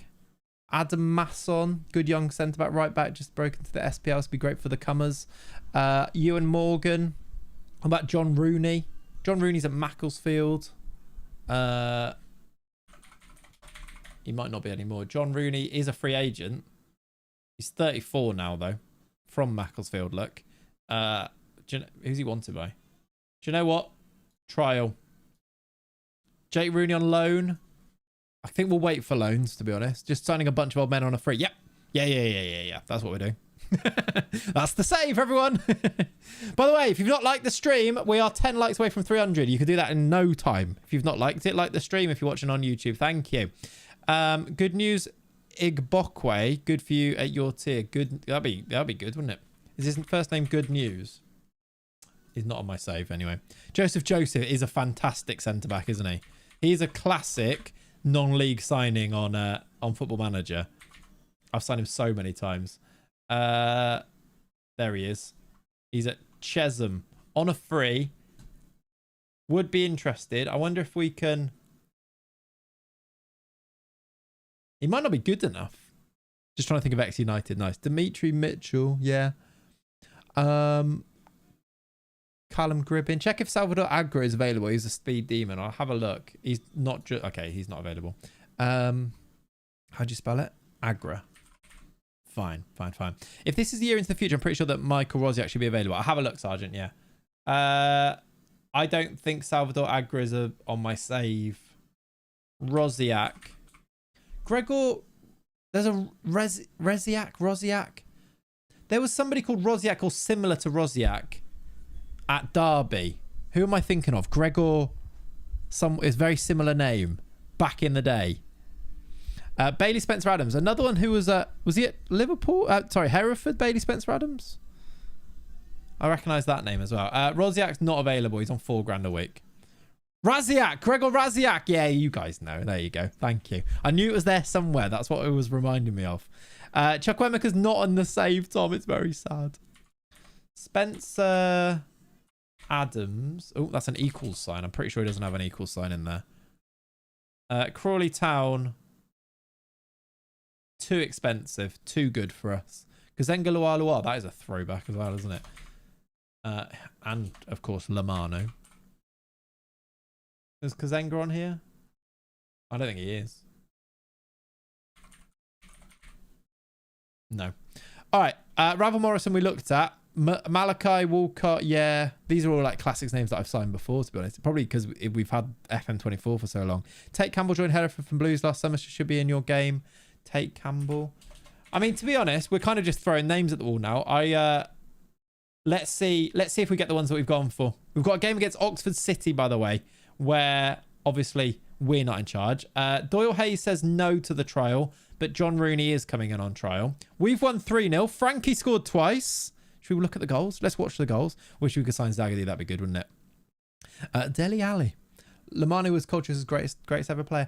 Adam Masson. Good young centre-back, right-back. Just broke into the SPL. This would be great for the comers. Ewan Morgan. How about John Rooney? John Rooney's at Macclesfield. He might not be anymore. John Rooney is a free agent. He's 34 now, though. From Macclesfield, look. Who's he wanted by? Do you know what? Trial. Jake Rooney on loan. I think we'll wait for loans, to be honest. Just signing a bunch of old men on a free. Yep. Yeah. That's what we're doing. That's the save, everyone. By the way, if you've not liked the stream, we are 10 likes away from 300. You could do that in no time. If you've not liked it, like the stream if you're watching on YouTube. Thank you. Good news, Igbokwe. Good for you at your tier. Good. That'd be good, wouldn't it? Is his first name Good News? He's not on my save anyway. Joseph is a fantastic centre back, isn't he? He's a classic non-league signing on Football Manager. I've signed him so many times. There he is. He's at Chesham on a free. Would be interested. I wonder if we can... He might not be good enough. Just trying to think of X United. Nice. Dimitri Mitchell. Yeah. Callum Gribbin. Check if Salvador Agra is available. He's a speed demon. I'll have a look. He's not just... Okay, he's not available. How'd you spell it? Agra. Fine. If this is a year into the future, I'm pretty sure that Michael Rossi actually be available. I'll have a look, Sergeant. Yeah. I don't think Salvador Agra is on my save. Rosiak. Gregor... There's a Rosiak. There was somebody called Rosiak or similar to Rosiak at Derby. Who am I thinking of? Gregor... It's a very similar name. Back in the day. Bailey Spencer-Adams. Another one who was he at Liverpool? Sorry, Hereford, Bailey Spencer-Adams? I recognise that name as well. Rosiak's not available. He's on £4,000 a week. Raziak! Gregor Raziak! Yeah, you guys know. There you go. Thank you. I knew it was there somewhere. That's what it was reminding me of. Chukwemeka's not on the save, Tom. It's very sad. Spencer Adams. Oh, that's an equals sign. I'm pretty sure he doesn't have an equals sign in there. Crawley Town. Too expensive. Too good for us. Kazenga Lualua. That is a throwback as well, isn't it? And, of course, Lamano. Is Kazenga on here? I don't think he is. No. All right. Ravel Morrison we looked at. Malachi Walcott. Yeah. These are all like classics names that I've signed before, to be honest. Probably because we've had FM24 for so long. Tate Campbell joined Hereford from Blues last summer. Should be in your game. Tate Campbell. I mean, to be honest, we're kind of just throwing names at the wall now. Let's see if we get the ones that we've gone for. We've got a game against Oxford City, by the way, where obviously we're not in charge. Doyle Hayes says no to the trial, but John Rooney is coming in on trial. We've won 3-0. Frankie scored twice. Should we look at the goals? Let's watch the goals. Wish we could sign Zagadou. That'd be good, wouldn't it? Dele Alli. Lamanu was Colchester's greatest ever player.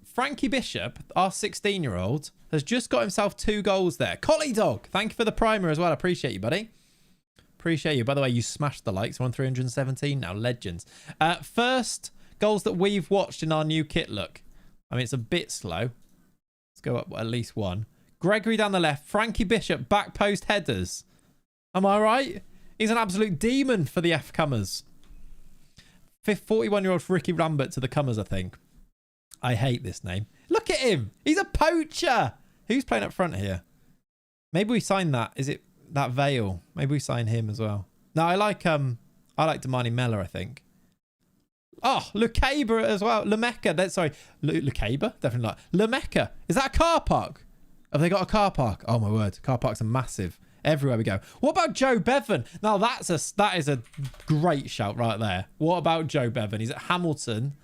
Frankie Bishop, our 16-year-old, has just got himself 2 goals there. Collie Dog, thank you for the primer as well. I appreciate you, buddy. Appreciate you. By the way, you smashed the likes. We're on 317 now. Legends. First goals that we've watched in our new kit look. I mean, it's a bit slow. Let's go up at least one. Gregory down the left. Frankie Bishop, back post headers. Am I right? He's an absolute demon for the F-Cummers. 41-year-old Ricky Rambert to the Cummers, I think. I hate this name. Look at him. He's a poacher. Who's playing up front here? Maybe we sign that. Is it that Vale? Maybe we sign him as well. No, I like Damani Mellor, I think. Oh, Lucaba as well. Lamecca. Sorry. Lucaba? Definitely not. Lamecca. Is that a car park? Have they got a car park? Oh, my word. Car parks are massive. Everywhere we go. What about Joe Bevan? Now, that is a great shout right there. What about Joe Bevan? He's at Hamilton.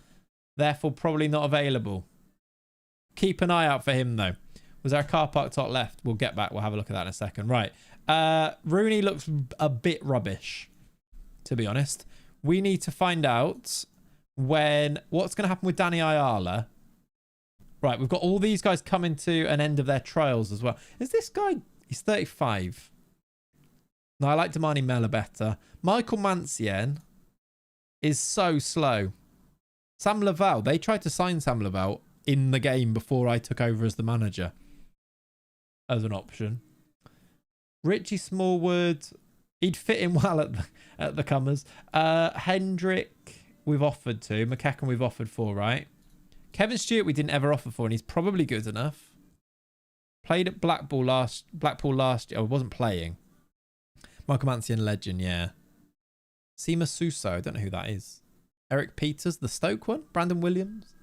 Therefore, probably not available. Keep an eye out for him, though. Was there a car park top left? We'll get back. We'll have a look at that in a second. Right. Rooney looks a bit rubbish, to be honest. We need to find out what's going to happen with Danny Ayala. Right. We've got all these guys coming to an end of their trials as well. Is this guy... He's 35. No, I like Damani Mellor better. Michael Mancien is so slow. Sam Laval. They tried to sign Sam Laval in the game before I took over as the manager. As an option. Richie Smallwood. He'd fit in well at the Cummers. Hendrick, we've offered to. McEachran, we've offered for, right? Kevin Stewart, we didn't ever offer for, and he's probably good enough. Played at Blackpool last year. Oh, wasn't playing. Michael Mancien, legend, yeah. Sima Suso, I don't know who that is. Eric Peters, the Stoke one. Brandon Williams.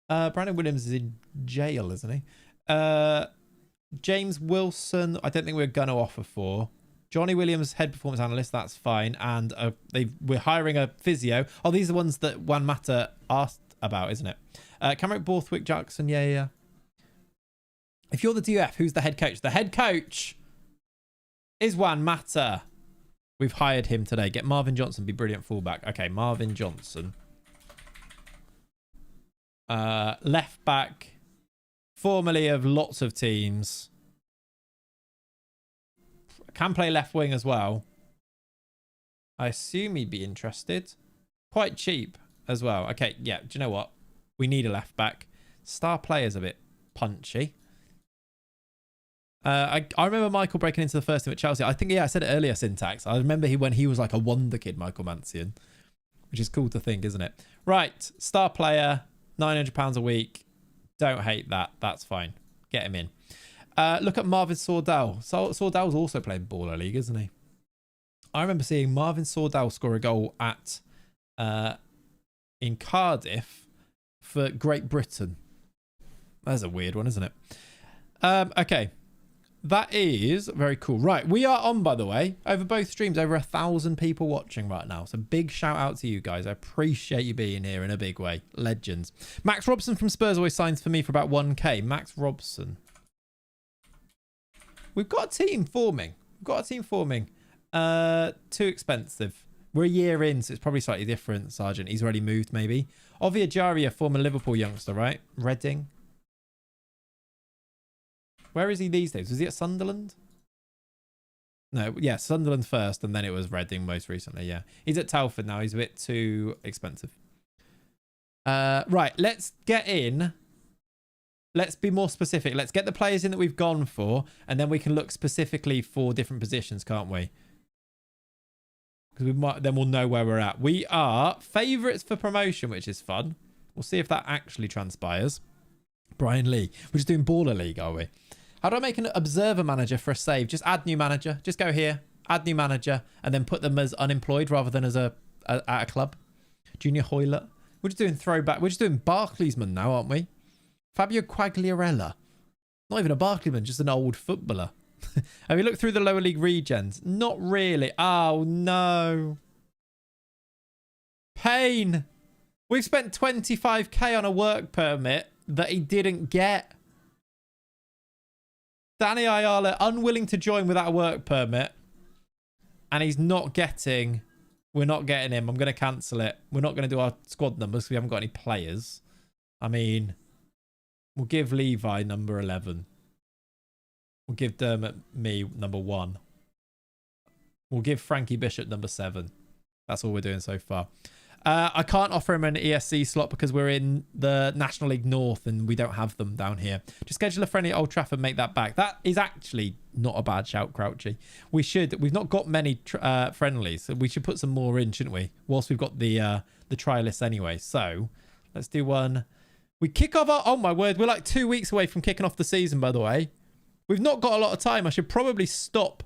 Brandon Williams is in jail, isn't he? James Wilson, I don't think we're going to offer for. Johnny Williams, head performance analyst, that's fine. And we're hiring a physio. Oh, these are the ones that Juan Mata asked about, isn't it? Cameron Borthwick Jackson, yeah. If you're the DOF, who's the head coach? The head coach is Juan Mata. We've hired him today. Get Marvin Johnson, be brilliant fullback. Okay, Marvin Johnson. Left back, formerly of lots of teams. Can play left wing as well. I assume he'd be interested. Quite cheap as well. Okay, yeah. Do you know what? We need a left back. Star player's a bit punchy. I remember Michael breaking into the first team at Chelsea. I think, yeah, I said it earlier, Syntax. I remember when he was like a wonder kid, Michael Mancian, which is cool to think, isn't it? Right, star player, £900 a week. Don't hate that. That's fine. Get him in. Look at Marvin Sordell. Sordell's also playing Baller League, isn't he? I remember seeing Marvin Sordell score a goal at in Cardiff for Great Britain. That's a weird one, isn't it? Okay. That is very cool. Right, we are on, by the way, over both streams, over 1,000 people watching right now. So big shout out to you guys. I appreciate you being here in a big way. Legends. Max Robson from Spurs always signs for me for about 1k. Max Robson. We've got a team forming. Too expensive. We're a year in, so it's probably slightly different, Sergeant. He's already moved, maybe. Ovia Jaria, former Liverpool youngster, right? Reading. Where is he these days? Was he at Sunderland? No, yeah, Sunderland first, and then it was Reading most recently, yeah. He's at Telford now. He's a bit too expensive. Right, let's get in. Let's be more specific. Let's get the players in that we've gone for, and then we can look specifically for different positions, can't we? Because then we'll know where we're at. We are favourites for promotion, which is fun. We'll see if that actually transpires. Brian Lee. We're just doing Baller League, are we? How do I make an observer manager for a save? Just add new manager. Just go here, add new manager, and then put them as unemployed rather than as at a club. Junior Hoylett. We're just doing throwback. We're just doing Barclaysman now, aren't we? Fabio Quagliarella. Not even a Barclaysman, just an old footballer. Have you looked through the lower league regens? Not really. Oh, no. Pain. We've spent 25k on a work permit that he didn't get. Danny Ayala unwilling to join without a work permit, and he's not getting. We're not getting him. I'm going to cancel it. We're not going to do our squad numbers because we haven't got any players. I mean, we'll give Levi number 11. We'll give Dermot me number 1. We'll give Frankie Bishop number 7. That's all we're doing so far. I can't offer him an ESC slot because we're in the National League North and we don't have them down here. Just schedule a friendly at Old Trafford, make that back. That is actually not a bad shout, Crouchy. We've not got many friendlies, so we should put some more in, shouldn't we? Whilst we've got the trial list anyway. So let's do one. We kick off our... Oh my word, we're like 2 weeks away from kicking off the season, by the way. We've not got a lot of time. I should probably stop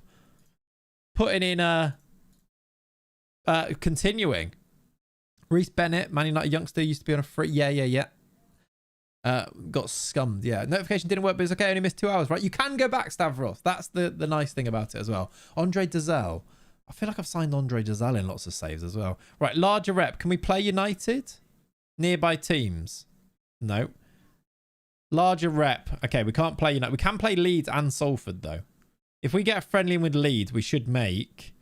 putting in continuing. Reece Bennett, Man United youngster, used to be on a free. Yeah. Got scummed. Yeah, notification didn't work, but it's okay. Only missed 2 hours, right? You can go back, Stavros. That's the nice thing about it as well. Andre Dazelle. I feel like I've signed Andre Dazelle in lots of saves as well. Right, larger rep. Can we play United? Nearby teams? No. Larger rep. Okay, we can't play United. We can play Leeds and Salford though. If we get a friendly in with Leeds, we should make.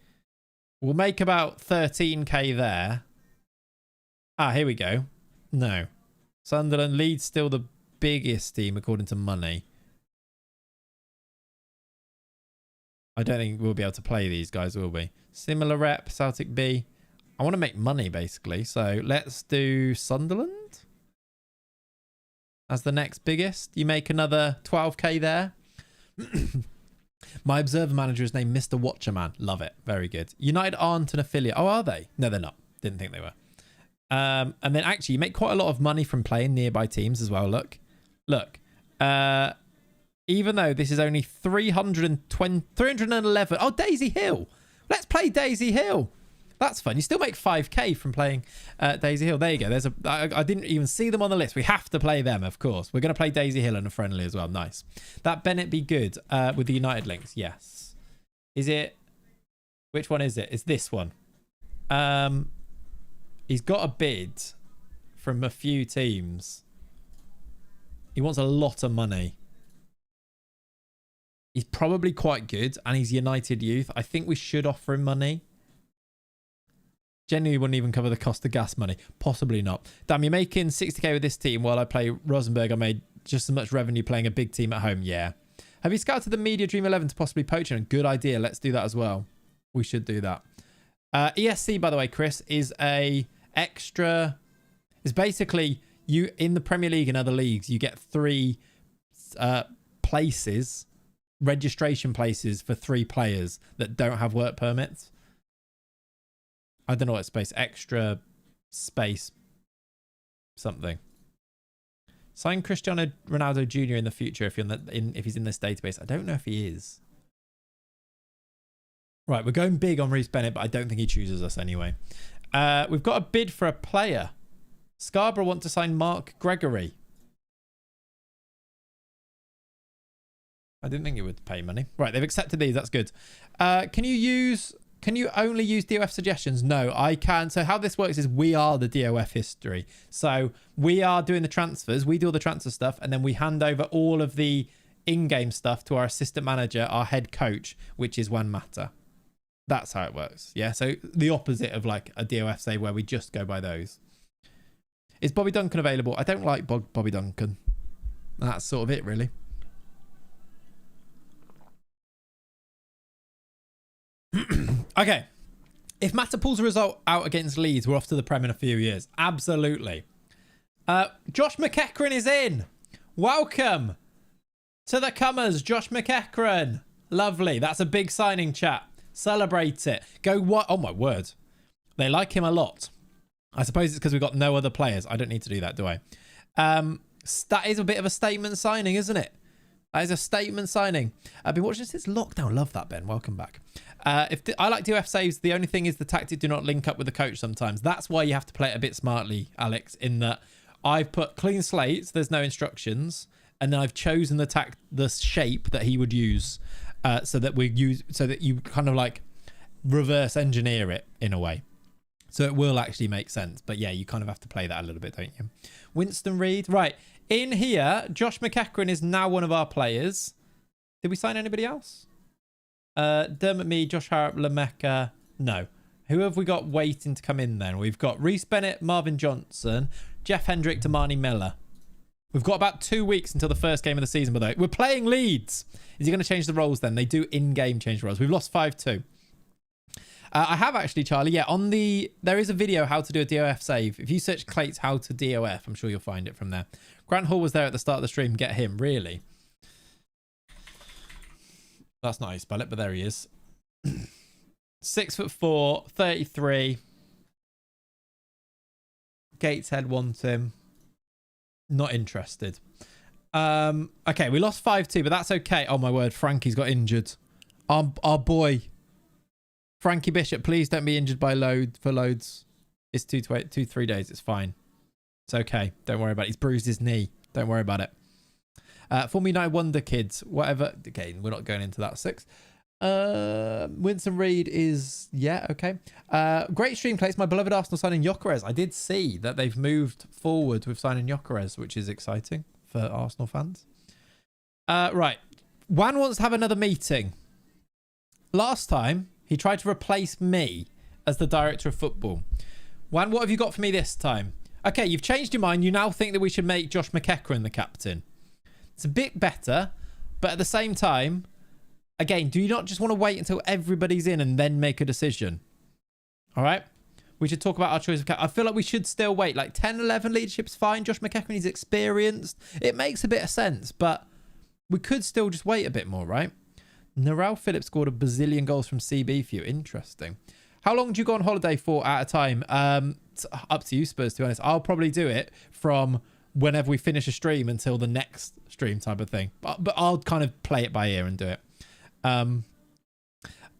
We'll make about 13k there. Ah, here we go. No. Sunderland, Leeds still the biggest team according to money. I don't think we'll be able to play these guys, will we? Similar rep, Celtic B. I want to make money, basically. So let's do Sunderland as the next biggest. You make another 12k there. My observer manager is named Mr. Watcherman. Love it. Very good. United aren't an affiliate. Oh, are they? No, they're not. Didn't think they were. And then actually you make quite a lot of money from playing nearby teams as well. Look, even though this is only 311. Oh, Daisy Hill. Let's play Daisy Hill. That's fun. You still make 5k from playing Daisy Hill. There you go. I didn't even see them on the list. We have to play them, of course. We're going to play Daisy Hill and a friendly as well. Nice. That Bennett be good with the United links. Yes. Is it? Which one is it? It's this one. He's got a bid from a few teams. He wants a lot of money. He's probably quite good, and he's United youth. I think we should offer him money. Genuinely wouldn't even cover the cost of gas money. Possibly not. Damn, you're making 60k with this team while I play Rosenborg. I made just as much revenue playing a big team at home. Yeah. Have you scouted the Media Dream 11 to possibly poach him? Good idea. Let's do that as well. We should do that. ESC, by the way, Chris, is a extra. It's basically you in the Premier League and other leagues, you get 3 places, registration places for 3 players that don't have work permits. I don't know what space, extra space something. Sign Cristiano Ronaldo Jr. in the future if he's in this database. I don't know if he is. Right, we're going big on Reece Bennett, but I don't think he chooses us anyway. We've got a bid for a player. Scarborough want to sign Mark Gregory. I didn't think it would pay money. Right, they've accepted these. That's good. Can you only use DOF suggestions? No, I can. So how this works is we are the DOF history. So we are doing the transfers. We do all the transfer stuff. And then we hand over all of the in-game stuff to our assistant manager, our head coach, which is Juan Mata. That's how it works. Yeah. So the opposite of like a DOF save where we just go by those. Is Bobby Duncan available? I don't like Bobby Duncan. That's sort of it, really. Okay. If Mata pulls a result out against Leeds, we're off to the Prem in a few years. Absolutely. Josh McEachran is in. Welcome to the Comers, Josh McEachran. Lovely. That's a big signing, chat. Celebrate it. Go what? Oh, my word. They like him a lot. I suppose it's because we've got no other players. I don't need to do that, do I? That is a bit of a statement signing, isn't it? That is a statement signing. I've been watching since lockdown. Love that, Ben. Welcome back. I like DOF saves. The only thing is the tactics do not link up with the coach sometimes. That's why you have to play it a bit smartly, Alex, in that I've put clean slates. There's no instructions. And then I've chosen the shape that he would use so that you kind of like reverse engineer it in a way. So it will actually make sense. But yeah, you kind of have to play that a little bit, don't you? Winston Reid. Right. In here, Josh McEachran is now one of our players. Did we sign anybody else? Dermot Mead, Josh Harrop, Lamecca. No. Who have we got waiting to come in then? We've got Reece Bennett, Marvin Johnson, Jeff Hendrick, Damani Miller. We've got about 2 weeks until the first game of the season, by the way. We're playing Leeds. Is he going to change the roles then? They do in-game change roles. We've lost 5-2. I have actually, Charlie. Yeah, there is a video how to do a DOF save. If you search Clayts how to DOF, I'm sure you'll find it from there. Grant Hall was there at the start of the stream. Get him. Really? That's not how you spell it, but there he is. 6'4", 33. Gateshead wants him. Not interested. Okay, we lost 5-2, but that's okay. Oh, my word. Frankie's got injured. Our boy. Frankie Bishop, please don't be injured by loads. It's 3 days. It's fine. It's okay. Don't worry about it. He's bruised his knee. Don't worry about it. Former United Wonder Kids. Whatever. Again, we're not going into that. 6. Winston Reid is... Yeah, okay. Great stream, Clayts. My beloved Arsenal signing Gyökeres. I did see that they've moved forward with signing Gyökeres, which is exciting for Arsenal fans. Right. Juan wants to have another meeting. Last time, he tried to replace me as the director of football. Juan, what have you got for me this time? Okay, you've changed your mind. You now think that we should make Josh McEachran the captain. It's a bit better, but at the same time, again, do you not just want to wait until everybody's in and then make a decision? All right? We should talk about our choice of captain. I feel like we should still wait. Like 10, 11 leadership's fine. Josh McEachran is experienced. It makes a bit of sense, but we could still just wait a bit more, right? Narelle Phillips scored a bazillion goals from CB for you. Interesting. How long do you go on holiday for at a time? It's up to you, Spurs, to be honest. I'll probably do it from whenever we finish a stream until the next stream type of thing. But I'll kind of play it by ear and do it.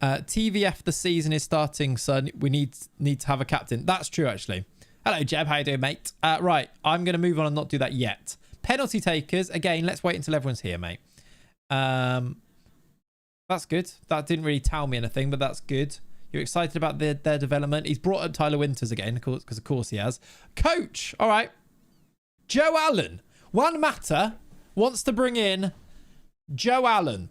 TVF, the season is starting, son. We need to have a captain. That's true, actually. Hello, Jeb. How you doing, mate? Right. I'm going to move on and not do that yet. Penalty takers. Again, let's wait until everyone's here, mate. That's good. That didn't really tell me anything, but that's good. You're excited about their development. He's brought up Tyler Winters again, because of course he has. Coach. All right. Joe Allen. Juan Mata wants to bring in Joe Allen.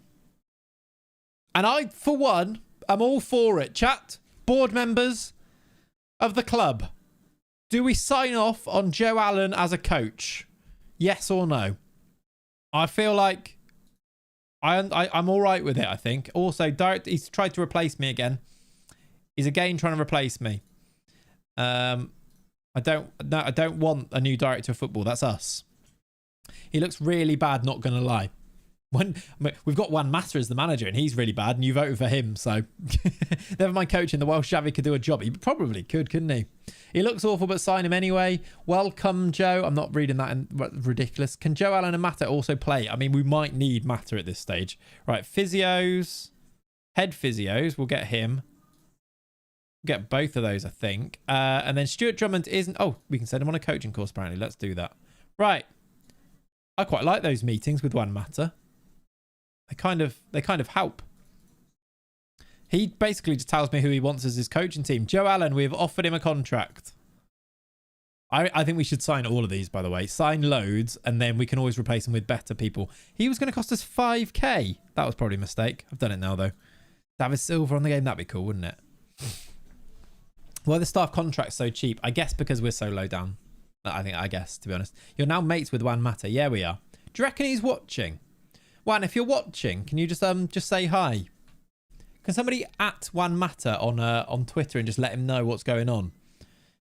And I, for one, am all for it. Chat, board members of the club. Do we sign off on Joe Allen as a coach? Yes or no? I feel like I'm all right with it, I think. Also, he's tried to replace me again. He's again trying to replace me. I don't want a new director of football. That's us. He looks really bad, not going to lie. We've got Juan Mata as the manager, and he's really bad, and you voted for him, so never mind coaching. The Welsh Xavi could do a job. He probably could, couldn't he? He looks awful, but sign him anyway. Welcome, Joe. I'm not reading that in ridiculous. Can Joe Allen and Mata also play? I mean, we might need Mata at this stage. Right, physios, head physios. We'll get him. We'll get both of those, I think. And then Stuart Drummond isn't... Oh, we can send him on a coaching course, apparently. Let's do that. Right. I quite like those meetings with Juan Mata. They kind of help. He basically just tells me who he wants as his coaching team. Joe Allen, we've offered him a contract. I think we should sign all of these, by the way. Sign loads, and then we can always replace them with better people. He was going to cost us 5k. That was probably a mistake. I've done it now, though. David Silva on the game, that'd be cool, wouldn't it? Why are the staff contracts so cheap? I guess because we're so low down. I guess, to be honest. You're now mates with Juan Mata. Yeah, we are. Do you reckon he's watching? Juan, if you're watching, can you just say hi? Can somebody at Juan Mata on Twitter and just let him know what's going on?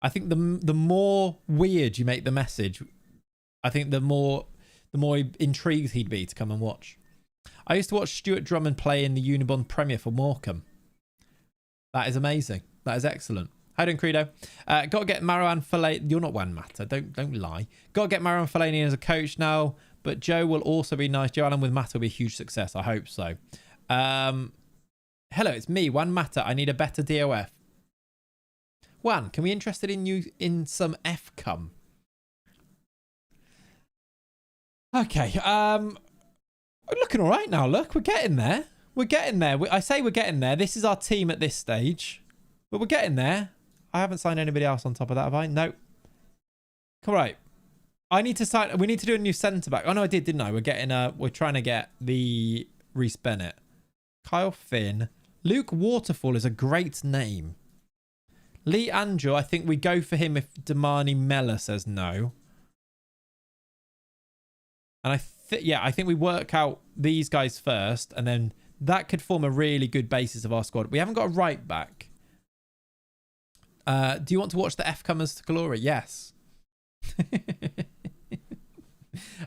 I think the more weird you make the message, I think the more intrigued he'd be to come and watch. I used to watch Stuart Drummond play in the Unibond Premier for Morecambe. That is amazing. That is excellent. How doing, Credo? Got to get Marouane Fellaini. You're not Juan Mata. Don't lie. Got to get Marouane Fellaini as a coach now. But Joe will also be nice. Joe Allen with Mata will be a huge success. I hope so. Hello, it's me, Juan Mata. I need a better DOF. Juan, can we be interested in you in some FCOM? Okay. We're looking all right now. Look, we're getting there. We're getting there. I say we're getting there. This is our team at this stage. But we're getting there. I haven't signed anybody else on top of that, have I? No. All right. I need to sign. We need to do a new centre back. Oh no, I did, didn't I? We're trying to get the Reece Bennett, Kyle Finn, Luke Waterfall is a great name. Lee Andrew, I think we go for him if Damani Mella says no. And I think we work out these guys first, and then that could form a really good basis of our squad. We haven't got a right back. Do you want to watch the F Comers to Glory? Yes.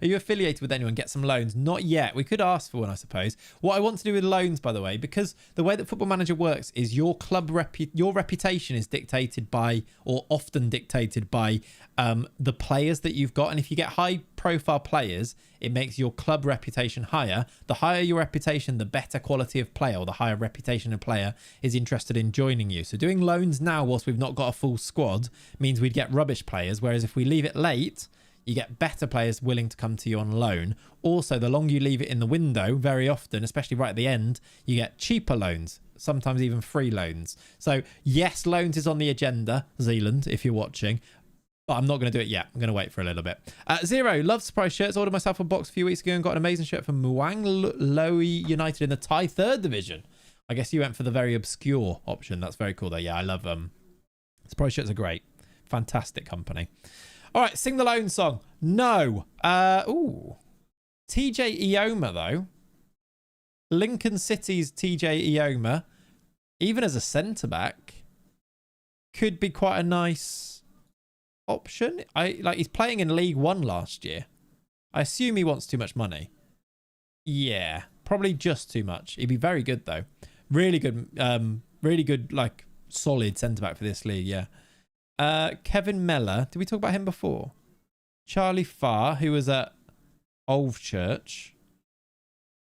Are you affiliated with anyone? Get some loans? Not yet. We could ask for one, I suppose. What I want to do with loans, by the way, because the way that Football Manager works is your club your reputation is dictated by, or often dictated by, the players that you've got. And if you get high profile players, it makes your club reputation higher. The higher your reputation, the better quality of player, or the higher reputation of player is interested in joining you. So doing loans now whilst we've not got a full squad means we'd get rubbish players, whereas if we leave it late, you get better players willing to come to you on loan. Also, the longer you leave it in the window, very often, especially right at the end, you get cheaper loans, sometimes even free loans. So yes, loans is on the agenda, Zealand, if you're watching, but I'm not going to do it yet. I'm going to wait for a little bit. Zero, love surprise shirts. Ordered myself a box a few weeks ago and got an amazing shirt from Muang Loei United in the Thai 3rd Division. I guess you went for the very obscure option. That's very cool though. Yeah, I love them. Surprise shirts are great. Fantastic company. All right, sing the loan song. No. TJ Ioma, though. Lincoln City's TJ Ioma, even as a centre-back, could be quite a nice option. He's playing in League One last year. I assume he wants too much money. Yeah, probably just too much. He'd be very good, though. Really good, like, solid centre-back for this league, yeah. Kevin Meller. Did we talk about him before? Charlie Farr, who was at Old Church.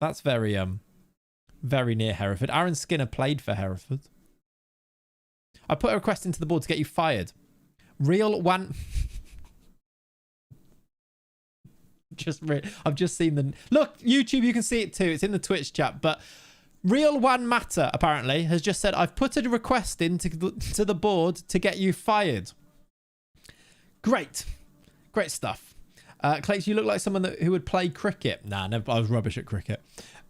That's very near Hereford. Aaron Skinner played for Hereford. I put a request into the board to get you fired. Real one. I've just seen the... Look, YouTube, you can see it too. It's in the Twitch chat, but... Real Juan Mata, apparently, has just said, I've put a request into the board to get you fired. Great. Great stuff. Clayts, you look like someone who would play cricket. Nah, never, I was rubbish at cricket.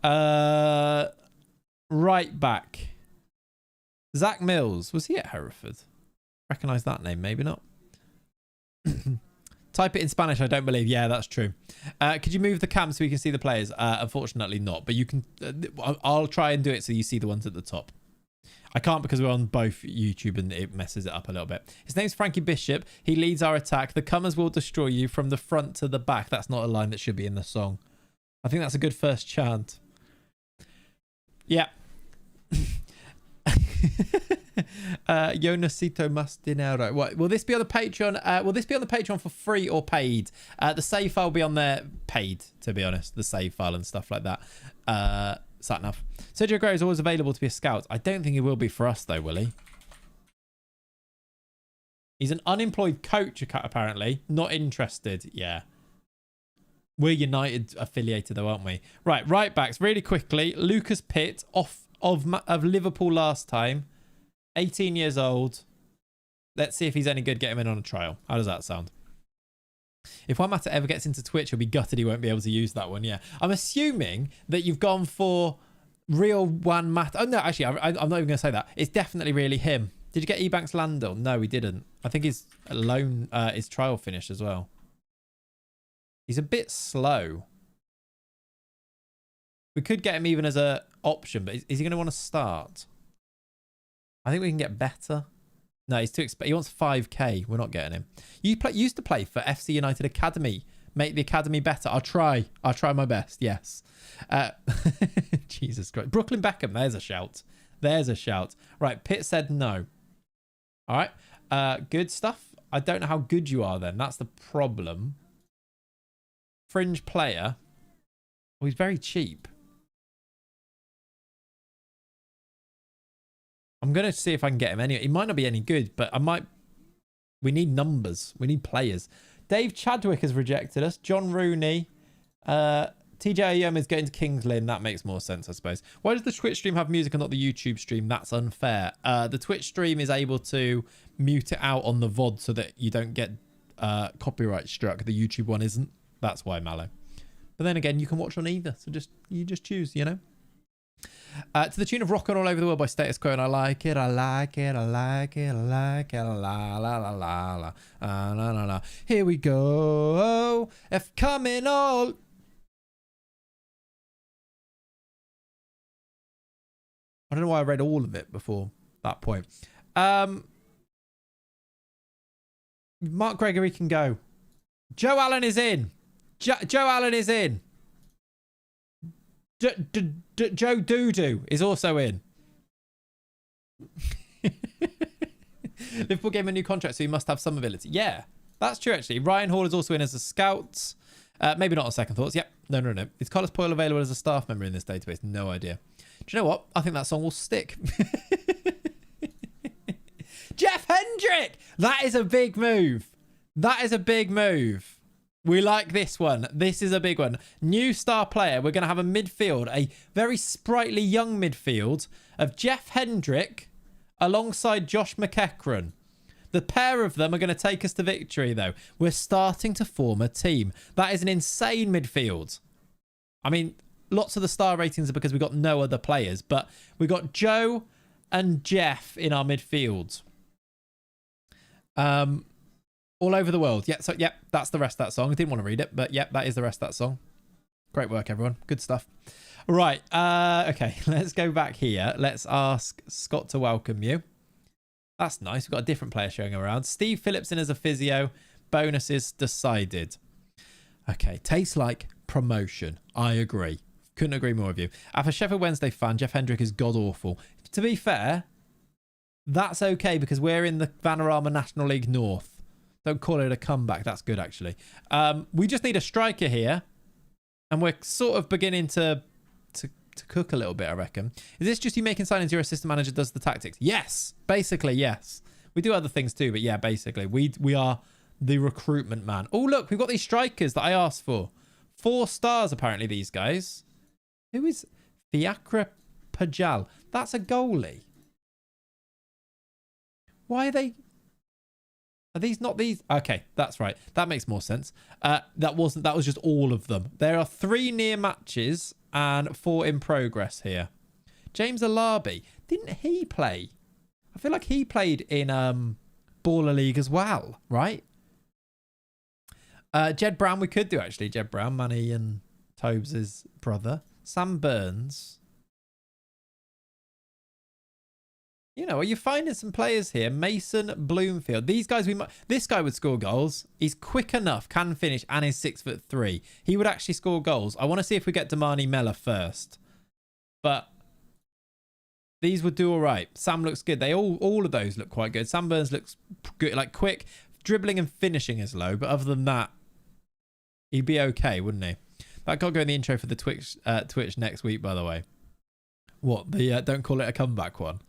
Right back. Zach Mills. Was he at Hereford? Recognise that name, maybe not. Type it in Spanish, I don't believe. Yeah, that's true. Could you move the cam so we can see the players? Unfortunately not, but you can... I'll try and do it so you see the ones at the top. I can't because we're on both YouTube and it messes it up a little bit. His name's Frankie Bishop. He leads our attack. The comers will destroy you from the front to the back. That's not a line that should be in the song. I think that's a good first chant. Yeah. Yo necesito más dinero. What, will this be on the Patreon? Will this be on the Patreon for free or paid? The save file will be on there paid, to be honest. The save file and stuff like that. Satnav. Sergio Aguero is always available to be a scout. I don't think he will be for us, though, will he? He's an unemployed coach, apparently. Not interested. Yeah. We're United affiliated, though, aren't we? Right backs. Really quickly. Lucas Pitt, off of Liverpool last time. 18 years old. Let's see if he's any good. Get him in on a trial. How does that sound? If Juan Mata ever gets into Twitch, he'll be gutted he won't be able to use that one. Yeah. I'm assuming that you've gone for real Juan Mata. Oh, no, actually, I'm not even going to say that. It's definitely really him. Did you get Ebanks Landell? No, he didn't. I think his loan, his trial finished as well. He's a bit slow. We could get him even as an option, but is he going to want to start? I think we can get better. No, he's too expensive. He wants 5k. We're not getting him. You used to play for FC United Academy. Make the academy better. I'll try my best. Yes. Jesus Christ. Brooklyn Beckham. There's a shout. There's a shout. Right. Pitt said no. All right. Good stuff. I don't know how good you are then. That's the problem. Fringe player. Oh, he's very cheap. I'm going to see if I can get him anyway. He might not be any good, but I might. We need numbers. We need players. Dave Chadwick has rejected us. John Rooney. TJ Ayom is going to Kings Lynn. That makes more sense, I suppose. Why does the Twitch stream have music and not the YouTube stream? That's unfair. The Twitch stream is able to mute it out on the VOD so that you don't get copyright struck. The YouTube one isn't. That's why, Mallow. But then again, you can watch on either. So you just choose, you know? To the tune of Rockin' All Over the World by Status Quo, and I like it, I like it, I like it, I like it, la la la la la la la la. Here we go, F coming all. I don't know why I read all of it before that point. Mark Gregory can go. Joe Allen is in. Joe Allen is in. Joe Doodoo is also in. Liverpool gave him a new contract, so he must have some ability. Yeah, that's true, actually. Ryan Hall is also in as a scout. Maybe not on second thoughts. Yep. No. Is Carlos Poyle available as a staff member in this database? No idea. Do you know what? I think that song will stick. Jeff Hendrick! That is a big move. That is a big move. We like this one. This is a big one. New star player. We're going to have a midfield, a very sprightly young midfield of Jeff Hendrick alongside Josh McEachran. The pair of them are going to take us to victory, though. We're starting to form a team. That is an insane midfield. I mean, lots of the star ratings are because we've got no other players, but we've got Joe and Jeff in our midfield. All over the world. Yeah, so, yep, that's the rest of that song. I didn't want to read it, but yep, that is the rest of that song. Great work, everyone. Good stuff. Right, okay, let's go back here. Let's ask Scott to welcome you. That's nice. We've got a different player showing around. Steve Phillipson as a physio. Bonuses decided. Okay, tastes like promotion. I agree. Couldn't agree more with you. As a Sheffield Wednesday fan, Jeff Hendrick is god-awful. To be fair, that's okay because we're in the Vanarama National League North. Don't call it a comeback. That's good, actually. We just need a striker here. And we're sort of beginning to cook a little bit, I reckon. Is this just you making signings? Your assistant manager does the tactics? Yes. Basically, yes. We do other things too, but yeah, basically. We are the recruitment man. Oh, look. We've got these strikers that I asked for. 4 stars, apparently, these guys. Who is Fiacre Pajal? That's a goalie. Why are they... Are these not these? Okay, that's right. That makes more sense. That was just all of them. There are 3 near matches and 4 in progress here. James Alabi, didn't he play? I feel like he played in Baller League as well, right? Jed Brown, we could do actually. Jed Brown, Manny and Tobes' brother. Sam Burns. You know, are you finding some players here? Mason Bloomfield. These guys, this guy would score goals. He's quick enough, can finish, and is 6'3". He would actually score goals. I want to see if we get Damani Mella first. But these would do all right. Sam looks good. They all of those look quite good. Sam Burns looks good, like quick. Dribbling and finishing is low, but other than that, he'd be okay, wouldn't he? That got to go in the intro for the Twitch next week, by the way. What, the don't call it a comeback one?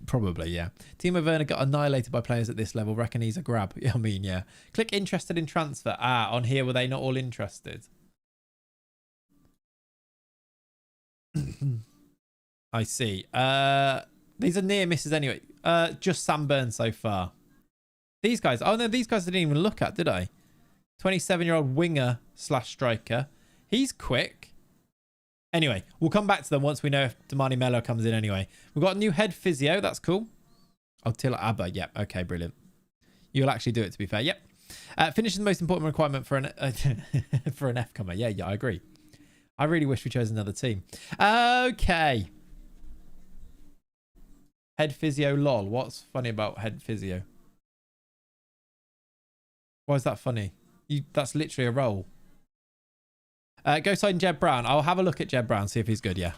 Probably, yeah. Timo Werner got annihilated by players at this level. Reckon he's a grab. I mean, yeah. Click interested in transfer. Ah, on here, were they not all interested? I see. These are near misses anyway. Just Sam Burns so far. These guys. Oh, no, these guys I didn't even look at, did I? 27-year-old winger / striker. He's quick. Anyway, we'll come back to them once we know if Damani Mello comes in anyway. We've got a new head physio. That's cool. Oh, Tila Abba. Yep. Okay, brilliant. You'll actually do it, to be fair. Yep. Finish is the most important requirement for an for an F-comer. Yeah, I agree. I really wish we chose another team. Okay. Head physio lol. What's funny about head physio? Why is that funny? That's literally a role. Go sign Jed Brown. I'll have a look at Jed Brown, see if he's good, yeah.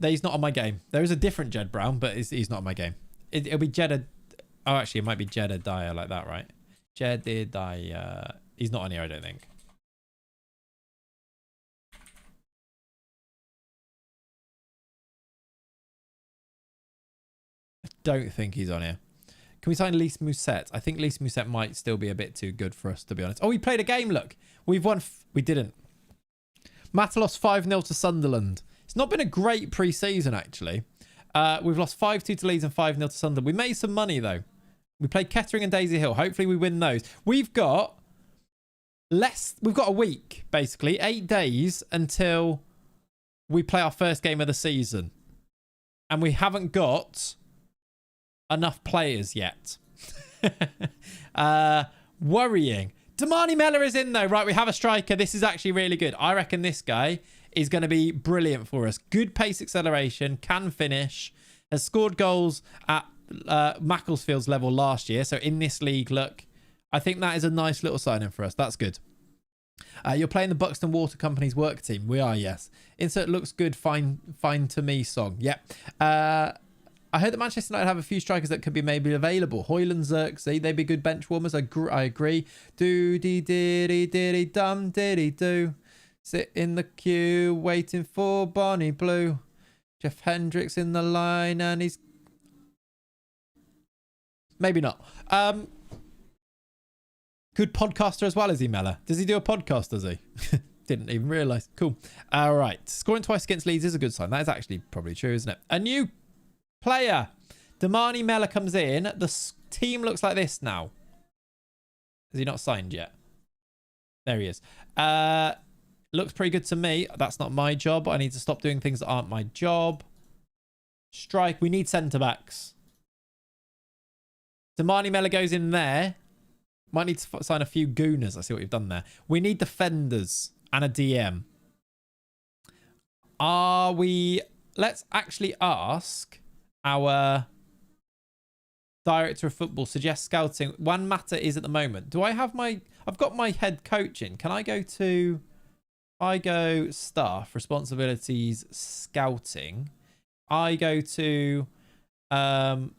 He's not on my game. There is a different Jed Brown, but he's not on my game. It'll be Jeddah. Oh, actually, it might be Jedediah like that, right? Jedediah. He's not on here, I don't think. I don't think he's on here. Can we sign Lys Mousset? I think Lys Mousset might still be a bit too good for us, to be honest. Oh, we played a game, look. We've won. We didn't. Matt lost 5-0 to Sunderland. It's not been a great pre-season, actually. We've lost 5-2 to Leeds and 5-0 to Sunderland. We made some money, though. We played Kettering and Daisy Hill. Hopefully, we win those. We've got a week, basically. 8 days until we play our first game of the season. And we haven't got enough players yet. Worrying. Damani Mella is in though. Right, we have a striker. This is actually really good. I reckon this guy is going to be brilliant for us. Good pace acceleration, can finish, has scored goals at Macclesfield's level last year. So in this league, look, I think that is a nice little signing for us. That's good. You're playing the Buxton Water Company's work team. We are, yes. Insert looks good. Fine to me song. Yep. I heard that Manchester United have a few strikers that could be maybe available. Hoyland, Xerxes, they'd be good bench warmers. I agree. Do-dee-diddy-diddy-dum-diddy-do. Sit in the queue waiting for Bonnie Blue. Jeff Hendricks in the line and he's... Maybe not. Good podcaster as well, is he, Mella? Does he do a podcast, does he? Didn't even realise. Cool. All right. Scoring twice against Leeds is a good sign. That is actually probably true, isn't it? A new player. Damani Mella comes in. The team looks like this now. Is he not signed yet? There he is. Looks pretty good to me. That's not my job. I need to stop doing things that aren't my job. Strike. We need centre-backs. Damani Mella goes in there. Might need to sign a few gooners. I see what you've done there. We need defenders and a DM. Let's actually ask our director of football, suggest scouting. Juan Mata is at the moment. Do I have I've got my head coach in. Can I go to, I go staff, responsibilities, scouting. I go to, no,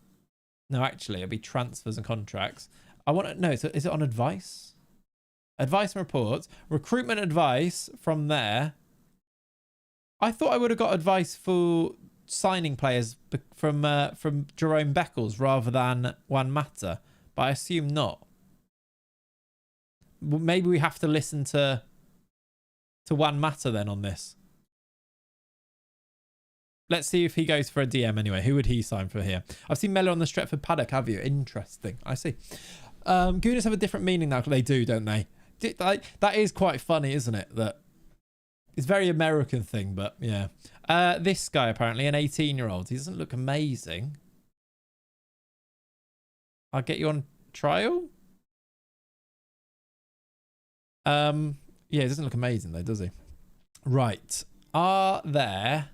actually, it'll be transfers and contracts. I want to know, is it on advice? Advice and reports. Recruitment advice from there. I thought I would have got advice for signing players from Jerome Beckles rather than Juan Mata, but I assume not. Maybe we have to listen to Juan Mata then on this. Let's see if he goes for a DM anyway. Who would he sign for here? I've seen Mella on the Stretford paddock, have you? Interesting. I see. Gooners have a different meaning now. They do, don't they? That is quite funny, isn't it? That it's a very American thing, but yeah. This guy, apparently, an 18-year-old. He doesn't look amazing. I'll get you on trial. Yeah, he doesn't look amazing, though, does he? Right. Are there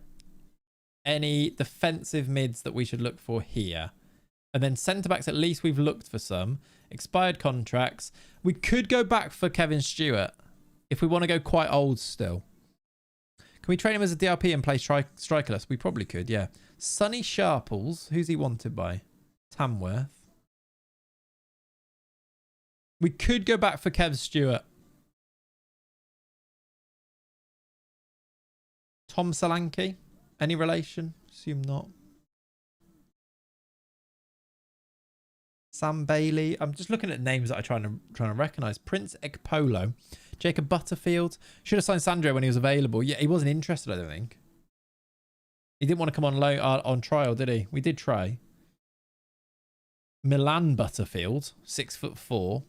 any defensive mids that we should look for here. And then centre-backs, at least we've looked for some. Expired contracts. We could go back for Kevin Stewart if we want to go quite old still. Can we train him as a DRP and play strikerless? We probably could, yeah. Sonny Sharples. Who's he wanted by? Tamworth. We could go back for Kev Stewart. Tom Solanke. Any relation? Assume not. Sam Bailey. I'm just looking at names that I'm trying to recognise. Prince Ekpolo. Jacob Butterfield. Should have signed Sandro when he was available. Yeah, he wasn't interested, I don't think. He didn't want to come on loan on trial, did he? We did try. Milan Butterfield, 6'4".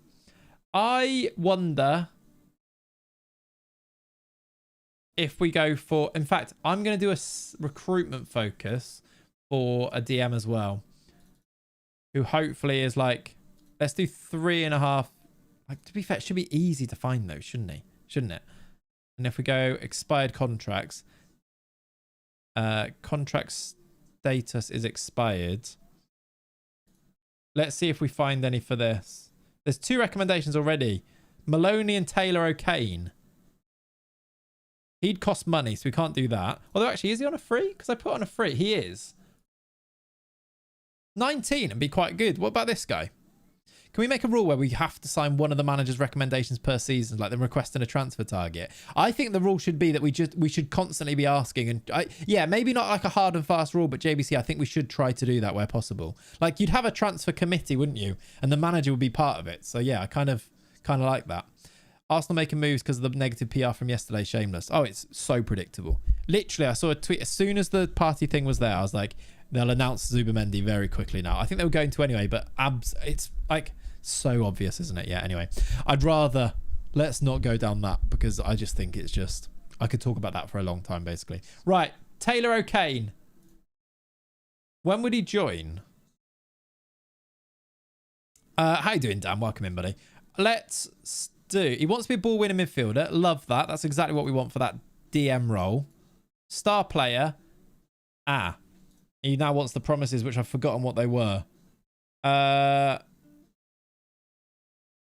I wonder if we go for... In fact, I'm going to do a recruitment focus for a DM as well, who hopefully is like... Let's do 3.5... Like, to be fair, it should be easy to find those, shouldn't he? Shouldn't it? And if we go expired contracts... contract status is expired. Let's see if we find any for this. There's 2 recommendations already. Maloney and Taylor O'Kane. He'd cost money, so we can't do that. Although, actually, is he on a free? Because I put on a free. He is. 19 and be quite good. What about this guy? Can we make a rule where we have to sign one of the manager's recommendations per season, like them requesting a transfer target? I think the rule should be that we should constantly be asking. And yeah, maybe not like a hard and fast rule, but JBC, I think we should try to do that where possible. Like, you'd have a transfer committee, wouldn't you? And the manager would be part of it. So yeah, I kind of like that. Arsenal making moves because of the negative PR from yesterday. Shameless. Oh, it's so predictable. Literally, I saw a tweet as soon as the party thing was there. I was like, they'll announce Zubimendi very quickly now. I think they were going to anyway, but it's like so obvious, isn't it? Yeah, anyway. I'd rather... Let's not go down that because I just think it's just... I could talk about that for a long time, basically. Right. Taylor O'Kane. When would he join? How you doing, Dan? Welcome in, buddy. Let's do... He wants to be a ball-winning midfielder. Love that. That's exactly what we want for that DM role. Star player. He now wants the promises, which I've forgotten what they were.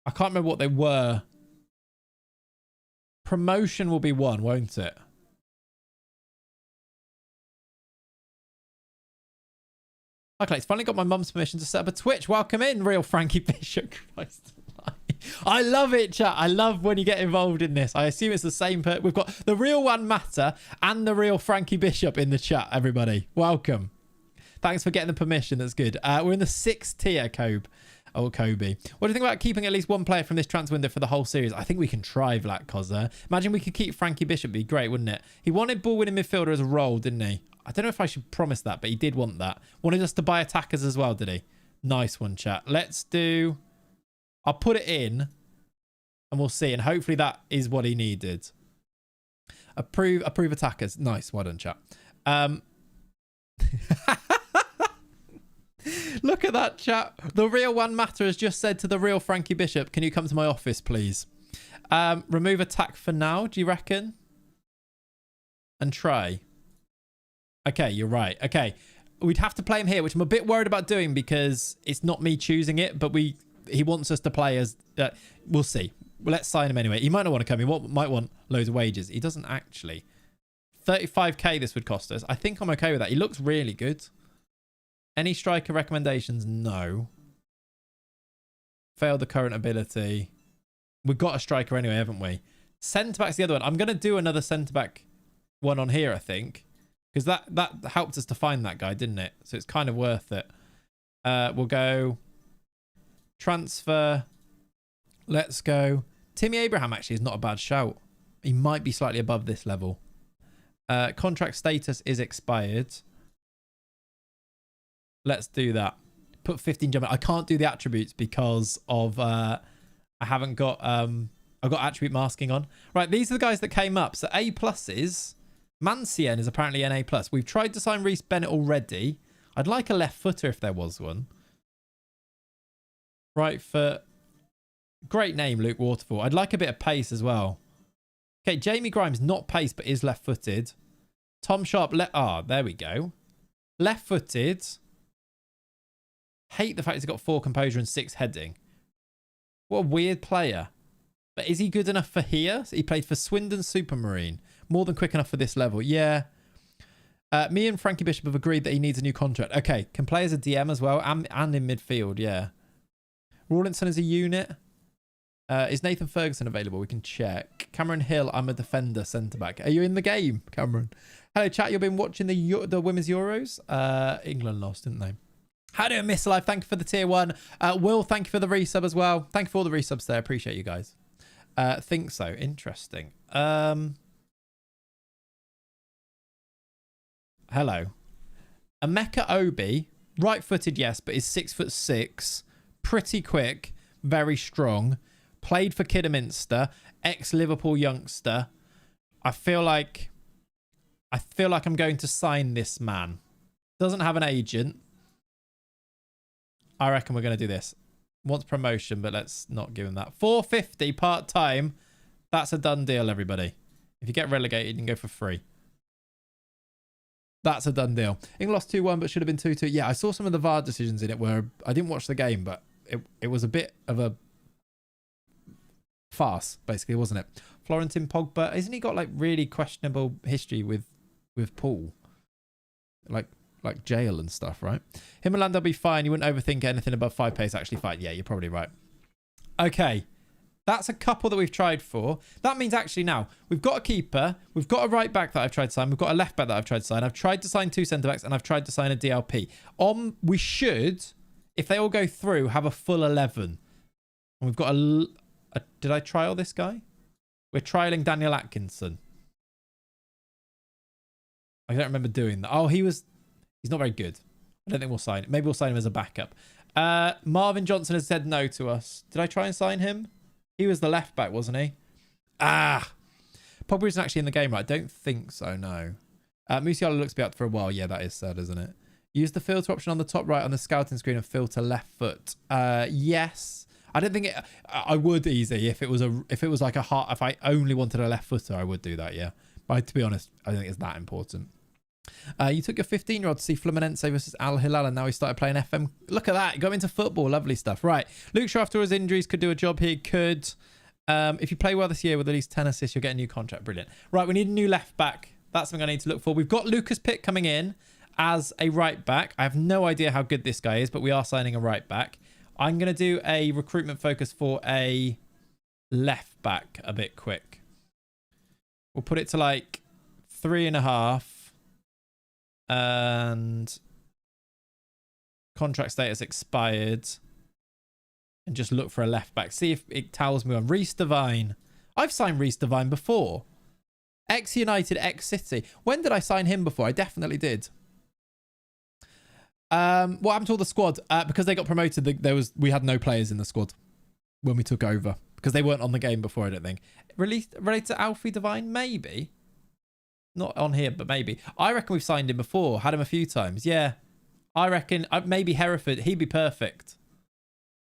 I can't remember what they were. Promotion will be 1, won't it? Okay, it's finally got my mum's permission to set up a Twitch. Welcome in, real Frankie Bishop. Christ. I love it, chat. I love when you get involved in this. I assume it's the same. We've got the real One Matter and the real Frankie Bishop in the chat, everybody. Welcome. Thanks for getting the permission. That's good. We're in the 6th tier, Kobe. Oh, Kobe. What do you think about keeping at least one player from this transfer window for the whole series? I think we can try, Vlad Koza. Imagine we could keep Frankie Bishop. It'd be great, wouldn't it? He wanted ball-winning midfielder as a role, didn't he? I don't know if I should promise that, but he did want that. Wanted us to buy attackers as well, did he? Nice one, chat. Let's do... I'll put it in and we'll see. And hopefully that is what he needed. Approve attackers. Nice. Well done, chat. Look at that, chat. The real One Matter has just said to the real Frankie Bishop, can you come to my office, please? Remove attack for now, do you reckon? And try. Okay, you're right. Okay. We'd have to play him here, which I'm a bit worried about doing because it's not me choosing it, but he wants us to play as... we'll see. Let's sign him anyway. He might not want to come. He might want loads of wages. He doesn't actually. 35k this would cost us. I think I'm okay with that. He looks really good. Any striker recommendations? No. Failed the current ability. We've got a striker anyway, haven't we? Centre-back's the other one. I'm going to do another centre-back one on here, I think. Because that helped us to find that guy, didn't it? So it's kind of worth it. We'll go... Transfer. Let's go. Timmy Abraham actually is not a bad shout. He might be slightly above this level. Contract status is expired. Let's do that. Put 15 jump. I can't do the attributes because of I haven't got I've got attribute masking on. Right, these are the guys that came up. So A pluses. Mancien is apparently an A plus. We've tried to sign Reece Bennett already. I'd like a left footer if there was one. Right foot. Great name, Luke Waterfall. I'd like a bit of pace as well. Okay, Jamie Grimes, not pace, but is left-footed. Tom Sharp. There we go. Left-footed. Hate the fact he's got 4 composure and 6 heading. What a weird player. But is he good enough for here? He played for Swindon Supermarine. More than quick enough for this level. Yeah. Me and Frankie Bishop have agreed that he needs a new contract. Okay. Can play as a DM as well. And in midfield. Yeah. Rawlinson is a unit. Is Nathan Ferguson available? We can check. Cameron Hill. I'm a defender centre-back. Are you in the game, Cameron? Hello, chat. You've been watching the Women's Euros? England lost, didn't they? How do I miss life? Thank you for the tier 1. Will, thank you for the resub as well. Thank you for all the resubs there. Appreciate you guys. Think so. Interesting. Hello. Emeka Obi, right-footed, yes, but is 6'6", pretty quick, very strong. Played for Kidderminster, ex-Liverpool youngster. I feel like I'm going to sign this man. Doesn't have an agent. I reckon we're going to do this. Wants promotion, but let's not give him that. 450 part-time. That's a done deal, everybody. If you get relegated, you can go for free. That's a done deal. England lost 2-1, but should have been 2-2. Yeah, I saw some of the VAR decisions in it where I didn't watch the game, but it was a bit of a farce, basically, wasn't it? Florentin Pogba, isn't he got like really questionable history with Paul? Like jail and stuff, right? Him and Lando will be fine. You wouldn't overthink anything above 5 pace. Actually fine. Yeah, you're probably right. Okay. That's a couple that we've tried for. That means actually now we've got a keeper. We've got a right back that I've tried to sign. We've got a left back that I've tried to sign. I've tried to sign 2 centre backs and I've tried to sign a DLP. We should, if they all go through, have a full 11. And we've got did I trial this guy? We're trialing Daniel Atkinson. I don't remember doing that. Oh, he's not very good. I don't think we'll sign it. Maybe we'll sign him as a backup. Marvin Johnson has said no to us. Did I try and sign him? He was the left back, wasn't he? Pogba isn't actually in the game, right? I don't think so, no. Musiala looks to be out for a while. Yeah, that is sad, isn't it? Use the filter option on the top right on the scouting screen and filter left foot. Yes. I don't think I would easy if it was like a heart. If I only wanted a left footer, I would do that, yeah. But to be honest, I don't think it's that important. You took your 15-year-old to see Fluminense versus Al Hilal and now he started playing FM. Look at that. Got into football. Lovely stuff. Right. Luke Shaw, after his injuries, could do a job here. Could. If you play well this year with at least 10 assists, you'll get a new contract. Brilliant. Right. We need a new left back. That's something I need to look for. We've got Lucas Pitt coming in as a right back. I have no idea how good this guy is, but we are signing a right back. I'm going to do a recruitment focus for a left back a bit quick. We'll put it to like 3.5. And contract status expired. And just look for a left back. See if it tells me on Reece Devine. I've signed Reece Devine before. Ex-United, ex-City. When did I sign him before? I definitely did. What happened to all the squad? Because they got promoted, we had no players in the squad when we took over. Because they weren't on the game before, I don't think. Related to Alfie Devine? Maybe. Not on here, but maybe. I reckon we've signed him before. Had him a few times. Yeah. I reckon maybe Hereford. He'd be perfect.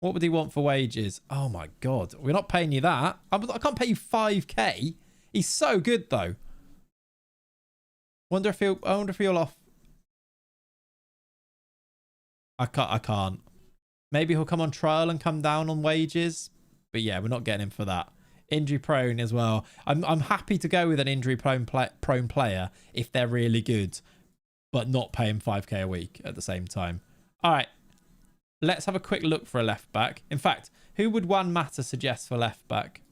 What would he want for wages? Oh, my God. We're not paying you that. I can't pay you 5k. He's so good, though. I wonder if he'll off. I can't. Maybe he'll come on trial and come down on wages. But, yeah, we're not getting him for that. Injury prone as well. I'm happy to go with an injury prone player if they're really good, but not pay him 5k a week at the same time. All right, let's have a quick look for a left back. In fact, who would Juan Mata suggest for left back?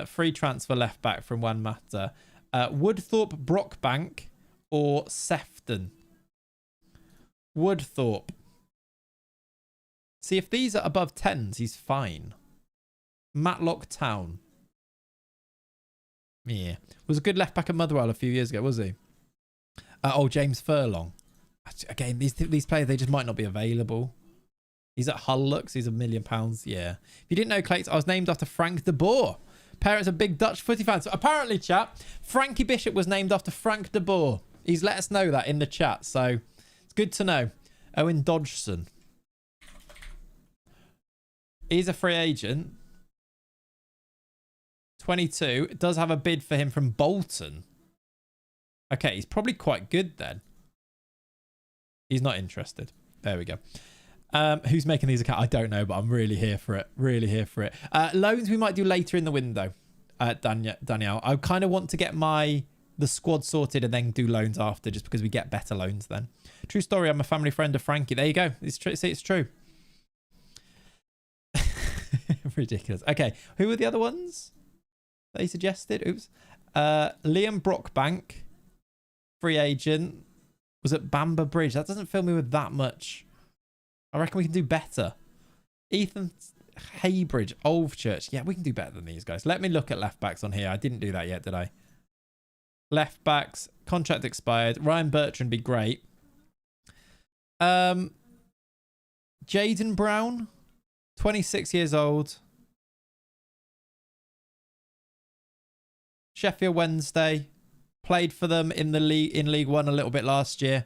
Free transfer left back from Juan Mata. Woodthorpe, Brockbank, or Sefton? Woodthorpe. See, if these are above 10s, he's fine. Matlock Town. Yeah. Was a good left back at Motherwell a few years ago, was he? James Furlong. Again, these players, they just might not be available. He's at Hull Lux. He's £1 million. Yeah. If you didn't know, Clayts, I was named after Frank de Boer. Parents are big Dutch footy fans. So apparently, chat, Frankie Bishop was named after Frank de Boer. He's let us know that in the chat. So it's good to know. Owen Dodgson. He's a free agent. 22. It does have a bid for him from Bolton. Okay, he's probably quite good then. He's not interested. There we go. Who's making these accounts? I don't know, but I'm really here for it. Really here for it. Loans we might do later in the window, Danielle. I kind of want to get the squad sorted and then do loans after, just because we get better loans then. True story. I'm a family friend of Frankie. There you go. It's true. See, it's true. Ridiculous. Okay, who were the other ones that he suggested? Oops. Liam Brockbank, free agent, was at Bamber Bridge. That doesn't fill me with that much. I reckon we can do better. Ethan Haybridge, Olvechurch. Yeah, we can do better than these guys. Let me look at left backs on here. I didn't do that yet, did I? Left backs, contract expired. Ryan Bertrand be great. Jaden Brown, 26 years old. Sheffield Wednesday, played for them in the league, in League One a little bit last year.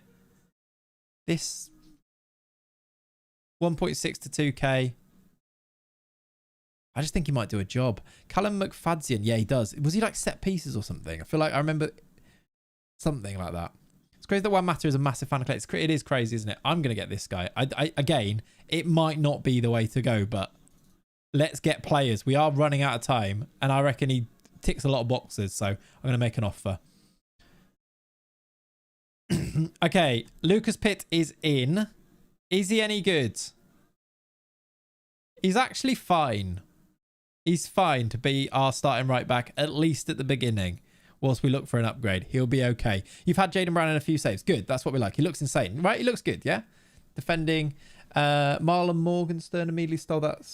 This 1.6 to 2k. I just think he might do a job. Callum McFadzean, yeah, he does. Was he like set pieces or something? I feel like I remember something like that. It's crazy that Juan Mata is a massive fan of Clayts. It is crazy, isn't it? I'm going to get this guy. Again, it might not be the way to go, but let's get players. We are running out of time, and I reckon he ticks a lot of boxes, so I'm going to make an offer. Okay, Lucas Pitt is in. Is he any good? He's actually fine. He's fine to be our starting right back, at least at the beginning, whilst we look for an upgrade. He'll be okay. You've had Jaden Brown in a few saves. Good. That's what we like. He looks insane. Right? He looks good, yeah? Defending. Marlon Morgenstern immediately stole that.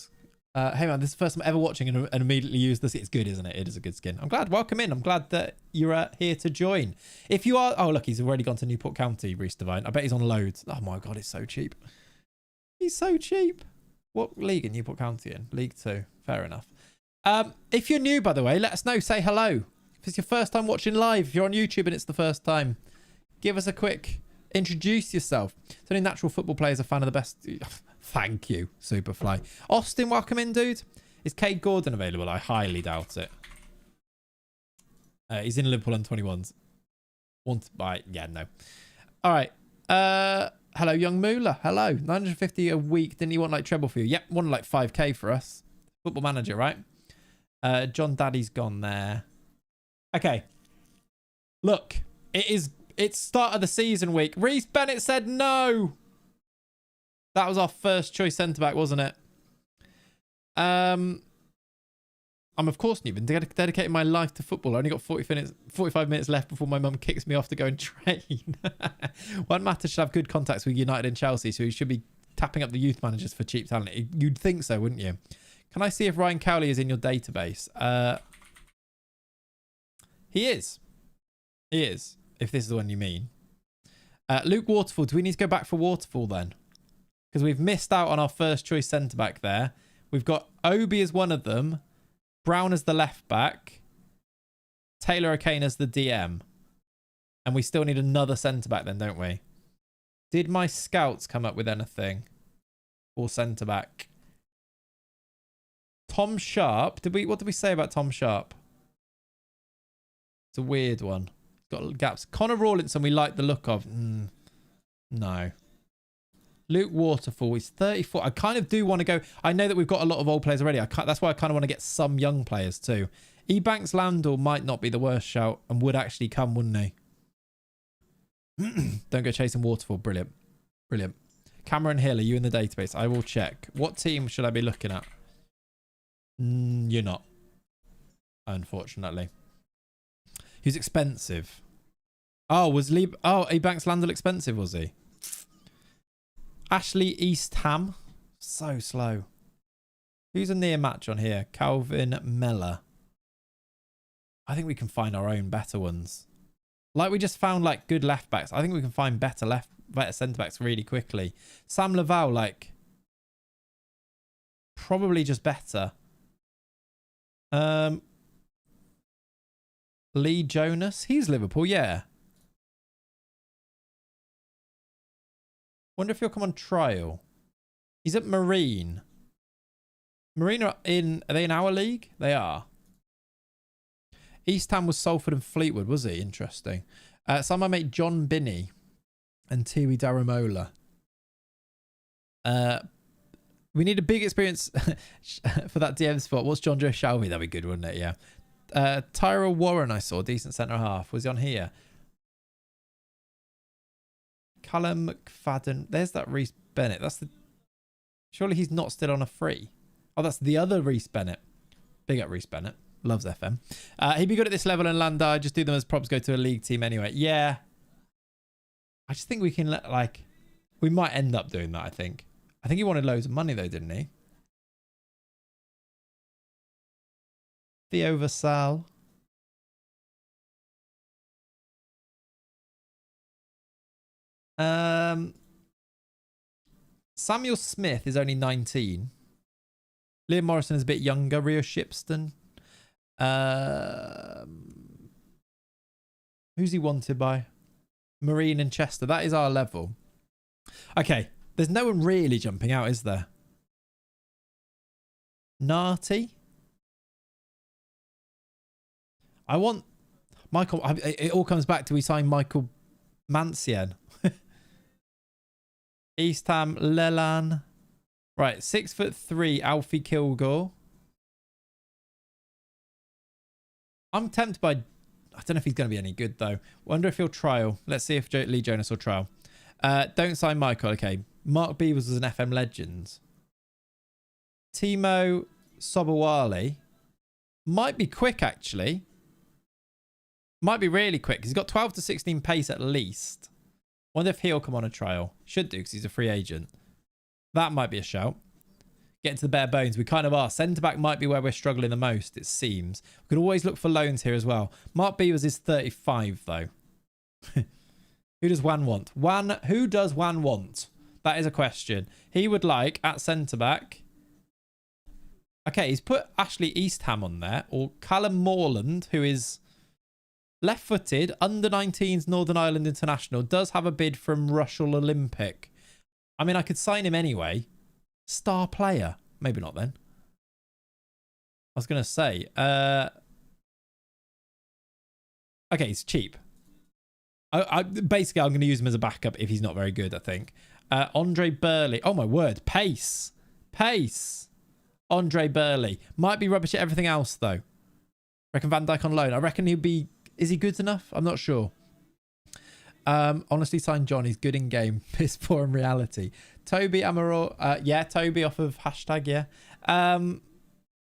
Hey, man, this is the first time ever watching and immediately used this. It's good, isn't it? It is a good skin. I'm glad. Welcome in. I'm glad that you're here to join. If you are... Oh, look, he's already gone to Newport County, Reece Devine. I bet he's on loads. Oh, my God, it's so cheap. He's so cheap. What league in Newport County in? League 2. Fair enough. If you're new, by the way, let us know. Say hello. If it's your first time watching live, if you're on YouTube and it's the first time, give us a quick introduce yourself. So any natural football players are fan of the best. Thank you, Superfly. Austin, welcome in, dude. Is Cade Gordon available? I highly doubt it. He's in Liverpool on 21s. Wanted by... Yeah, no. All right. Hello, young Moolah. Hello. 950 a week. Didn't he want like treble for you? Yep, wanted like 5k for us. Football Manager, right? John Daddy's gone there. Okay. Look, it's start of the season week. Reece Bennett said no. That was our first choice centre-back, wasn't it? I'm of course new. Been dedicating my life to football. I only got 45 minutes left before my mum kicks me off to go and train. Juan Mata should have good contacts with United and Chelsea, so he should be tapping up the youth managers for cheap talent. You'd think so, wouldn't you? Can I see if Ryan Cowley is in your database? He is. He is, if this is the one you mean. Luke Waterfall. Do we need to go back for Waterfall then? Because we've missed out on our first choice centre-back there. We've got Obi as one of them. Brown as the left back. Taylor O'Kane as the DM. And we still need another centre-back then, don't we? Did my scouts come up with anything? Or centre-back? Tom Sharp. What did we say about Tom Sharp? It's a weird one. It's got gaps. Connor Rawlinson we like the look of. No. Luke Waterfall is 34. I kind of do want to go. I know that we've got a lot of old players already. That's why I kind of want to get some young players too. Ebanks Landor might not be the worst shout and would actually come, wouldn't he? Don't go chasing Waterfall. Brilliant. Brilliant. Cameron Hill, are you in the database? I will check. What team should I be looking at? You're not. Unfortunately. He's expensive. Oh, Ebanks Landor expensive, was he? Ashley Eastham. So slow. Who's a near match on here? Calvin Meller. I think we can find our own better ones. Like we just found like good left backs. I think we can find better centre backs really quickly. Sam Laval, like probably just better. Lee Jonas. He's Liverpool, yeah. Wonder if he'll come on trial. He's at Marine. Marine are they in our league? They are. East Ham was Salford and Fleetwood, was he? Interesting. Sign my mate John Binney and Tiwi Daramola. We need a big experience for that DM spot. What's John Joe Shelby? That'd be good, wouldn't it? Yeah. Tyrell Warren, I saw. Decent centre half. Was he on here? Callum McFadden. There's that Reece Bennett. That's the... Surely he's not still on a free. Oh, that's the other Reece Bennett. Big up Reece Bennett. Loves FM. He'd be good at this level in Landau. Just do them as props. Go to a league team anyway. Yeah. I just think we can let, like... We might end up doing that, I think. I think he wanted loads of money though, didn't he? Theo Vassal. Samuel Smith is only 19. Liam Morrison is a bit younger. Rio Shipston. Who's he wanted by? Marine and Chester. That is our level. Okay. There's no one really jumping out, is there? Narty. I want Michael. It all comes back to we signed Michael Mancienne. East Ham, Lelan. Right, 6'3", Alfie Kilgore. I'm tempted by... I don't know if he's going to be any good, though. Wonder if he'll trial. Let's see if Lee Jonas will trial. Don't sign Michael. Okay. Mark Beavers was an FM legend. Timo Sobowale. Might be quick, actually. Might be really quick. He's got 12 to 16 pace at least. Wonder if he'll come on a trial. Should do, because he's a free agent. That might be a shout. Getting to the bare bones. We kind of are. Centre-back might be where we're struggling the most, it seems. We could always look for loans here as well. Mark Beavers is 35, though. Who does Wan want? Who does Wan want? That is a question. He would like, at centre-back... Okay, he's put Ashley Eastham on there. Or Callum Morland, who is... left-footed, under-19s Northern Ireland International, does have a bid from Russell Olympic. I mean, I could sign him anyway. Star player. Maybe not then. I was going to say. Okay, he's cheap. Basically, I'm going to use him as a backup if he's not very good, I think. Andre Burley. Oh, my word. Pace. Pace. Andre Burley. Might be rubbish at everything else, though. Reckon Van Dijk on loan. I reckon he'd be... Is he good enough? I'm not sure. Honestly, sign John. He's good in game. Piss poor in reality. Toby Amaro. Yeah, Toby off of hashtag, yeah.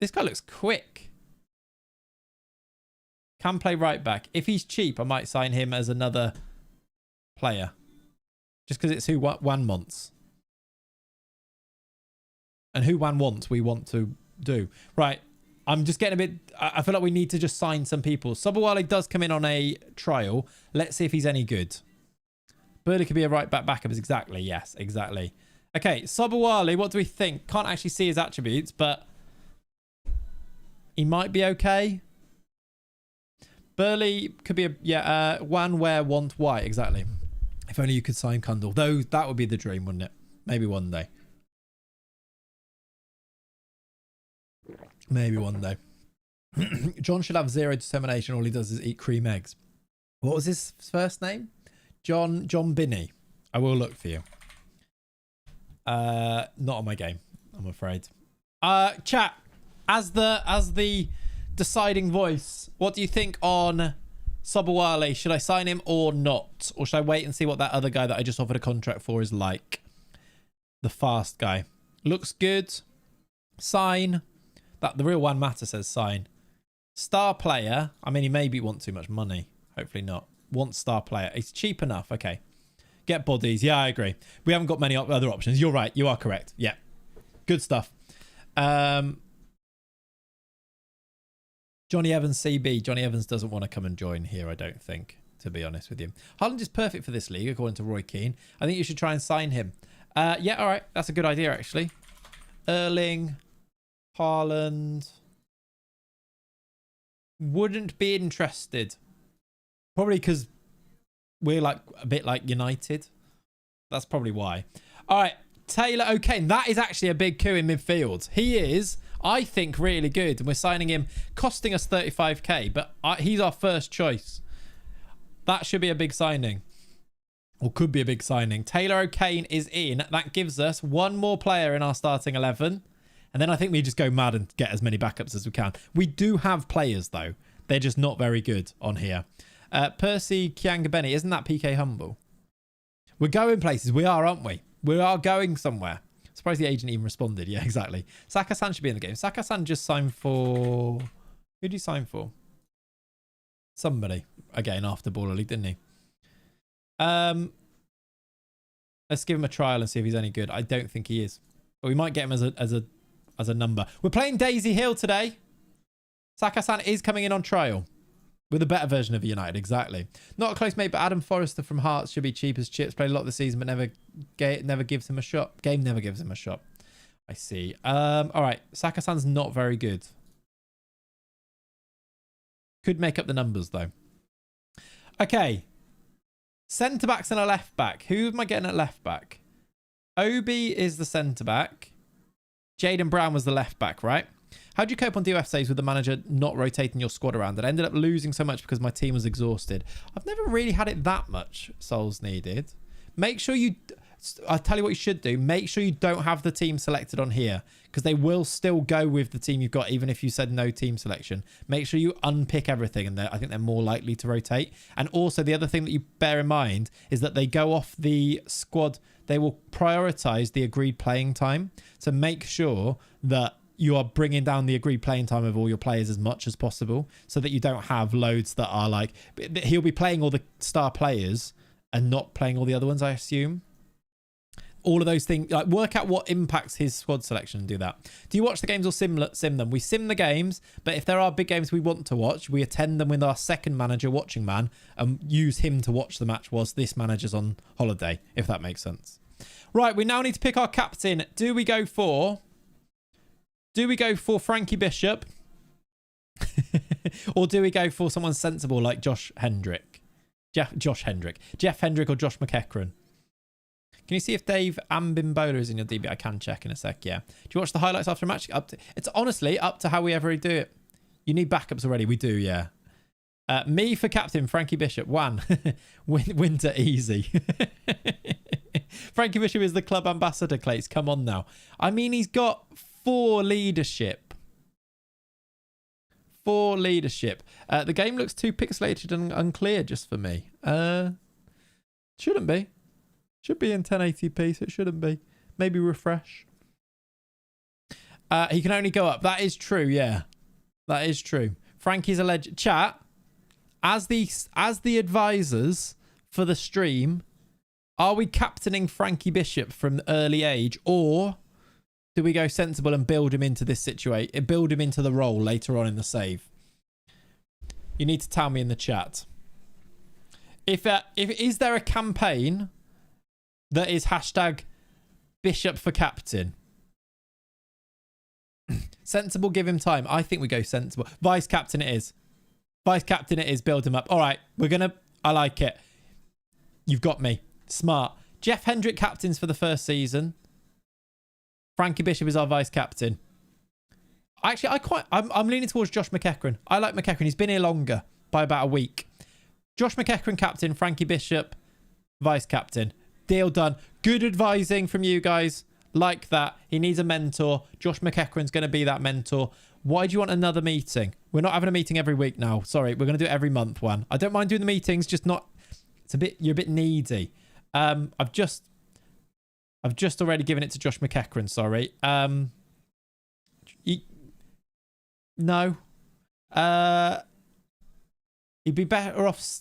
This guy looks quick. Can play right back. If he's cheap, I might sign him as another player. Just because it's who Wan wants. And who Wan wants, we want to do. Right. I'm just getting a bit... I feel like we need to just sign some people. Sobowale does come in on a trial. Let's see if he's any good. Burley could be a right back backup. Exactly. Yes, exactly. Okay, Sobowale, what do we think? Can't actually see his attributes, but he might be okay. Burley could be a... Yeah, Wan, where, want, why. Exactly. If only you could sign Kundal. Though that would be the dream, wouldn't it? Maybe one day. Maybe one day. John should have zero determination. All he does is eat cream eggs. What was his first name? John Binney. I will look for you. Not on my game, I'm afraid. Chat, as the deciding voice, what do you think on Sobowale? Should I sign him or not? Or should I wait and see what that other guy that I just offered a contract for is like? The fast guy. Looks good. Sign. That the real one matter says sign. Star player. I mean, he maybe want too much money. Hopefully not. Want star player. It's cheap enough. Okay. Get bodies. Yeah, I agree. We haven't got many other options. You're right. You are correct. Yeah. Good stuff. Johnny Evans CB. Johnny Evans doesn't want to come and join here, I don't think, to be honest with you. Haaland is perfect for this league, according to Roy Keane. I think you should try and sign him. Yeah, all right. That's a good idea, actually. Erling Haaland wouldn't be interested. Probably because we're like a bit like United. That's probably why. All right, Taylor O'Kane. That is actually a big coup in midfield. He is, I think, really good. And we're signing him, costing us 35k. But he's our first choice. That should be a big signing. Or could be a big signing. Taylor O'Kane is in. That gives us one more player in our starting 11. And then I think we just go mad and get as many backups as we can. We do have players, though. They're just not very good on here. Percy Kiangabeni, isn't that PK Humble? We're going places. We are, aren't we? We are going somewhere. Surprised the agent even responded. Yeah, exactly. Saka-san should be in the game. Saka-san just signed for... Who did he sign for? Somebody. Again, after Baller League, didn't he? Let's give him a trial and see if he's any good. I don't think he is. But we might get him as a number. We're playing Daisy Hill today. Saka-san is coming in on trial. With a better version of United, exactly. Not a close mate, but Adam Forrester from Hearts should be cheap as chips. Played a lot this season, but never gives him a shot. Game never gives him a shot. I see. All right. Saka-san's not very good. Could make up the numbers, though. Okay. Centre-backs and a left-back. Who am I getting at left-back? Obi is the centre-back. Jaden Brown was the left-back, right? How do you cope on DOF saves with the manager not rotating your squad around? I ended up losing so much because my team was exhausted. I've never really had it that much souls needed. Make sure you... I'll tell you what you should do. Make sure you don't have the team selected on here because they will still go with the team you've got even if you said no team selection. Make sure you unpick everything and I think they're more likely to rotate. And also the other thing that you bear in mind is that they go off the squad. They will prioritize the agreed playing time. So make sure that you are bringing down the agreed playing time of all your players as much as possible so that you don't have loads that are like... He'll be playing all the star players and not playing all the other ones, I assume. All of those things, like work out what impacts his squad selection and do that. Do you watch the games or sim them? We sim the games, but if there are big games we want to watch, we attend them with our second manager, watching man, and use him to watch the match whilst this manager's on holiday, if that makes sense. Right, we now need to pick our captain. Do we go for Frankie Bishop? Or do we go for someone sensible like Jeff Hendrick or Josh McEachran? Can you see if Dave Ambimbola is in your DB? I can check in a sec, yeah. Do you watch the highlights after a match? It's honestly up to how we ever do it. You need backups already. We do, yeah. Me for captain, Frankie Bishop. One. Winter easy. Frankie Bishop is the club ambassador, Clayts. Come on now. I mean, he's got 4 leadership. 4 leadership. The game looks too pixelated and unclear just for me. Shouldn't be. Should be in 1080p, so it shouldn't be. Maybe refresh. He can only go up. That is true, yeah. That is true. Frankie's a legend. Chat, as the advisors for the stream, are we captaining Frankie Bishop from early age, or do we go sensible and build him into this situation, build him into the role later on in the save? You need to tell me in the chat. If is there a campaign that is hashtag Bishop for captain? Sensible, give him time. I think we go sensible. Vice captain it is. Vice captain it is. Build him up. All right. I like it. You've got me. Smart. Jeff Hendrick captains for the first season. Frankie Bishop is our vice captain. Actually, I'm leaning towards Josh McEachran. I like McEachran. He's been here longer by about a week. Josh McEachran captain. Frankie Bishop vice captain. Deal done. Good advising from you guys. Like that. He needs a mentor. Josh McEachran's going to be that mentor. Why do you want another meeting? We're not having a meeting every week now. Sorry. We're going to do it every month, one. I don't mind doing the meetings, just not... You're a bit needy. I've just already given it to Josh McEachran, sorry. No. He'd be better off...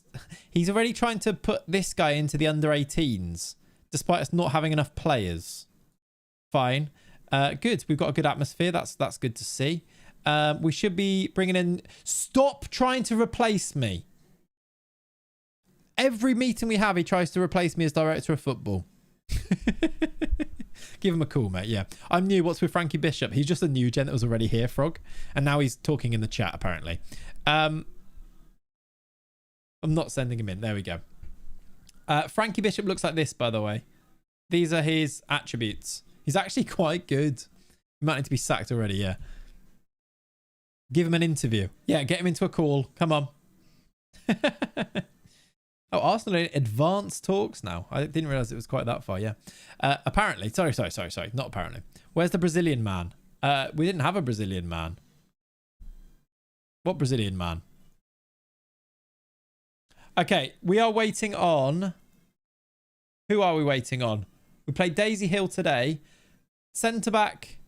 He's already trying to put this guy into the under-18s, despite us not having enough players. Fine. Good. We've got a good atmosphere. That's good to see. We should be bringing in... Stop trying to replace me. Every meeting we have, he tries to replace me as director of football. Give him a call, mate. Yeah. I'm new. What's with Frankie Bishop? He's just a new gen that was already here, Frog. And now he's talking in the chat, apparently. I'm not sending him in. There we go. Frankie Bishop looks like this, by the way. These are his attributes. He's actually quite good. He might need to be sacked already, yeah. Give him an interview. Yeah, get him into a call. Come on. Oh, Arsenal in advanced talks now. I didn't realise it was quite that far, yeah. Apparently. Sorry. Not apparently. Where's the Brazilian man? We didn't have a Brazilian man. What Brazilian man? Okay, we are waiting on... Who are we waiting on? We played Daisy Hill today. Centre-back.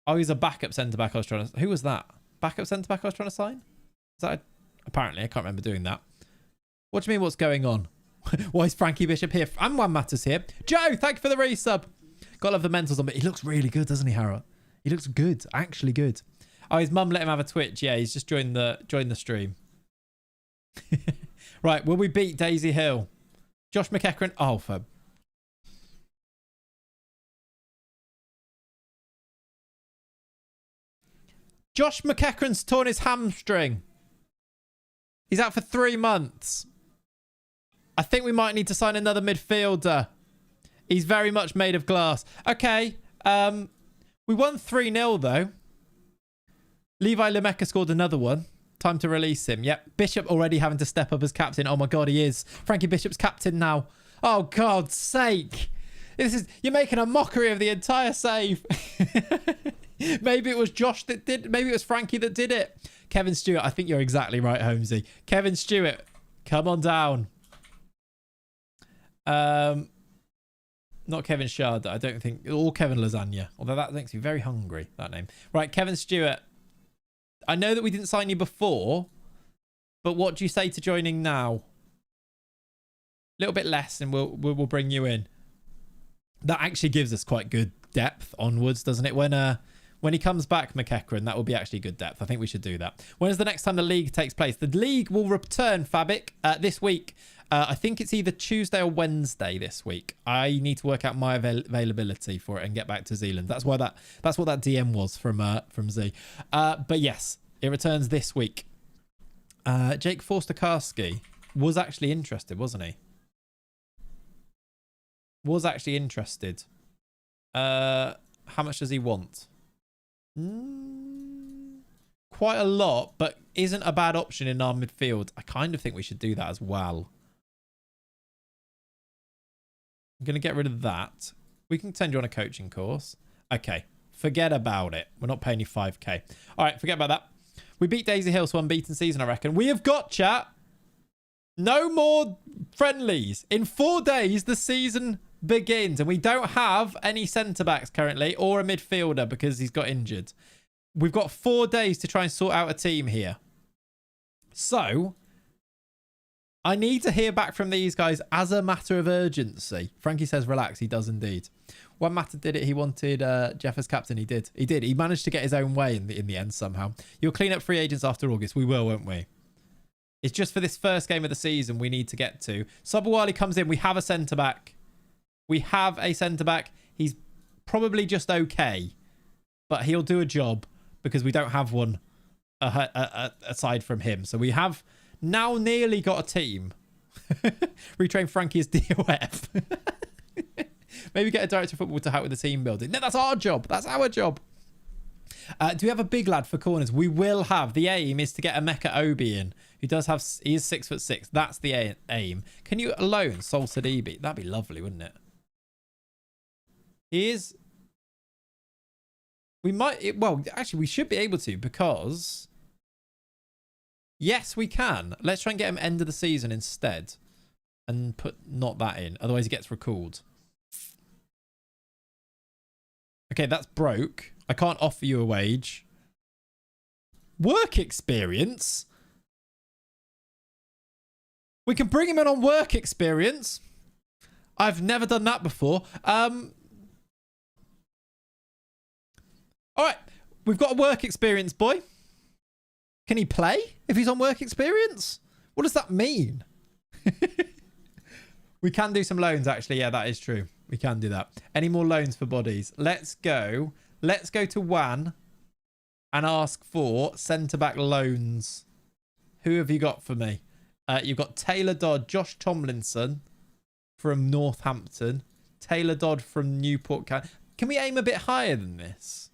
Oh, he's a backup centre-back I was trying to... Who was that? Backup centre-back I was trying to sign? Is that... Apparently, I can't remember doing that. What do you mean, what's going on? Why is Frankie Bishop here? And Juan Matters here. Joe, thank you for the resub. Gotta love the mentals on, but he looks really good, doesn't he, Harrod? He looks good. Actually good. Oh, his mum let him have a Twitch. Yeah, he's just joined the stream. Right, will we beat Daisy Hill? Josh McEachran. Oh, for... Josh McEachran's torn his hamstring. He's out for 3 months. I think we might need to sign another midfielder. He's very much made of glass. Okay. We won 3-0 though. Levi Lemeka scored another one. Time to release him. Yep. Bishop already having to step up as captain. Oh my God, he is. Frankie Bishop's captain now. Oh God's sake. You're making a mockery of the entire save. Maybe it was Josh that did. Maybe it was Frankie that did it. Kevin Stewart. I think you're exactly right, Holmesy. Kevin Stewart. Come on down. Not Kevin Shard. I don't think. Or Kevin Lasagna. Although that makes me very hungry, that name. Right, Kevin Stewart. I know that we didn't sign you before, but what do you say to joining now? A little bit less and we'll bring you in. That actually gives us quite good depth onwards, doesn't it? When he comes back, McEachran, that will be actually good depth. I think we should do that. When is the next time the league takes place? The league will return, Fabic, this week. I think it's either Tuesday or Wednesday this week. I need to work out my availability for it and get back to Zealand. That's what that DM was from Z. But yes, it returns this week. Jake Forster-Karski was actually interested, wasn't he? Was actually interested. How much does he want? Quite a lot, but isn't a bad option in our midfield. I kind of think we should do that as well. I'm going to get rid of that. We can send you on a coaching course. Okay. Forget about it. We're not paying you 5k. All right. Forget about that. We beat Daisy Hill, so unbeaten season, I reckon. We have got, chat, no more friendlies. In 4 days, the season begins, and we don't have any centre-backs currently or a midfielder because he's got injured. We've got 4 days to try and sort out a team here. So... I need to hear back from these guys as a matter of urgency. Frankie says, relax. He does indeed. One Matter did it. He wanted Jeff as captain. He did. He did. He managed to get his own way in the end somehow. You'll clean up free agents after August. We will, won't we? It's just for this first game of the season we need to get to. Sabawali comes in. We have a centre-back. We have a centre-back. He's probably just okay. But he'll do a job because we don't have one aside from him. So we have... now nearly got a team. Retrain Frankie as DOF. Maybe get a director of football to help with the team building. No, that's our job. That's our job. Do we have a big lad for corners? We will have. The aim is to get Emeka Obi in, who does have... he is 6'6". That's the aim. Can you alone Sol Sadibi? That'd be lovely, wouldn't it? He is... we might... well, actually, we should be able to because... yes, we can. Let's try and get him end of the season instead. And put not that in. Otherwise, he gets recalled. Okay, that's broke. I can't offer you a wage. Work experience? We can bring him in on work experience. I've never done that before. All right. We've got a work experience, boy. Can he play if he's on work experience? What does that mean? We can do some loans, actually. Yeah, that is true. We can do that. Any more loans for bodies? Let's go. Let's go to Wan and ask for centre-back loans. Who have you got for me? You've got Taylor Dodd, Josh Tomlinson from Northampton. Taylor Dodd from Newport. Can we aim a bit higher than this?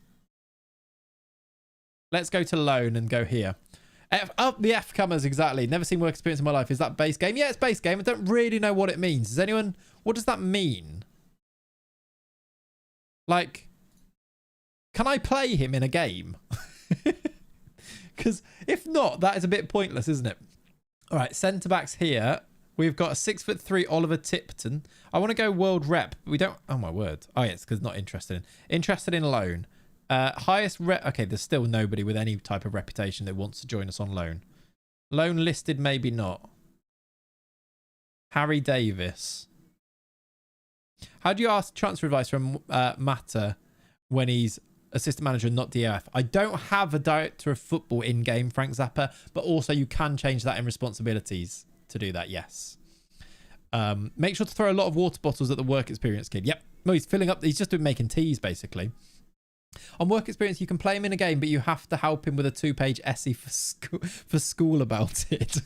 Let's go to loan and go here. Up the F comers, exactly. Never seen work experience in my life. Is that base game? Yeah, it's base game. I don't really know what it means. Does anyone... What does that mean? Like, can I play him in a game? Because if not, that is a bit pointless, isn't it? All right, centre-backs here. We've got a 6'3" Oliver Tipton. I want to go world rep. We don't... Oh, my word. Oh, yeah, it's because not interested in. Interested in loan. Highest rep... Okay, there's still nobody with any type of reputation that wants to join us on loan. Loan listed, maybe not. Harry Davis. How do you ask transfer advice from Mata when he's assistant manager and not DOF? I don't have a director of football in-game, Frank Zappa, but also you can change that in responsibilities to do that, yes. Make sure to throw a lot of water bottles at the work experience kid. Yep. No, he's filling up. He's just been making teas, basically. On work experience, you can play him in a game, but you have to help him with a 2-page essay for school about it.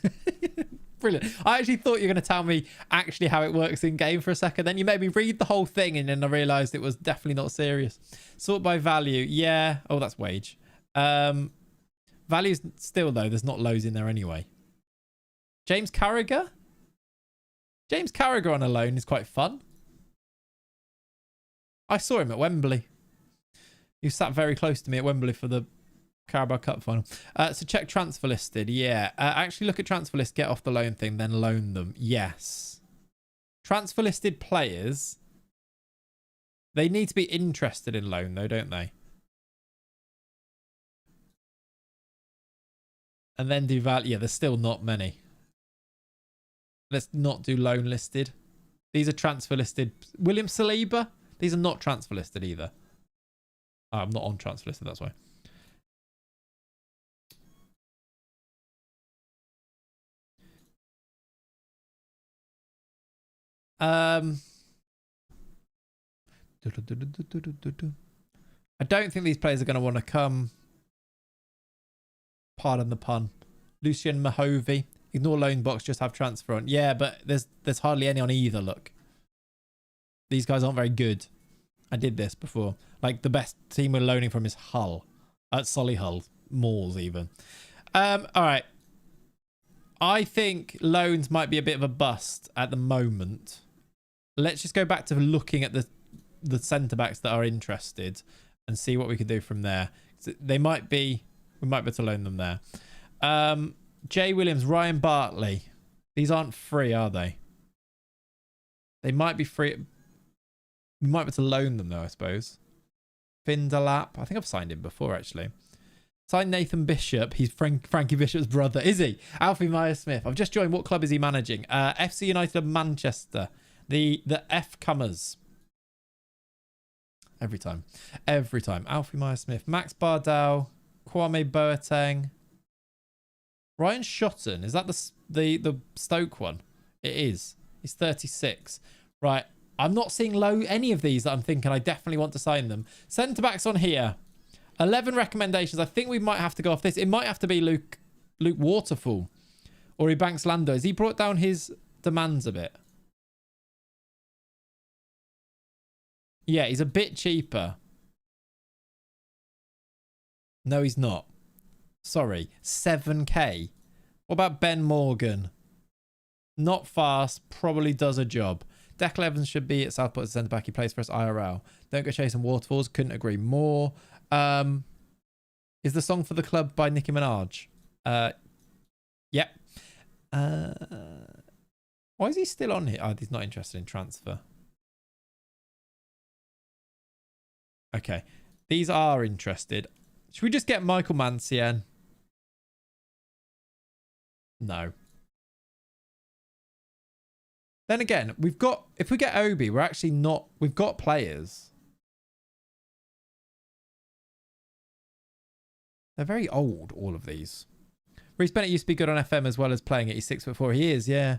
Brilliant. I actually thought you were going to tell me actually how it works in game for a second. Then you made me read the whole thing and then I realised it was definitely not serious. Sort by value. Yeah. Oh, that's wage. Values still, though. There's not loads in there anyway. James Carragher? James Carragher on a loan is quite fun. I saw him at Wembley. He sat very close to me at Wembley for the Carabao Cup final. So check transfer listed. Yeah. Actually look at transfer list, get off the loan thing, then loan them. Yes. Transfer listed players. They need to be interested in loan though, don't they? And then do value. Yeah, there's still not many. Let's not do loan listed. These are transfer listed. William Saliba. These are not transfer listed either. Oh, I'm not on transfer listed, that's why. I don't think these players are going to want to come. Pardon the pun. Lucien Mahovey. Ignore loan box, just have transfer on. Yeah, but there's hardly any on either, look. These guys aren't very good. I did this before. Like, the best team we're loaning from is Hull. Solihull. Moors, even. All right. I think loans might be a bit of a bust at the moment. Let's just go back to looking at the centre-backs that are interested and see what we can do from there. They might be... We might be able to loan them there. Jay Williams, Ryan Bartley. These aren't free, are they? They might be free... We might be able to loan them, though, I suppose. Finderlap. I think I've signed him before, actually. Signed Nathan Bishop. He's Frankie Bishop's brother. Is he? Alfie Meyer-Smith. I've just joined. What club is he managing? FC United of Manchester. The F Comers. Every time. Every time. Alfie Meyer-Smith. Max Bardell. Kwame Boateng. Ryan Shotton. Is that the Stoke one? It is. He's 36. Right. I'm not seeing any of these that I'm thinking I definitely want to sign them. Centre-backs on here. 11 recommendations. I think we might have to go off this. It might have to be Luke Waterfall. Or Ebanks Lando. Has he brought down his demands a bit? Yeah, he's a bit cheaper. No, he's not. Sorry. 7k. What about Ben Morgan? Not fast. Probably does a job. Declan Evans should be at Southport as centre back. He plays for us IRL. Don't go chasing waterfalls. Couldn't agree more. Is the song for the club by Nicki Minaj? Yep. Why is he still on here? Oh, he's not interested in transfer. Okay. These are interested. Should we just get Michael Mancienne? No. Then again, we've got... If we get Obi, we're actually not... We've got players. They're very old, all of these. Reece Bennett used to be good on FM as well as playing it. He's 6'4". He is, yeah.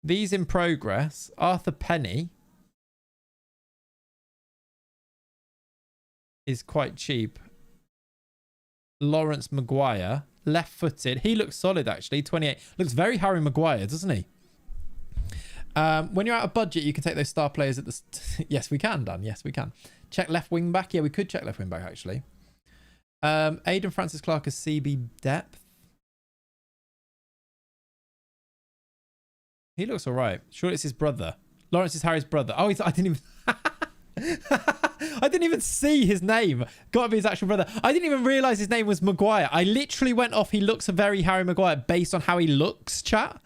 These in progress. Arthur Penny is quite cheap. Lawrence Maguire, left-footed. He looks solid, actually. 28. Looks very Harry Maguire, doesn't he? When you're out of budget, you can take those star players at the... Yes, we can, Dan. Yes, we can. Check left wing back. Yeah, we could check left wing back, actually. Aidan Francis Clark as CB depth. He looks all right. Sure, it's his brother. Lawrence is Harry's brother. Oh, I didn't even... I didn't even see his name. Got to be his actual brother. I didn't even realise his name was Maguire. I literally went off, he looks a very Harry Maguire based on how he looks, chat.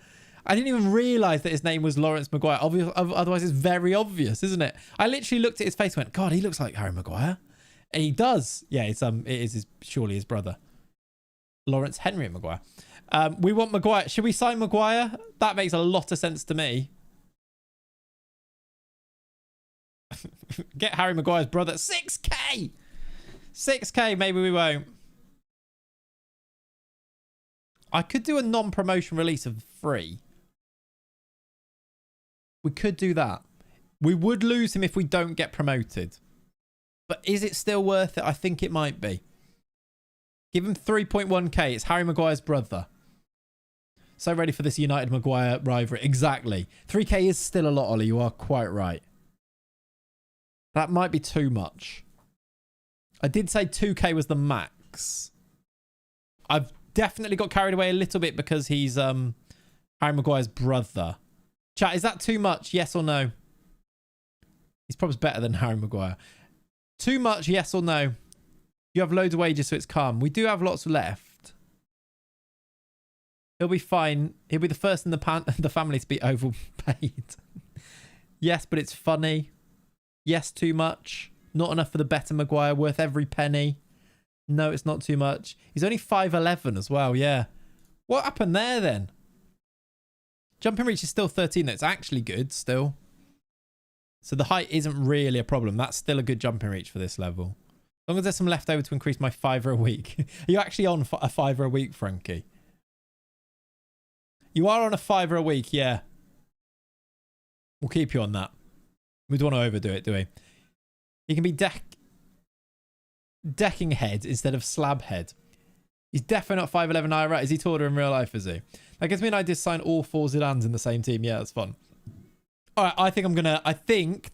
I didn't even realise that his name was Lawrence Maguire. Otherwise, it's very obvious, isn't it? I literally looked at his face and went, God, he looks like Harry Maguire. And he does. Yeah, it is surely his brother. Lawrence Henry Maguire. We want Maguire. Should we sign Maguire? That makes a lot of sense to me. Get Harry Maguire's brother. 6k! 6k, maybe we won't. I could do a non-promotion release of 3. We could do that. We would lose him if we don't get promoted. But is it still worth it? I think it might be. Give him 3.1k. It's Harry Maguire's brother. So ready for this United Maguire rivalry. Exactly. 3k is still a lot, Ollie. You are quite right. That might be too much. I did say 2k was the max. I've definitely got carried away a little bit because he's Harry Maguire's brother. Chat, is that too much? Yes or no? He's probably better than Harry Maguire. Too much, yes or no? You have loads of wages, so it's calm. We do have lots left. He'll be fine. He'll be the first in the family to be overpaid. Yes, but it's funny. Yes, too much. Not enough for the better Maguire, worth every penny. No, it's not too much. He's only 5'11 as well, yeah. What happened there then? Jumping reach is still 13. That's actually good still. So the height isn't really a problem. That's still a good jumping reach for this level. As long as there's some left over to increase my $5 a week. Are you actually on a $5 a week, Frankie? You are on a $5 a week, yeah. We'll keep you on that. We don't want to overdo it, do we? He can be decking head instead of slab head. He's definitely not 5'11 IRL. Is he taller in real life, is he? That gives me an idea to sign all 4 Zidans in the same team. Yeah, that's fun. All right, I think I'm going to... I think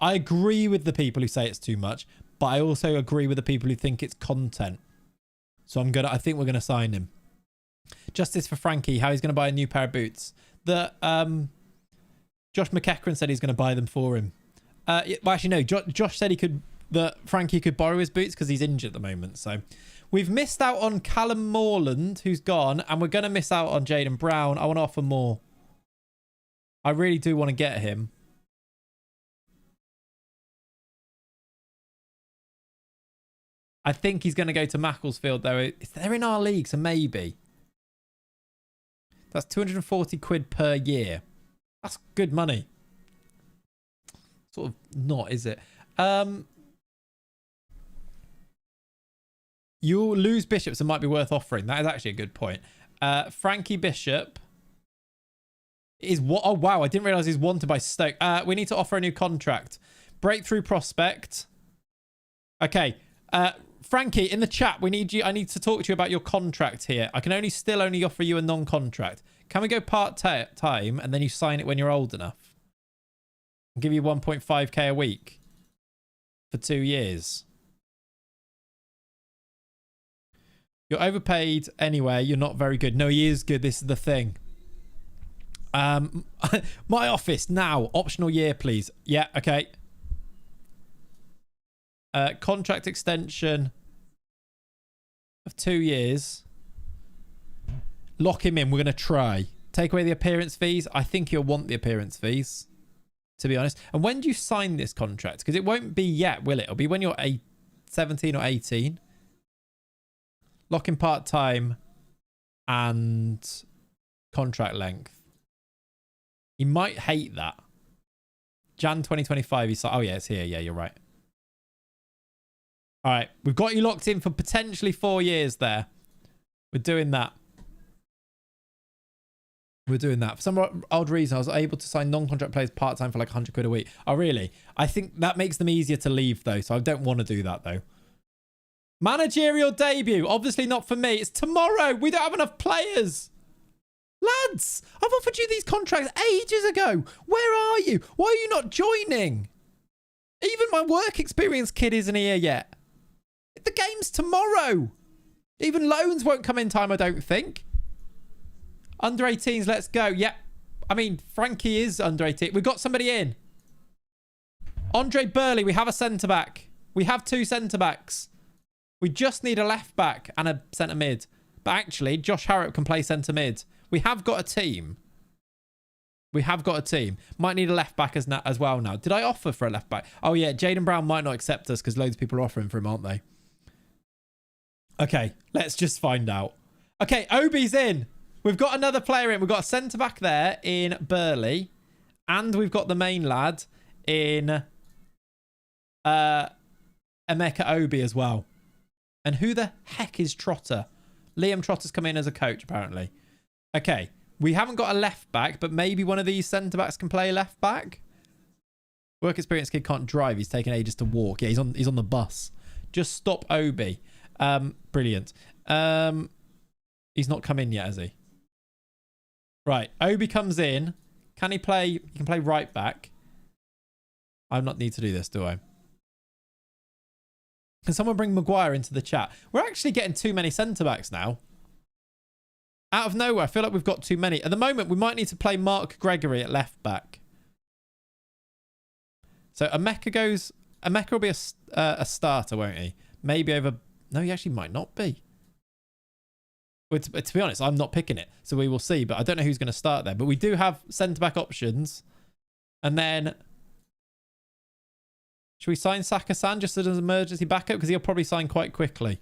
I agree with the people who say it's too much, but I also agree with the people who think it's content. So I think we're going to sign him. Justice for Frankie, how he's going to buy a new pair of boots. Josh McEachran said he's going to buy them for him. Well, actually, no. Josh said that Frankie could borrow his boots because he's injured at the moment. So we've missed out on Callum Morland, who's gone, and we're going to miss out on Jaden Brown. I want to offer more. I really do want to get him. I think he's going to go to Macclesfield, though. They're in our league, so maybe. That's 240 quid per year. That's good money. Sort of not, is it? You'll lose Bishop, so it might be worth offering. That is actually a good point. Frankie Bishop is what? Oh, wow. I didn't realize he's wanted by Stoke. We need to offer a new contract. Breakthrough prospect. Okay. Frankie, in the chat, we need you. I need to talk to you about your contract here. I can still only offer you a non-contract. Can we go part-time and then you sign it when you're old enough? I'll give you 1.5k a week for 2 years. You're overpaid anyway. You're not very good. No, he is good. This is the thing. My office now. Optional year, please. Yeah, okay. Contract extension of 2 years. Lock him in. We're going to try. Take away the appearance fees. I think you'll want the appearance fees, to be honest. And when do you sign this contract? Because it won't be yet, will it? It'll be when you're 17 or 18. Lock in part-time and contract length. He might hate that. Jan 2025. He's like, oh, yeah, it's here. Yeah, you're right. All right. We've got you locked in for potentially 4 years there. We're doing that. We're doing that. For some odd reason, I was able to sign non-contract players part-time for like 100 quid a week. Oh, really? I think that makes them easier to leave, though. So I don't want to do that, though. Managerial debut. Obviously not for me. It's tomorrow. We don't have enough players. Lads, I've offered you these contracts ages ago. Where are you? Why are you not joining? Even my work experience kid isn't here yet. The game's tomorrow. Even loans won't come in time, I don't think. Under 18s, let's go. Yep. I mean, Frankie is under 18. We've got somebody in. Andre Burley, we have a centre-back. We have 2 centre-backs. We just need a left-back and a centre-mid. But actually, Josh Harrop can play centre-mid. We have got a team. We have got a team. Might need a left-back as well now. Did I offer for a left-back? Oh, yeah. Jaden Brown might not accept us because loads of people are offering for him, aren't they? Okay, let's just find out. Okay, Obi's in. We've got another player in. We've got a centre-back there in Burley. And we've got the main lad in Emeka Obi as well. And who the heck is Trotter? Liam Trotter's come in as a coach, apparently. Okay, we haven't got a left-back, but maybe one of these centre-backs can play left-back. Work experience kid can't drive. He's taking ages to walk. Yeah, he's on the bus. Just stop Obi. Brilliant. He's not come in yet, has he? Right, Obi comes in. Can he play? He can play right back. I not need to do this, do I? Can someone bring Maguire into the chat? We're actually getting too many centre-backs now. Out of nowhere, I feel like we've got too many. At the moment, we might need to play Mark Gregory at left-back. So Emeka will be a starter, won't he? Maybe over... No, he actually might not be. But to be honest, I'm not picking it. So we will see. But I don't know who's going to start there. But we do have centre-back options. And then... Should we sign Saka-san just as an emergency backup? Because he'll probably sign quite quickly.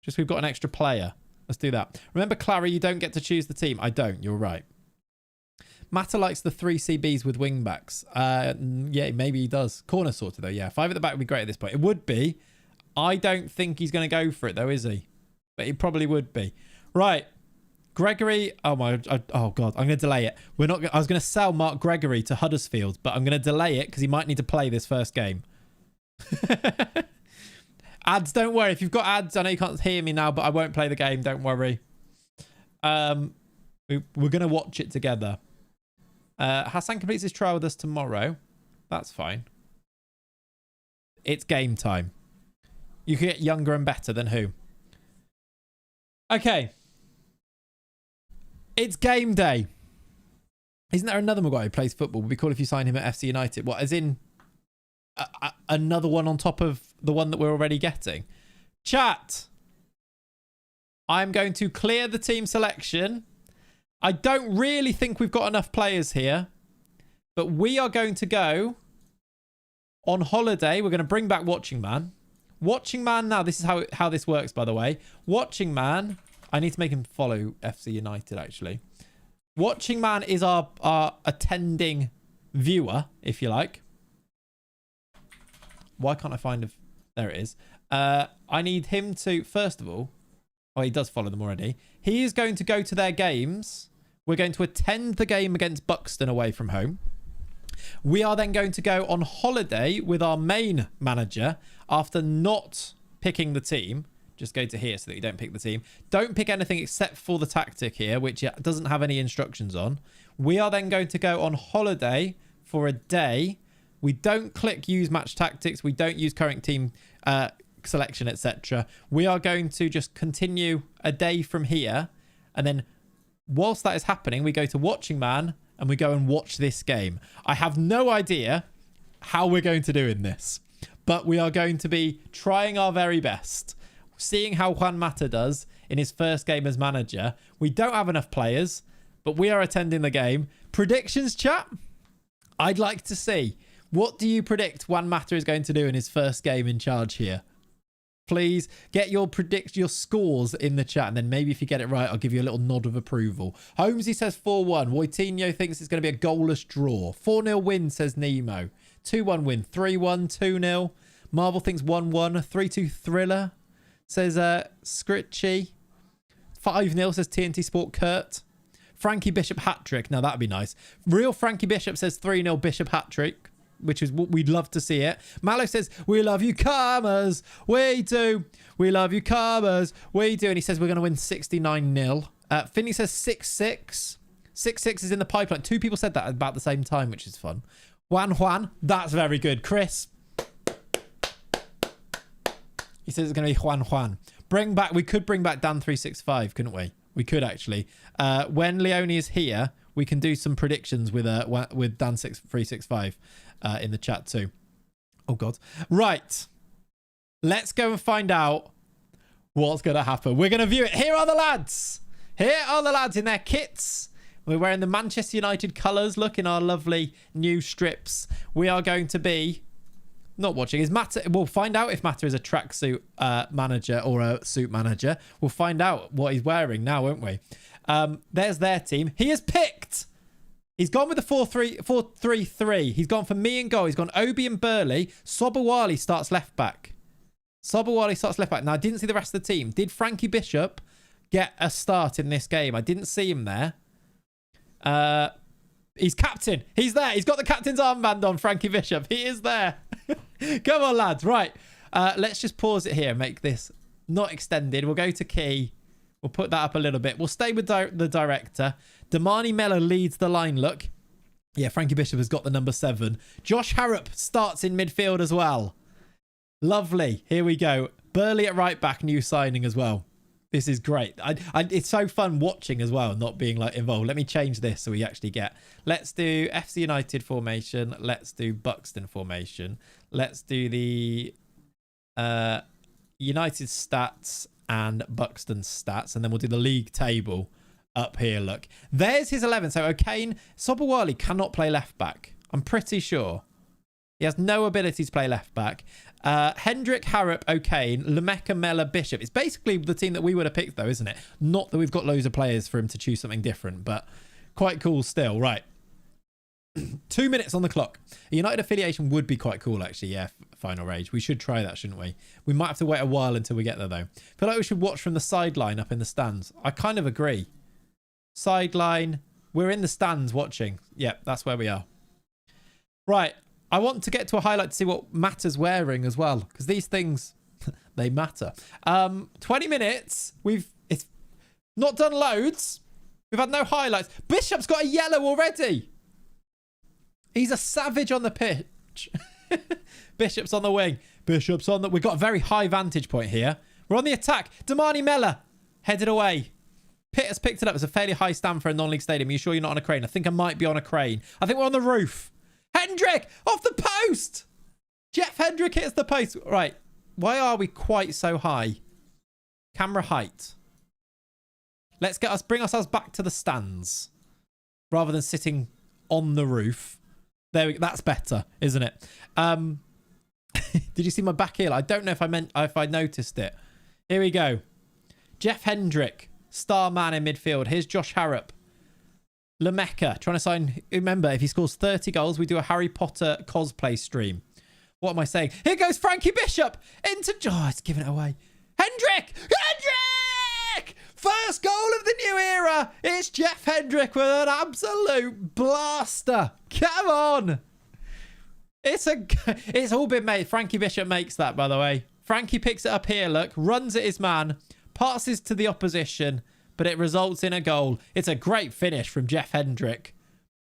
Just we've got an extra player. Let's do that. Remember, Clara, you don't get to choose the team. I don't. You're right. Mata likes the 3 CBs with wing-backs. Yeah, maybe he does. Corner sorted, though. Yeah, 5 at the back would be great at this point. It would be. I don't think he's going to go for it, though, is he? But he probably would be. Right. Gregory. Oh, my. Oh, God. I'm going to delay it. I was going to sell Mark Gregory to Huddersfield, but I'm going to delay it because he might need to play this first game. Ads, don't worry. If you've got ads, I know you can't hear me now, but I won't play the game. Don't worry. We're going to watch it together. Hassan completes his trial with us tomorrow. That's fine. It's game time. You can get younger and better than who? Okay. It's game day. Isn't there another Maguire who plays football? Would be cool if you sign him at FC United. What, as in another one on top of the one that we're already getting? Chat. I'm going to clear the team selection. I don't really think we've got enough players here. But we are going to go on holiday. We're going to bring back Watching Man. Watching Man now. This is how this works, by the way. Watching Man. I need to make him follow FC United, actually. Watching Man is our attending viewer, if you like. Why can't I find... There it is. I need him to... First of all... Oh, he does follow them already. He is going to go to their games. We're going to attend the game against Buxton away from home. We are then going to go on holiday with our main manager after not picking the team. Just go to here so that you don't pick the team. Don't pick anything except for the tactic here, which doesn't have any instructions on. We are then going to go on holiday for a day. We don't click use match tactics. We don't use current team selection, etc. We are going to just continue a day from here. And then whilst that is happening, we go to Watching Man and we go and watch this game. I have no idea how we're going to do in this, but we are going to be trying our very best. Seeing how Juan Mata does in his first game as manager. We don't have enough players, but we are attending the game. Predictions, chat? I'd like to see. What do you predict Juan Mata is going to do in his first game in charge here? Please get your scores in the chat, and then maybe if you get it right, I'll give you a little nod of approval. Holmesy says 4-1. Wojtinho thinks it's going to be a goalless draw. 4-0 win, says Nemo. 2-1 win. 3-1, 2-0. Marvel thinks 1-1. 3-2 thriller, says Scritchy. 5-0 says TNT Sport Kurt. Frankie Bishop hat-trick. Now, that'd be nice. Real Frankie Bishop says 3-0 Bishop hat-trick, which is what we'd love to see it. Malo says, we love you, Karmas. We do. We love you, Karmas. We do. And he says we're going to win 69-0. Finney says 6-6. 6-6 is in the pipeline. 2 people said that at about the same time, which is fun. Juan. That's very good. Chris. He says it's going to be Juan. We could bring back Dan365, couldn't we? We could actually. When Leone is here, we can do some predictions with Dan365 in the chat too. Oh, God. Right. Let's go and find out what's going to happen. We're going to view it. Here are the lads. Here are the lads in their kits. We're wearing the Manchester United colours. Look in our lovely new strips. We are going to be not watching. Is Matter? We'll find out if Matter is a tracksuit manager or a suit manager. We'll find out what he's wearing now, won't we? There's their team. He has picked. He's gone with the 4-3-3. He's gone for me and goal. He's gone Obi and Burley. Sobowale starts left back. Now, I didn't see the rest of the team. Did Frankie Bishop get a start in this game? I didn't see him there. He's captain. He's there. He's got the captain's armband on, Frankie Bishop. He is there. Come on, lads. Right. Let's just pause it here and make this not extended. We'll go to key. We'll put that up a little bit. We'll stay with the director. Damani Mellor leads the line, look. Yeah, Frankie Bishop has got the number 7. Josh Harrop starts in midfield as well. Lovely. Here we go. Burley at right back, new signing as well. This is great. It's so fun watching as well, not being like involved. Let me change this so we actually get... Let's do FC United formation. Let's do Buxton formation. Let's do the United stats and Buxton stats. And then we'll do the league table up here. Look, there's his 11. So O'Kane, Sobowale cannot play left back. I'm pretty sure. He has no ability to play left back. Hendrick, Harrop, O'Kane, Lameka, Mellor, Bishop. It's basically the team that we would have picked, though, isn't it? Not that we've got loads of players for him to choose something different, but quite cool still. Right. 2 minutes on the clock. A United affiliation would be quite cool, actually. Yeah, final rage. We should try that, shouldn't we? We might have to wait a while until we get there, though. I feel like we should watch from the sideline up in the stands. I kind of agree. Sideline. We're in the stands watching. Yep, that's where we are. Right. I want to get to a highlight to see what Matter's wearing as well, because these things, they matter. 20 minutes. It's not done loads. We've had no highlights. Bishop's got a yellow already. He's a savage on the pitch. Bishop's on the wing. We've got a very high vantage point here. We're on the attack. Damani Mellor headed away. Pitt has picked it up. It's a fairly high stand for a non-league stadium. Are you sure you're not on a crane? I think I might be on a crane. I think we're on the roof. Hendrick off the post. Jeff Hendrick hits the post. Right. Why are we quite so high? Camera height. Let's bring ourselves back to the stands rather than sitting on the roof. There we go. That's better, isn't it? Did you see my back heel? I don't know if I noticed it. Here we go. Jeff Hendrick, star man in midfield. Here's Josh Harrop. Lameka trying to sign. Remember, if he scores 30 goals, we do a Harry Potter cosplay stream. What am I saying? Here goes Frankie Bishop into... Oh, it's giving it away. Hendrick! First goal of the new era. It's Jeff Hendrick with an absolute blaster. Come on. It's all been made. Frankie Bishop makes that, by the way. Frankie picks it up here, look. Runs at his man. Passes to the opposition. But it results in a goal. It's a great finish from Jeff Hendrick.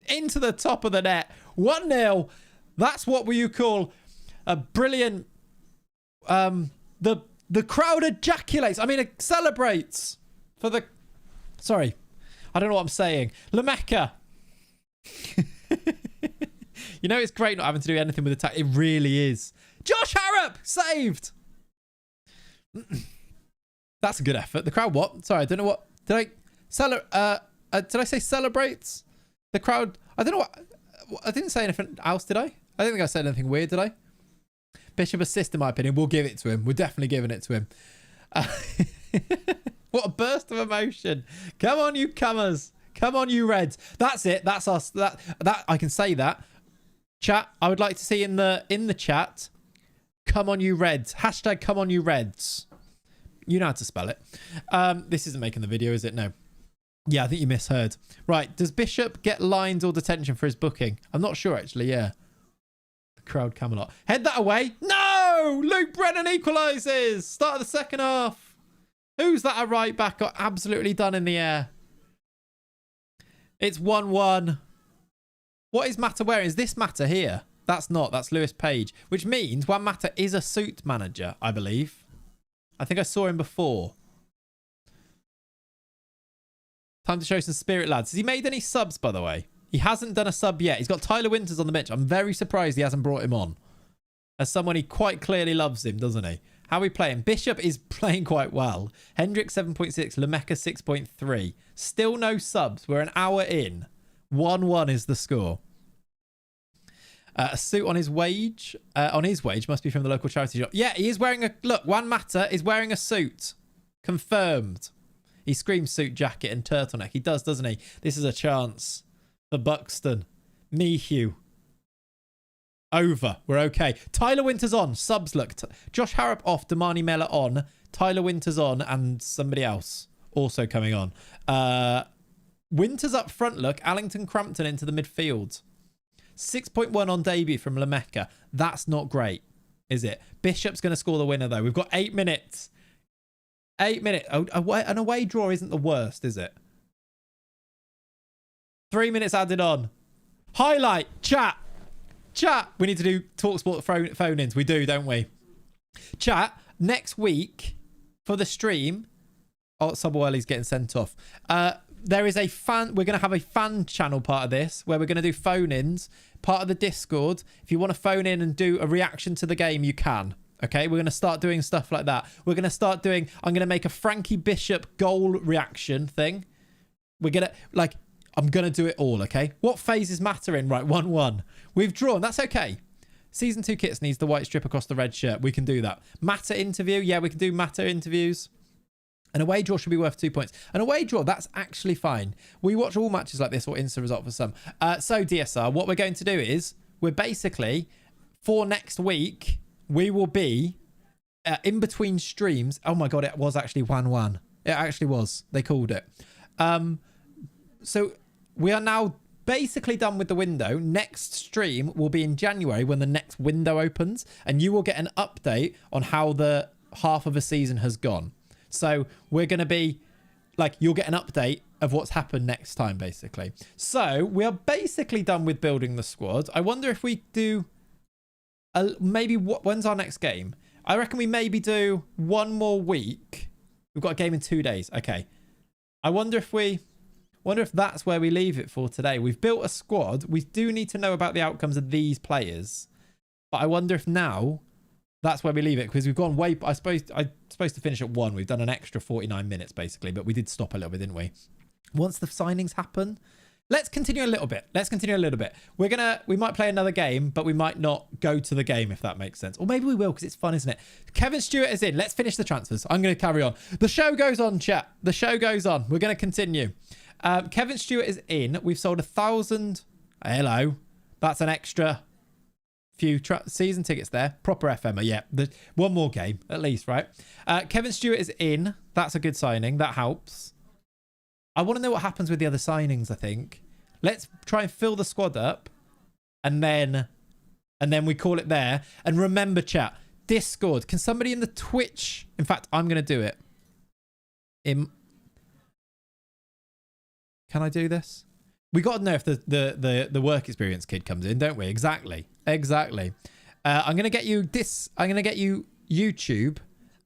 Into the top of the net. 1-0. That's what you call a brilliant... The crowd ejaculates. I mean, it celebrates for the... Sorry. I don't know what I'm saying. Lameka. You know, it's great not having to do anything with attack. It really is. Josh Harrop. Saved. That's a good effort. The crowd what? Sorry, I don't know what... Did I say celebrates? The crowd... I don't know what... I didn't say anything else, did I? I don't think I said anything weird, did I? Bishop assist, in my opinion. We'll give it to him. We're definitely giving it to him. What a burst of emotion. Come on, you comers. Come on, you Reds. That's it. That's us. That I can say that. Chat, I would like to see in the chat, come on, you Reds. Hashtag come on, you Reds. You know how to spell it. This isn't making the video, is it? No. Yeah, I think you misheard. Right. Does Bishop get lines or detention for his booking? I'm not sure, actually. Yeah. The crowd Camelot. Head that away. No! Luke Brennan equalises. Start of the second half. Who's that at right back? Got absolutely done in the air. It's 1-1. What is Matter wearing? Is this Matter here? That's not. That's Lewis Page. Which means Juan Matter is a suit manager, I believe. I think I saw him before. Time to show some spirit, lads. Has he made any subs, by the way? He hasn't done a sub yet. He's got Tyler Winters on the bench. I'm very surprised he hasn't brought him on. As someone, he quite clearly loves him, doesn't he? How are we playing? Bishop is playing quite well. Hendrick 7.6. Lameka 6.3. Still no subs. We're an hour in. 1-1 is the score. A suit on his wage. Must be from the local charity shop. Yeah, he is wearing a... Look, Juan Mata is wearing a suit. Confirmed. He screams suit, jacket and turtleneck. He does, doesn't he? This is a chance for Buxton. Mayhew. Over. We're okay. Tyler Winters on. Subs, look. Josh Harrop off. Damani Miller on. Tyler Winters on. And somebody else also coming on. Winters up front, look. Allington Crampton into the midfield. 6.1 on debut from Lameka. That's not great, is it? Bishop's going to score the winner, though. We've got 8 minutes. 8 minutes. Oh, an away draw isn't the worst, is it? 3 minutes added on. Highlight. Chat. Chat. We need to do TalkSport phone-ins. We do, don't we? Chat. Next week for the stream. Oh, Subwell's getting sent off. There is a fan. We're going to have a fan channel part of this where we're going to do phone-ins. Part of the Discord. If you want to phone in and do a reaction to the game, you can. Okay, we're going to start doing stuff like that. We're going to start doing... I'm going to make a Frankie Bishop goal reaction thing. We're going to... Like, I'm going to do it all, okay? What phases matter in? Right, 1-1. We've drawn. That's okay. Season 2 kits needs the white strip across the red shirt. We can do that. Matter interview. Yeah, we can do Matter interviews. An away draw should be worth 2 points. An away draw, that's actually fine. We watch all matches like this or instant result for some. So, DSR, what we're going to do is we're basically, for next week... We will be in between streams. Oh my God, it was actually 1-1. It actually was. They called it. So we are now basically done with the window. Next stream will be in January when the next window opens. And you will get an update on how the half of a season has gone. So we're going to be like, you'll get an update of what's happened next time, basically. So we are basically done with building the squad. I wonder if we do... maybe when's our next game? I reckon we maybe do one more week. We've got a game in 2 days. Okay. I wonder if that's where we leave it for today. We've built a squad. We do need to know about the outcomes of these players. But I wonder if now that's where we leave it, because we've gone way... I'm supposed to finish at 1. We've done an extra 49 minutes basically, but we did stop a little bit, didn't we? Once the signings happen... Let's continue a little bit. We might play another game, but we might not go to the game, if that makes sense. Or maybe we will, because it's fun, isn't it? Kevin Stewart is in. Let's finish the transfers. I'm going to carry on. The show goes on, chat. The show goes on. We're going to continue. Kevin Stewart is in. We've sold 1,000. Hello. That's an extra few season tickets there. Proper FMer. Yeah. One more game, at least, right? Kevin Stewart is in. That's a good signing. That helps. I want to know what happens with the other signings, I think. Let's try and fill the squad up. And then we call it there. And remember, chat, Discord. Can somebody in the Twitch... In fact, I'm going to do it. Can I do this? We got to know if the work experience kid comes in, don't we? Exactly. I'm going to get you YouTube,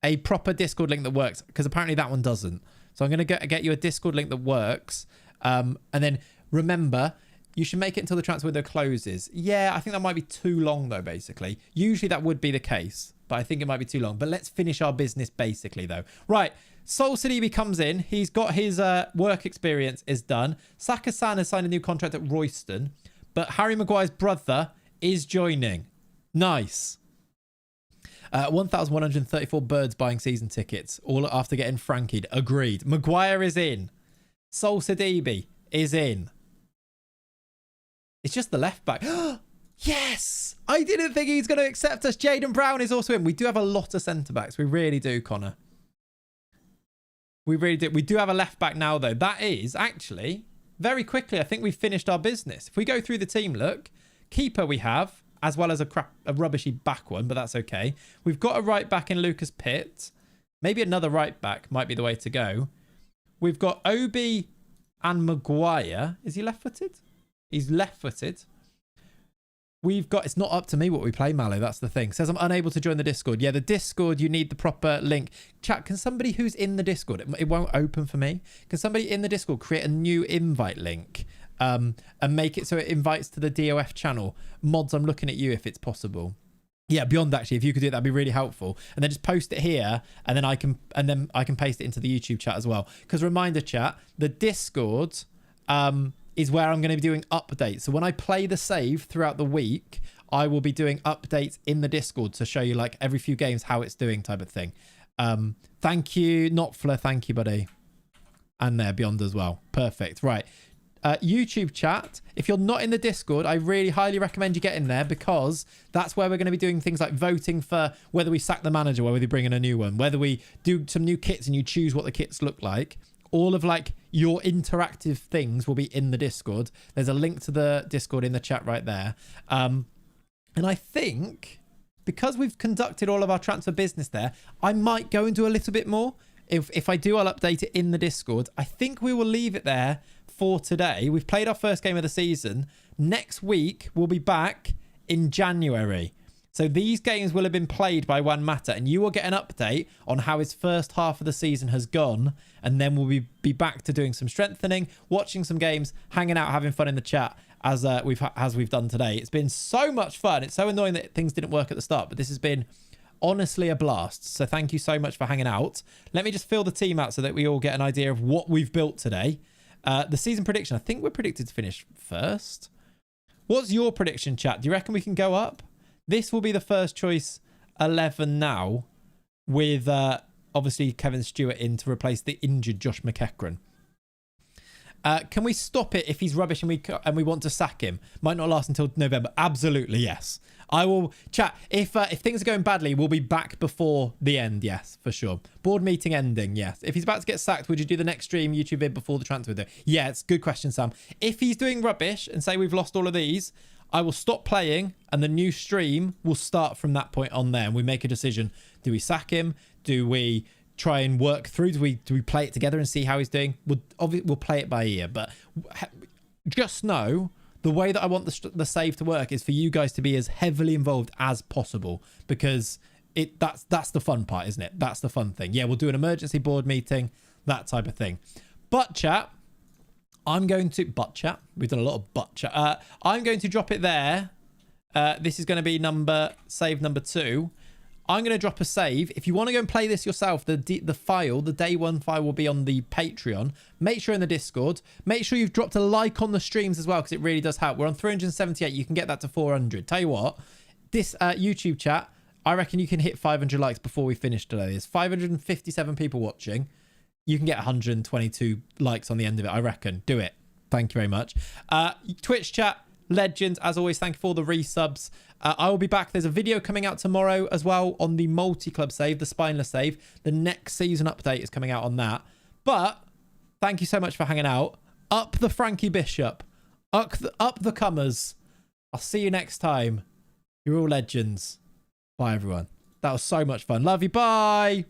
a proper Discord link that works. Because apparently that one doesn't. So I'm going to get you a Discord link that works. And then remember, you should make it until the transfer window closes. Yeah, I think that might be too long, though, basically. Usually that would be the case, but I think it might be too long. But let's finish our business, basically, though. Right, Sol Sidibe comes in. He's got his work experience is done. Saka-san has signed a new contract at Royston. But Harry Maguire's brother is joining. Nice. 1,134 birds buying season tickets, all after getting Frankied. Agreed. Maguire is in. Sol Sidibe is in. It's just the left back. Yes! I didn't think he's going to accept us. Jaden Brown is also in. We do have a lot of centre-backs. We really do, Connor. We really do. We do have a left back now, though. That is actually, very quickly, I think we've finished our business. If we go through the team, look. Keeper we have, as well as a rubbishy back one, but that's okay. We've got a right back in Lucas Pitt. Maybe another right back might be the way to go. We've got Obi and Maguire. Is he left-footed? He's left-footed. We've got, it's not up to me what we play, Mallow. That's the thing. Says I'm unable to join the Discord. Yeah, the Discord, you need the proper link. Chat, can somebody who's in the Discord, it won't open for me. Can somebody in the Discord create a new invite link and make it so it invites to the DOF channel? Mods, I'm looking at you if it's possible. Yeah, beyond actually, if you could do it, that'd be really helpful. And then just post it here, and then I can paste it into the YouTube chat as well. Because reminder, chat, the Discord is where I'm going to be doing updates. So when I play the save throughout the week, I will be doing updates in the Discord to show you like every few games how it's doing type of thing. Thank you, Notfler. Thank you, buddy. And there, Beyond as well. Perfect. Right. YouTube chat. If you're not in the Discord, I really highly recommend you get in there, because that's where we're going to be doing things like voting for whether we sack the manager, whether we bring in a new one, whether we do some new kits and you choose what the kits look like. All of like your interactive things will be in the Discord. There's a link to the Discord in the chat right there. And I think because we've conducted all of our transfer business there, I might go and do a little bit more. If I do, I'll update it in the Discord. I think we will leave it there for today. We've played our first game of the season. Next week, we'll be back in January. So these games will have been played by Juan Mata, and you will get an update on how his first half of the season has gone. And then we'll be back to doing some strengthening, watching some games, hanging out, having fun in the chat as we've done today. It's been so much fun. It's so annoying that things didn't work at the start, but this has been honestly a blast. So thank you so much for hanging out. Let me just fill the team out so that we all get an idea of what we've built today. The season prediction, I think we're predicted to finish first. What's your prediction, chat? Do you reckon we can go up? This will be the first choice 11 now, with obviously Kevin Stewart in to replace the injured Josh McEachran. Can we stop it if he's rubbish and we want to sack him? Might not last until November. Absolutely, yes. I will chat. If things are going badly, we'll be back before the end. Yes, for sure. Board meeting ending. Yes. If he's about to get sacked, would you do the next stream YouTube vid before the transfer window? Yeah, it's a good question, Sam. If he's doing rubbish and say we've lost all of these, I will stop playing and the new stream will start from that point on there. And we make a decision. Do we sack him? Do we try and work through? Do we play it together and see how he's doing? We'll play it by ear. But just know the way that I want the save to work is for you guys to be as heavily involved as possible, because that's the fun part, isn't it? That's the fun thing. Yeah, we'll do an emergency board meeting, that type of thing. But chat, I'm going to we've done a lot of butt chat. I'm going to drop it there. This is going to be save number 2. I'm going to drop a save. If you want to go and play this yourself, the day one file will be on the Patreon. Make sure in the Discord. Make sure you've dropped a like on the streams as well, because it really does help. We're on 378. You can get that to 400. Tell you what, this YouTube chat, I reckon you can hit 500 likes before we finish today. There's 557 people watching. You can get 122 likes on the end of it, I reckon. Do it. Thank you very much. Twitch chat, legends, as always. Thank you for all the resubs. I will be back. There's a video coming out tomorrow as well on the multi-club save, the spineless save. The next season update is coming out on that. But thank you so much for hanging out. Up the Frankie Bishop. Up the Comers. I'll see you next time. You're all legends. Bye, everyone. That was so much fun. Love you. Bye.